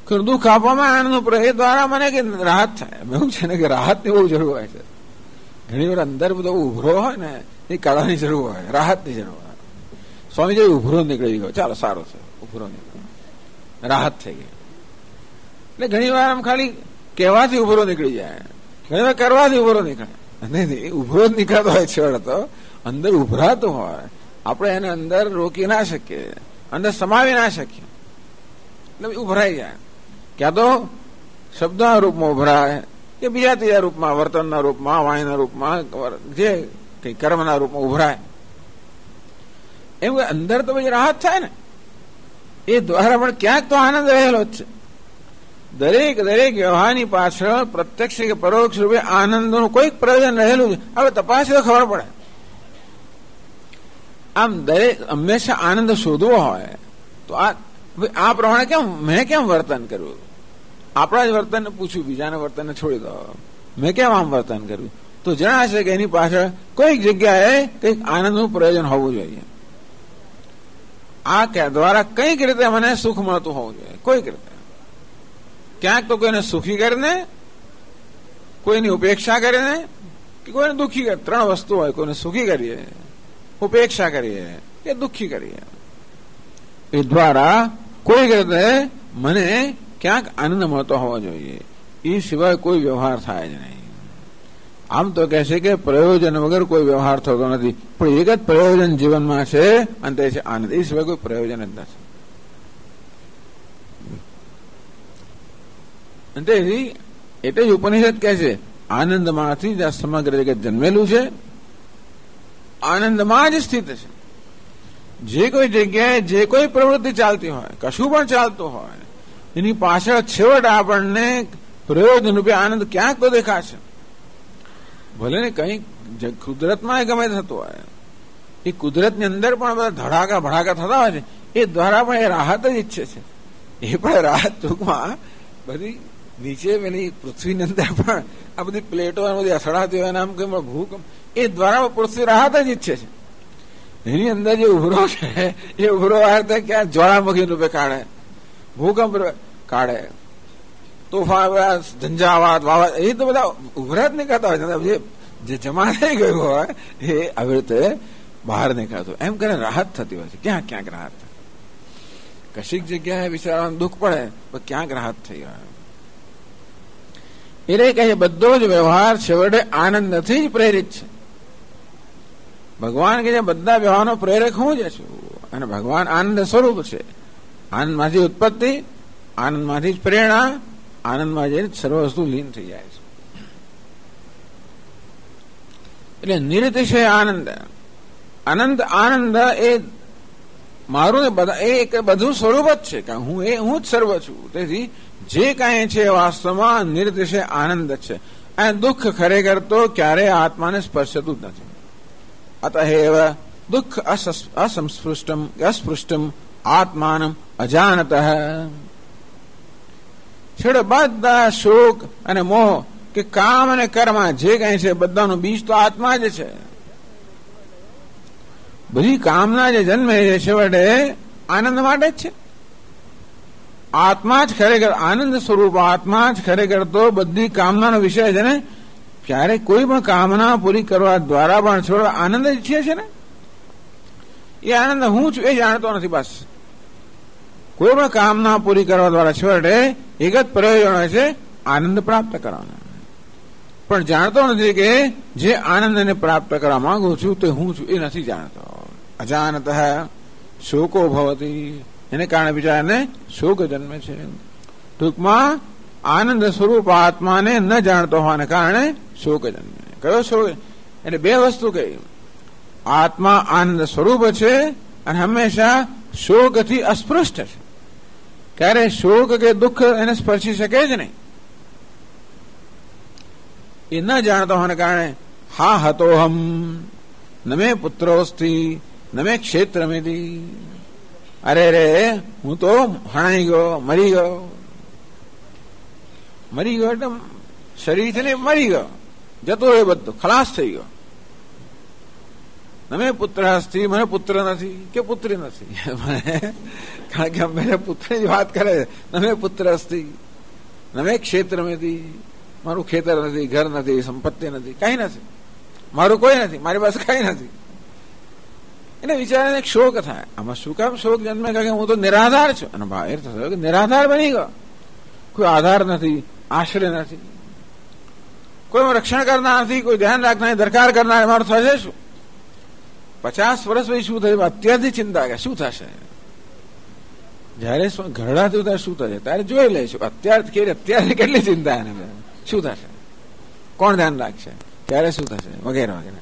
કોઈને દુઃખ આપવામાં આનંદનું પ્રયોજન, એ દ્વારા મને કે રાહત થાય. એવું છે ને કે રાહતની બહુ જરૂર હોય છે. ઘણી વાર અંદર બધો ઉભરો હોય ને એ કાળાની જરૂર હોય, રાહતની જરૂર હોય. સ્વામીજી ઉભરો નીકળી ગયો, ચાલો સારું છે, ઉભરો નીકળ્યો, રાહત થઈ ગઈ. એટલે ઘણી વાર આમ ખાલી કહેવાથી ઉભરો નીકળી જાય, ઘણી વાર કરવાથી ઉભરો નીકળે. નહીં, ઉભરો જ નીકળતો હોય છેવટે તો અંદર ઉભરાતો હોય. આપણે એને અંદર રોકી ના શકીએ, અંદર સમાવી ના શકીએ, એટલે ઉભરાઈ જાય. ક્યાં તો શબ્દના રૂપમાં ઉભરાય કે બીજા ત્રીજા રૂપમાં, વર્તનના રૂપમાં, વાણીના રૂપમાં, જે કઈ કર્મના રૂપમાં ઉભરાય. એમ અંદર તો પછી રાહત થાય ને, એ દ્વારા પણ ક્યાંક તો આનંદ રહેલો જ છે. દરેક દરેક વ્યવહારની પાછળ પ્રત્યક્ષ કે પરોક્ષ રૂપે આનંદનું કોઈક પ્રયોજન રહેલું છે. હવે તપાસ તો ખબર પડે. આમ દરેક હંમેશા આનંદ શોધવો હોય તો આ પ્રમાણે કેમ મેં કેમ વર્તન કર્યું, આપણા જ વર્તનને પૂછ્યું, બીજાના વર્તનને છોડી દો. મેં કેમ આમ વર્તન કર્યું તો જણાશે કે એની પાછળ કોઈક જગ્યાએ કંઈક આનંદનું પ્રયોજન હોવું જોઈએ. આ દ્વારા કંઈક રીતે મને સુખ મળતું હોવું જોઈએ, કોઈક રીતે. ક્યાંક તો કોઈને સુખી કરીને, કોઈની ઉપેક્ષા કરીને, કે કોઈને દુઃખી કરે. ત્રણ વસ્તુ હોય, કોઈને સુખી કરીએ, ઉપેક્ષા કરીએ કે દુઃખી કરીએ. એ દ્વારા કોઈક રીતે મને ક્યાંક આનંદ મળતો હોવો જોઈએ. એ સિવાય કોઈ વ્યવહાર થાય જ નહીં. આમ તો કહે છે કે પ્રયોજન વગર કોઈ વ્યવહાર થતો નથી, પણ એક જ પ્રયોજન જીવનમાં છે અને તે છે આનંદ. એ સિવાય કોઈ પ્રયોજન જ નથી. તેથી એટલે જ ઉપનિષદ કહે છે આનંદમાંથી જ આ સમગ્ર જગત જન્મેલું છે, આનંદમાં જ સ્થિત છે. જે કોઈ જગ્યાએ જે કોઈ પ્રવૃત્તિ ચાલતી હોય, કશું પણ ચાલતું હોય, એની પાછળ છેવટ આપણને પ્રયોજન રૂપે આનંદ ક્યાંક તો દેખાશે. ભલે ને કઈ કુદરતમાં ગમે થતું હોય, એ કુદરતની અંદર પણ બધા ધડાકા ભડાકા થતા હોય છે, એ દ્વારા પણ એ રાહત જ ઈચ્છે છે. એ પણ રાહત ટૂંકમાં બધી નીચે પેલી પૃથ્વીની અંદર પણ આ બધી પ્લેટો બધી અથડાતી હોય આમ કે ભૂકંપ, એ દ્વારા પૃથ્વી રાહત જ ઈચ્છે છે. એની અંદર જે ઉભરો છે એ ઉભરો ક્યાં જ્વાળામુખી રૂપે કાઢે, ભૂકંપ કાઢે, તોફાન, ઝંઝાવાત, વાવા, એ તો બધા ઉભરા જ નીકળતા હોય. જે જમા થઈ ગયું હોય એ આવી રીતે બહાર નીકળતું. એમ કરીને રાહત થતી હોય છે. ક્યાંક ક્યાંક રાહત થાય. કશીક જગ્યાએ વિચારવાનું દુઃખ પડે તો ક્યાંક રાહત થઈ હોય. એટલે કહે છે બધો જ વ્યવહાર છેવટે આનંદથી જ પ્રેરિત છે. ભગવાન કે છે બધા વ્યવહારનો પ્રેરક હું જ છું, અને ભગવાન આનંદ સ્વરૂપ છે. આનંદમાંથી ઉત્પત્તિ, આનંદમાંથી જ પ્રેરણા, આનંદમાં જઈને સર્વ વસ્તુ લીન થઈ જાય છે. એટલે નિરતિશય આનંદ, અનંત આનંદ એ મારું ને બધા એ બધું સ્વરૂપ જ છે કે હું જ સર્વ છું. તેથી જે કાંઈ છે વાસ્તવમાં નિરતિશય આનંદ છે. અને દુઃખ ખરેખર તો ક્યારેય આત્માને સ્પર્શતું જ નથી. અતએવ દુઃખ અસ્પૃષ્ટમ આત્માનમ અજાનત. છેડે બધા શોક અને મોહ કે કામ અને કર્મ જે કઈ છે બધાનું બીજ તો આત્મા જ છે. બધી કામના જે જન્મે છે છેવટે આનંદ માટે જ છે. આત્મા જ ખરેખર આનંદ સ્વરૂપ, આત્મા જ ખરેખર તો બધી કામનાનો વિષય છે ને. ક્યારે કોઈ પણ કામના પૂરી કરવા દ્વારા પણ છોડ આનંદ જ ઈચ્છે છે ને. એ આનંદ હું છું એ જાણતો નથી. બસ કોઈ પણ કામના પૂરી કરવા દ્વારા છોડે એક જ પ્રયોજન હોય છે, આનંદ પ્રાપ્ત કરવાનો. પણ જાણતો નથી કે જે આનંદને પ્રાપ્ત કરવા માંગુ છું તે હું છું એ નથી જાણતો. અજાનત શોકો ભવતી, એને કારણે બિચારાને શોક જન્મે છે. ટૂંકમાં આનંદ સ્વરૂપ આત્માને ન જાણતો હોવાને કારણે શોક જન્મે. કયો શોક? એટલે બે વસ્તુ કહી. આત્મા આનંદ સ્વરૂપ છે અને હંમેશા શોકથી અસ્પૃષ્ટ છે. ક્યારે શોક કે દુઃખ એને સ્પર્શી શકે જ નહીં. એ ન જાણતો હોવાને કારણે હા હતોહમ ન મે પુત્રોસ્તી ન મે ક્ષેત્રમેદી. અરે રે હું તો હણાઈ ગયો, મરી ગયો. મરી ગયો એટલે શરીર છે ને મરી ગયો, જતો એ બધું ખલાસ થઈ ગયો. નમે પુત્ર હસ્તી, મને પુત્ર નથી કે પુત્રી નથી. કારણ કે અમે પુત્રની વાત કરે. નમે પુત્ર હસ્તી નમે ક્ષેત્રમેદી, મારું ખેતર નથી, ઘર નથી, સંપત્તિ નથી, કઈ નથી, મારું કોઈ નથી, મારી પાસે કઈ નથી. એને વિચારીને શોક થાય. આમાં શું કામ શોક જન્મે? કે હું તો નિરાધાર છું. અને ભાવ એ થયો કે નિરાધાર બની ગયો. કોઈ આધાર નથી, આશ્રય નથી, કોઈ રક્ષણ કરનાર નથી, કોઈ ધ્યાન રાખનાર, દરકાર કરનાર. મારું થશે શું? 50 વર્ષ પછી શું થયું? અત્યારથી ચિંતા કે શું થશે. જયારે ઘરડા થયું ત્યારે શું થશે ત્યારે જોઈ લઈશું. અત્યારે કેટલી ચિંતા એને, શું થશે, કોણ ધ્યાન રાખશે, ત્યારે શું થશે, વગેરે વગેરે.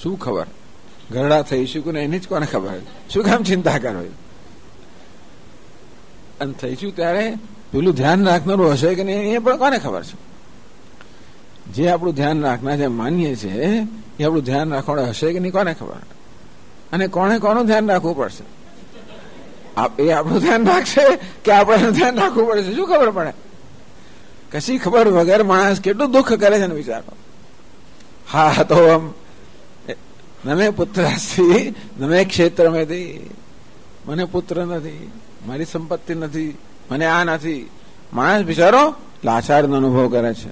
શું ખબર ઘરડા થઈશું કે એની જ કોને ખબર? શું કામ ચિંતા કરો? અને થઈશું ત્યારે પેલું ધ્યાન રાખનારું હશે કે નહીં એ પણ કોને ખબર છે? જે આપણું ધ્યાન રાખનાર જે માનીએ છીએ એ આપણું ધ્યાન રાખવાનું હશે કે નહીં કોને ખબર? અને કોને કોનું ધ્યાન રાખવું પડશે? એ આપણું ધ્યાન રાખશે કે આપણે એનું ધ્યાન રાખવું પડશે? શું ખબર પડે? કશી ખબર વગર માણસ કેટલું દુઃખ કરે છે ને વિચારો. હા તો નમે પુત્ર હસ્તી નમે ક્ષેત્રમેદી, મને પુત્ર નથી, મારી સંપત્તિ નથી, મને આ નથી. માણસ બિચારો લાચારીનો અનુભવ કરે છે.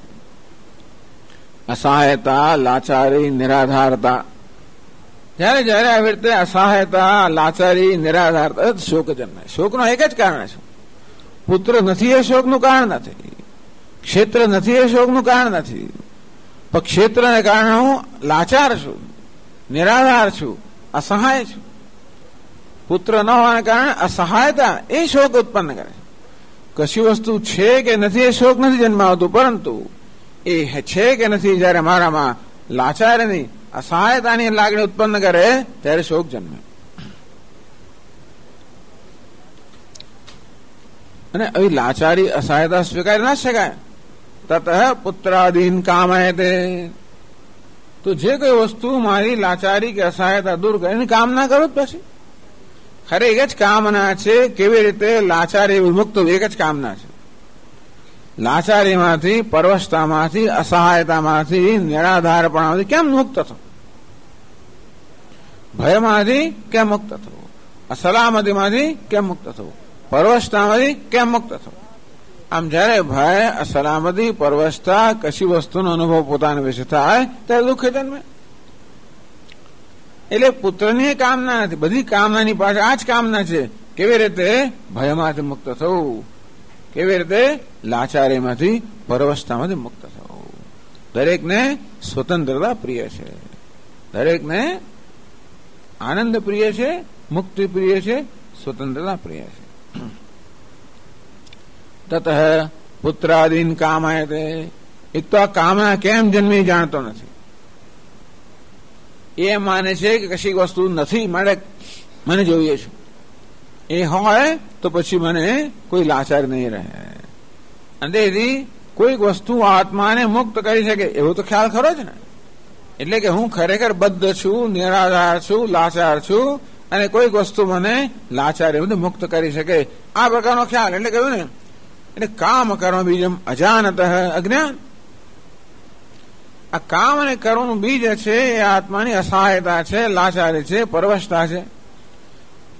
અસહાયતા, લાચારી, નિરાધારતા. જયારે જયારે આવી રીતે અસહાયતા, લાચારી, નિરાધારતા, શોક જન્મે. શોકનો એક જ કારણ છે, પુત્ર નથી એ શોકનું કારણ નથી. ક્ષેત્ર નથી એ શોકનું કારણ નથી, પણ ક્ષેત્રને કારણે હું લાચાર છું, નિરાધાર છું, અસહાય છું. પુત્ર ન હોવાને કારણે અસહાયતા એ શોક ઉત્પન્ન કરે છે. કશી વસ્તુ છે કે નથી એ શોક નથી જન્માવતું, પરંતુ એ છે કે નથી જયારે મારામાં લાચારની અસહાયતાની લાગણી ઉત્પન્ન કરે ત્યારે શોક જન્મે. અને આવી લાચારી અસહાયતા સ્વીકારી ના શકાય. તત પુત્રાદીન કામયતે, તો જે કોઈ વસ્તુ મારી લાચારી કે અસહાયતા દૂર કરે એની કામના કરો પછી. ખરે એક જ કામના છે, કેવી રીતે લાચારી વિમુક્ત એક જ કામના છે. લાચારીમાંથી, પરવશતામાંથી, અસહાયતામાંથી, નિરાધારપણામાંથી કેમ મુક્ત થવું? ભયમાંથી કેમ મુક્ત થવું? અસલામતીમાંથી કેમ મુક્ત થવું? પરવશતામાંથી કેમ મુક્ત થવું? આમ જયારે ભય, અસલામતી, પરવશતા, કશી વસ્તુનો અનુભવ પોતાના વિશે થાય ત્યારે દુઃખ જન્મે. એટલે પુત્રની કામના નથી, બધી કામનાની પાસે આ જ કામના છે. કેવી રીતે ભયમાંથી મુક્ત થવું, કેવી રીતે લાચારીમાંથી, પરવશતામાંથી મુક્ત થવું. દરેકને સ્વતંત્રતા પ્રિય છે, દરેકને આનંદ પ્રિય છે, મુક્તિ પ્રિય છે, સ્વતંત્રતા પ્રિય છે. તત પુત્રાદીન કામયતે, એક તો આ કામના કેમ જન્મી જાણતો નથી. એ માને છે કે કશી વસ્તુ નથી, મને જોઈએ છે. એ હોય તો પછી મને કોઈ લાચાર નહીં રહે. અને તેથી કોઈક વસ્તુ આત્માને મુક્ત કરી શકે એવો તો ખ્યાલ ખરો જ ને. એટલે કે હું ખરેખર બદ્ધ છું, નિરાધાર છું, લાચાર છું, અને કોઈક વસ્તુ મને લાચારી મુક્ત કરી શકે, આ પ્રકારનો ખ્યાલ. એટલે કહ્યું ને, એટલે કામ કર્મ બીજમ અજાનત અજ્ઞાન. આ કામ અને કર્મનું બીજ છે એ આત્માની અસહાયતા છે, લાચારી છે, પરવશતા છે.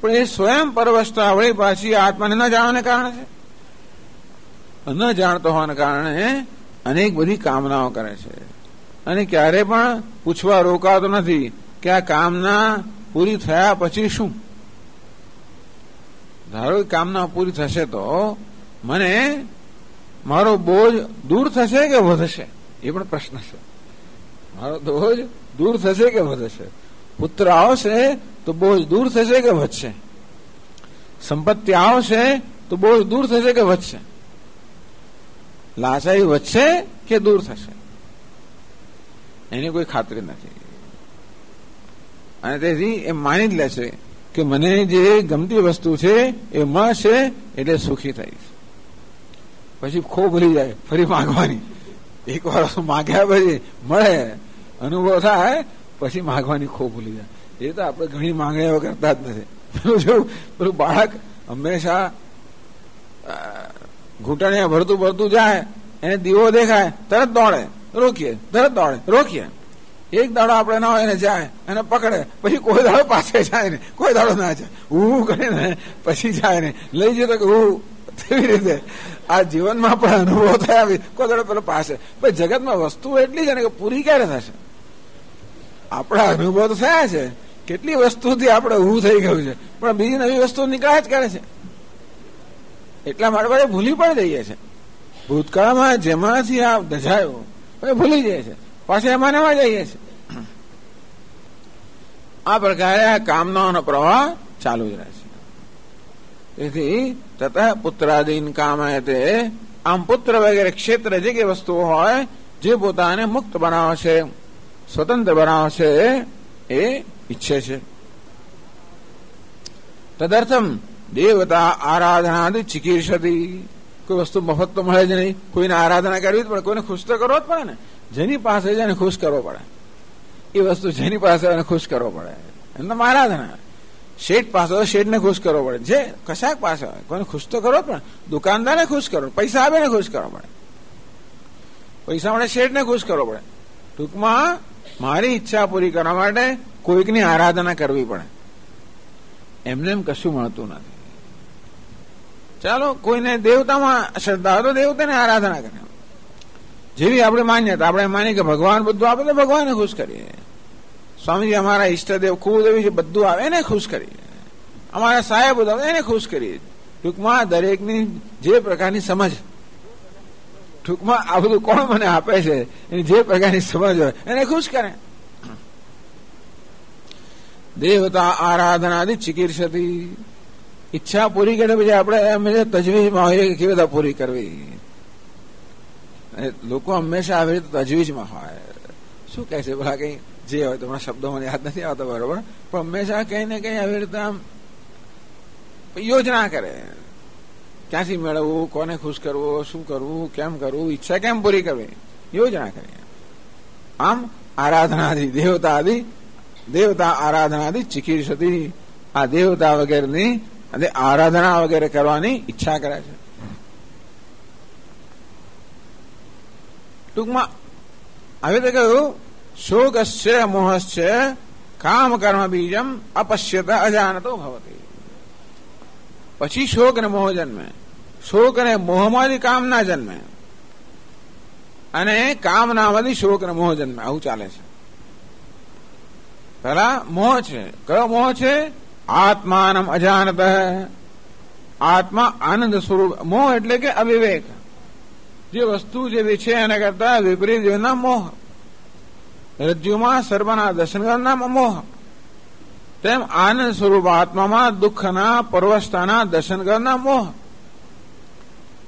પણ એ સ્વયં પરવશતા વળી પાછી આત્માને ન જાણવાને કારણે છે. ન જાણતો હોવાને કારણે અનેક બધી કામનાઓ કરે છે. અને ક્યારે પણ પૂછવા રોકાતો નથી કે આ કામના પૂરી થયા પછી શું. ધારો કે કામના પૂરી થશે તો મને મારો બોજ દૂર થશે કે વધશે, એ પણ પ્રશ્ન છે. મારો બોજ દૂર થશે કે વધશે? પુત્ર આવશે તો બોજ દૂર થશે કે વધશે? સંપત્તિ આવશે તો બોજ દૂર થશે કે વધશે? લાચારી વધશે કે દૂર થશે એની કોઈ ખાતરી નથી. અને તેથી એ માની જ લે છે કે મને જે ગમતી વસ્તુ છે એ મળશે એટલે સુખી થઈશ. પછી ખો ભૂલી જાય ફરી માગવાની. એક વાર માગ્યા પછી મળે, અનુભવ થાય, પછી માગવાની ખો ભૂલી જાય. એ તો આપણે ઘણી માંગણીઓ કરતા જ નથી. પેલું બાળક હંમેશા ઘૂંટણીયા ભરતું જાય, એને દીવો દેખાય તરત દોડે, રોકીએ, તરત દોડે, રોકીએ. એક દાડો આપણે ના હોય એને જાય એને પકડે, પછી કોઈ દાડો પાસે જાય ને, કોઈ દાડો ના જાય, હું કરીને પછી જાય ને લઈ જતો કે હું. તેવી રીતે આ જીવનમાં પણ અનુભવ થયા, કોઈ દાડો પેલો પાસે. પછી જગતમાં વસ્તુ એટલી છે ને કે પૂરી ક્યારે થશે? આપણા અનુભવ તો થયા છે, કેટલી વસ્તુથી આપણે ઊભું થઈ ગયું છે, પણ બીજી નવી વસ્તુ નીકળ્યા જ કરે છે. એટલા માટે આપણે ભૂલી પણ જઈએ છે. ભૂતકાળમાં જેમાંથી આ દજાયો પછી ભૂલી જાય છે, પાછા એમાં નવા જઈએ છે. આ પ્રકારે આ કામનાઓનો પ્રવાહ ચાલુ જ રહે છે. તેથી તત પુત્રાદીન કામયતે, આમ પુત્ર વગેરે ક્ષેત્ર જે કે વસ્તુઓ હોય જે પોતાને મુક્ત બનાવે છે, સ્વતંત્ર બનાવે છે, એ ઈચ્છે છે. તદર્થમ દેવતા આરાધનાદિ ચિકીર્ષતિ. કોઈ વસ્તુ મફત તો મળે જ નહીં, કોઈને આરાધના કરવી જ પડે, કોઈને ખુશ તો કરવો જ પડે ને. જેની પાસે છે એને ખુશ કરવો પડે, એ વસ્તુ જેની પાસે એને ખુશ કરવો પડે, એમને આરાધના. શેઠ પાસે હોય શેઠને ખુશ કરવો પડે, જે કશાક પાસે હોય કોઈને ખુશ તો કરવો પડે. દુકાનદારને ખુશ કરવો, પૈસા આપીને ખુશ કરવો પડે, પૈસા માટે શેઠને ખુશ કરવો પડે. ટૂંકમાં મારી ઈચ્છા પૂરી કરવા માટે કોઈકની આરાધના કરવી પડે. એમને એમ કશું મળતું નથી. ચાલો કોઈને દેવતામાં શ્રદ્ધા હોય તો દેવતાને આરાધના કરે, જેવી આપણી માન્યતા. આપણે માનીએ કે ભગવાન બધું આપે તો ભગવાનને ખુશ કરીએ. સ્વામીજી અમારા ઈષ્ટદેવ કુળદેવી છે, બધું આવે એને ખુશ કરીએ. અમારા સાહેબ બધું આવે એને ખુશ કરીએ. ટૂંકમાં દરેકની જે પ્રકારની સમજ ટૂંકમાં આ બધું કોણ મને આપે છે એની જે પ્રકારની સમજ હોય એને ખુશ કરે. દેવતા આરાધનાથી ચિકીર્ષતી, ઈચ્છા પૂરી કરે પછી આપણે તજવીજમાં હોઈએ કે કેવી રીતે પૂરી કરવી. લોકો હંમેશા આવી રીતે તજવીજમાં હોય. શું કહે છે ભલા કઈ જે હોય તમારા શબ્દો મને યાદ નથી આવતા બરોબર, પણ હંમેશા કઈ ને કઈ આવી રીતે આમ યોજના કરે. ક્યાંથી મેળવવું, કોને ખુશ કરવું, શું કરવું, કેમ કરવું, ઈચ્છા કેમ પૂરી કરવી, યોજના કરે. આમ આરાધનાથી દેવતા આરાધનાથી ચિકીર્ષતી, આ દેવતા વગેરેની અને આરાધના વગેરે કરવાની ઈચ્છા કરે છે. ટૂંકમાં હવે તો કહ્યું શોકસ્ય મોહસ્ય કામ કર્મ બીજમ અપશ્યત અજાનતો ભવતી. પછી શોક અને મોહ જન્મે. શોક અને મોહમાંથી કામના જન્મે અને કામનામાંથી શોક અને મોહ જન્મે. આવું ચાલે છે. પેલા મોહ છે. કયો મોહ છે? આત્માનમ અજાનત. આત્મા આનંદ સ્વરૂપ. મોહ એટલે કે અવિવેક. જે વસ્તુ જે છે એના કરતા વિપરીત જેના મોહ. રજ્જુમાં સર્વના દર્શન કરનાર મોહ, તેમ આનંદ સ્વરૂપ આત્મામાં દુઃખના પરવસ્થાના દર્શન કરનાર મોહ.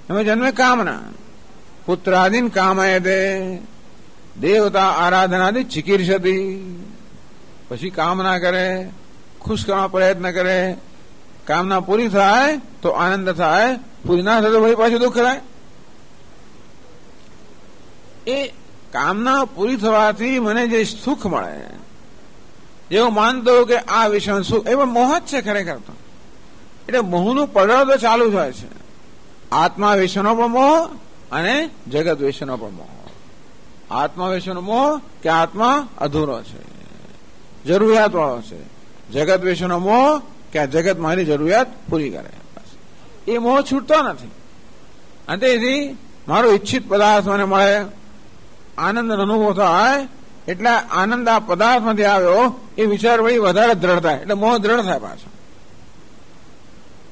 એમાં જન્મે કામના. પુત્રાદીન કામય દે, દેવતા આરાધનાથી ચિકીર્ષતી. પછી કામના કરે, ખુશ કરવા પ્રયત્ન કરે. કામના પૂરી થાય તો આનંદ થાય, પૂરી ના થાય તો ભાઈ પાછું દુઃખ થાય. એ કામના પૂરી થવાથી મને જે સુખ મળે, જેવું માનતો કે આ વિષય સુખ, એમાં મોહ જ છે ખરેખર તો. એટલે મોહનું પડળ તો ચાલુ જ હોય છે. આત્મા વિષયનો પણ મોહ અને જગત વિષયનો પણ મોહ. આત્મા વિષયનો મોહ કે આત્મા અધૂરો છે, જરૂરિયાત વાળો છે. જગત વિષયનો મોહ કે આ જગત મારી જરૂરિયાત પૂરી કરે. એ મોહ છૂટતો નથી. અને તેથી મારો ઈચ્છિત પદાર્થ મને મળે, આનંદ અનુભવ થાય, એટલે આનંદ આ પદાર્થમાંથી આવ્યો એ વિચાર વળી વધારે દ્રઢ થાય, એટલે મોહ દ્રઢ થાય પાછો.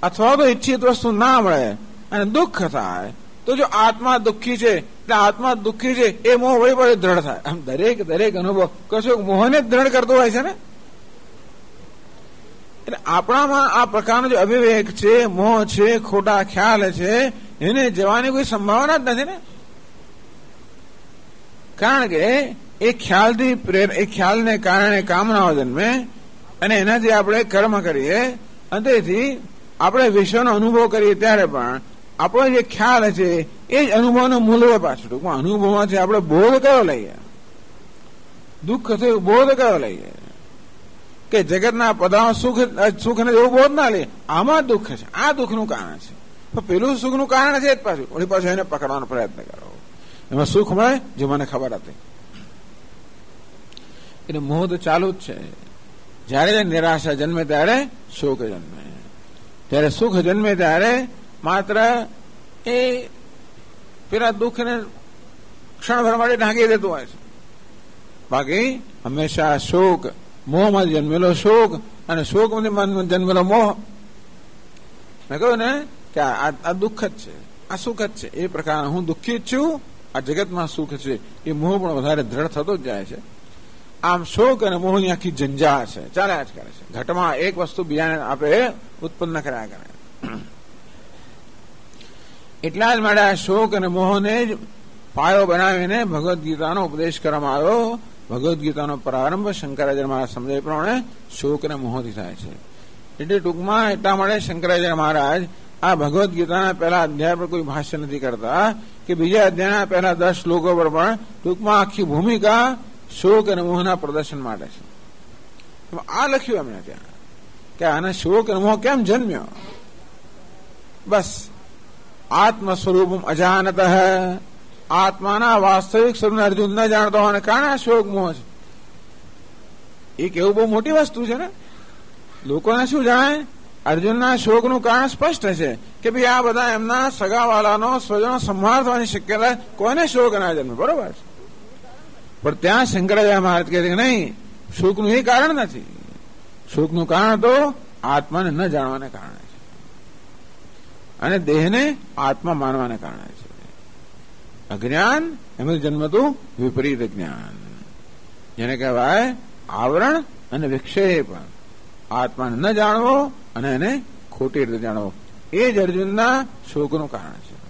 અથવા તો ઈચ્છિત વસ્તુ ના મળે અને દુઃખ થાય તો જો આત્મા દુઃખી છે એટલે આત્મા દુઃખી છે એ મોહ વળી વળી દ્રઢ થાય. આમ દરેક અનુભવ કશો મોહને જ દ્રઢ કરતો હોય છે ને. એટલે આપણામાં આ પ્રકારનો જે અવિવેક છે, મોહ છે, ખોટા ખ્યાલ છે, એને જવાની કોઈ સંભાવના જ નથી ને. કારણ કે એ ખ્યાલને કારણે કામનાઓ જન્મે અને એનાથી આપણે કર્મ કરીએ અને તેથી આપણે વિશ્વનો અનુભવ કરીએ ત્યારે પણ આપણો જે ખ્યાલ છે એ જ અનુભવનું મૂલ્ય પાછું. ટૂંકમાં અનુભવમાંથી આપણે બોધ કયો લઈએ, દુઃખ થયું બોધ કયો લઈએ, કે જગતના પદાર્થ સુખ ને એવું બોધ ના લઈએ. આમાં દુઃખ છે, આ દુઃખનું કારણ છે. તો પેલું સુખનું કારણ છે જ પાછું. વળી પાછું એને પકડવાનો પ્રયત્ન કરો. એમાં સુખ મળે જે મને ખબર હતી. એટલે મોહ તો ચાલુ જ છે. જયારે નિરાશા જન્મે ત્યારે શોક જન્મે, ત્યારે સુખ જન્મે ત્યારે માત્ર એ પેલા દુઃખને ક્ષણભર માટે ઢાંકી દેતું હોય છે. બાકી હંમેશા શોક, મોહમાં જન્મેલો શોક અને શોકમાંથી જન્મેલો મોહ. મેં કહ્યું ને કે આ દુઃખ જ છે, આ સુખ જ છે. એ પ્રકાર હું દુઃખી જ છું, આ જગતમાં સુખ છે. એ મોહ પણ વધારે દ્રઢ થતો જ જાય છે. આમ શોક અને મોહની આખી જંજાળ છે, ચાલ્યા જ કરે છે. ઘટમાં એક વસ્તુ બીજાને આપે ઉત્પન્ન કર્યા કરે. એટલા જ માટે આ શોક અને મોહને જ પાયો બનાવીને ભગવદ્ ગીતાનો ઉપદેશ કરવામાં આવ્યો. ભગવદ્ ગીતાનો પ્રારંભ શંકરાચાર્ય મહારાજ સમજાય પ્રમાણે શોક અને મોહથી થાય છે. એટલે ટૂંકમાં એટલા માટે શંકરાચાર્ય મહારાજ આ ભગવદ્ ગીતાના પહેલા અધ્યાય પર કોઈ ભાષ્ય નથી કરતા કે બીજા અધ્યાયના પહેલા 10 શ્લોકો પર પણ ટૂંકમાં આખી ભૂમિકા શોક અને મોહના પ્રદર્શન માટે છે. આ લખ્યું એમને ત્યાં કે આને શોક અને મોહ કેમ જન્મ્યો. બસ આત્મ સ્વરૂપ અજાનત, આત્માના વાસ્તવિક સ્વરૂપને અર્જુન ન જાણતો હોવાને કારણે શોક મોહ છે. એ કેવું બહુ મોટી વસ્તુ છે ને. લોકોને શું જાણે, અર્જુનના શોકનું કારણ સ્પષ્ટ છે કે ભાઈ આ બધા એમના સગાવાલાનો સ્વજનો સંહાર થવાની શક્યતા, કોઈને શોક ના જન્મે, બરોબર છે. પણ ત્યાં શંકરાચાર્ય મહારાજ કહે છે કે નહીં, શોકનું એ કારણ નથી. શોકનું કારણ તો આત્માને ન જાણવાને કારણે છે અને દેહને આત્મા માનવાને કારણે છે. અજ્ઞાન એમાં જન્મતું વિપરીત જ્ઞાન, જેને કહેવાય આવરણ અને વિક્ષેપ. આત્માને ન જાણવો અને એને ખોટી રીતે જાણવો, એ જ અર્જુનના શોકનું કારણ છે.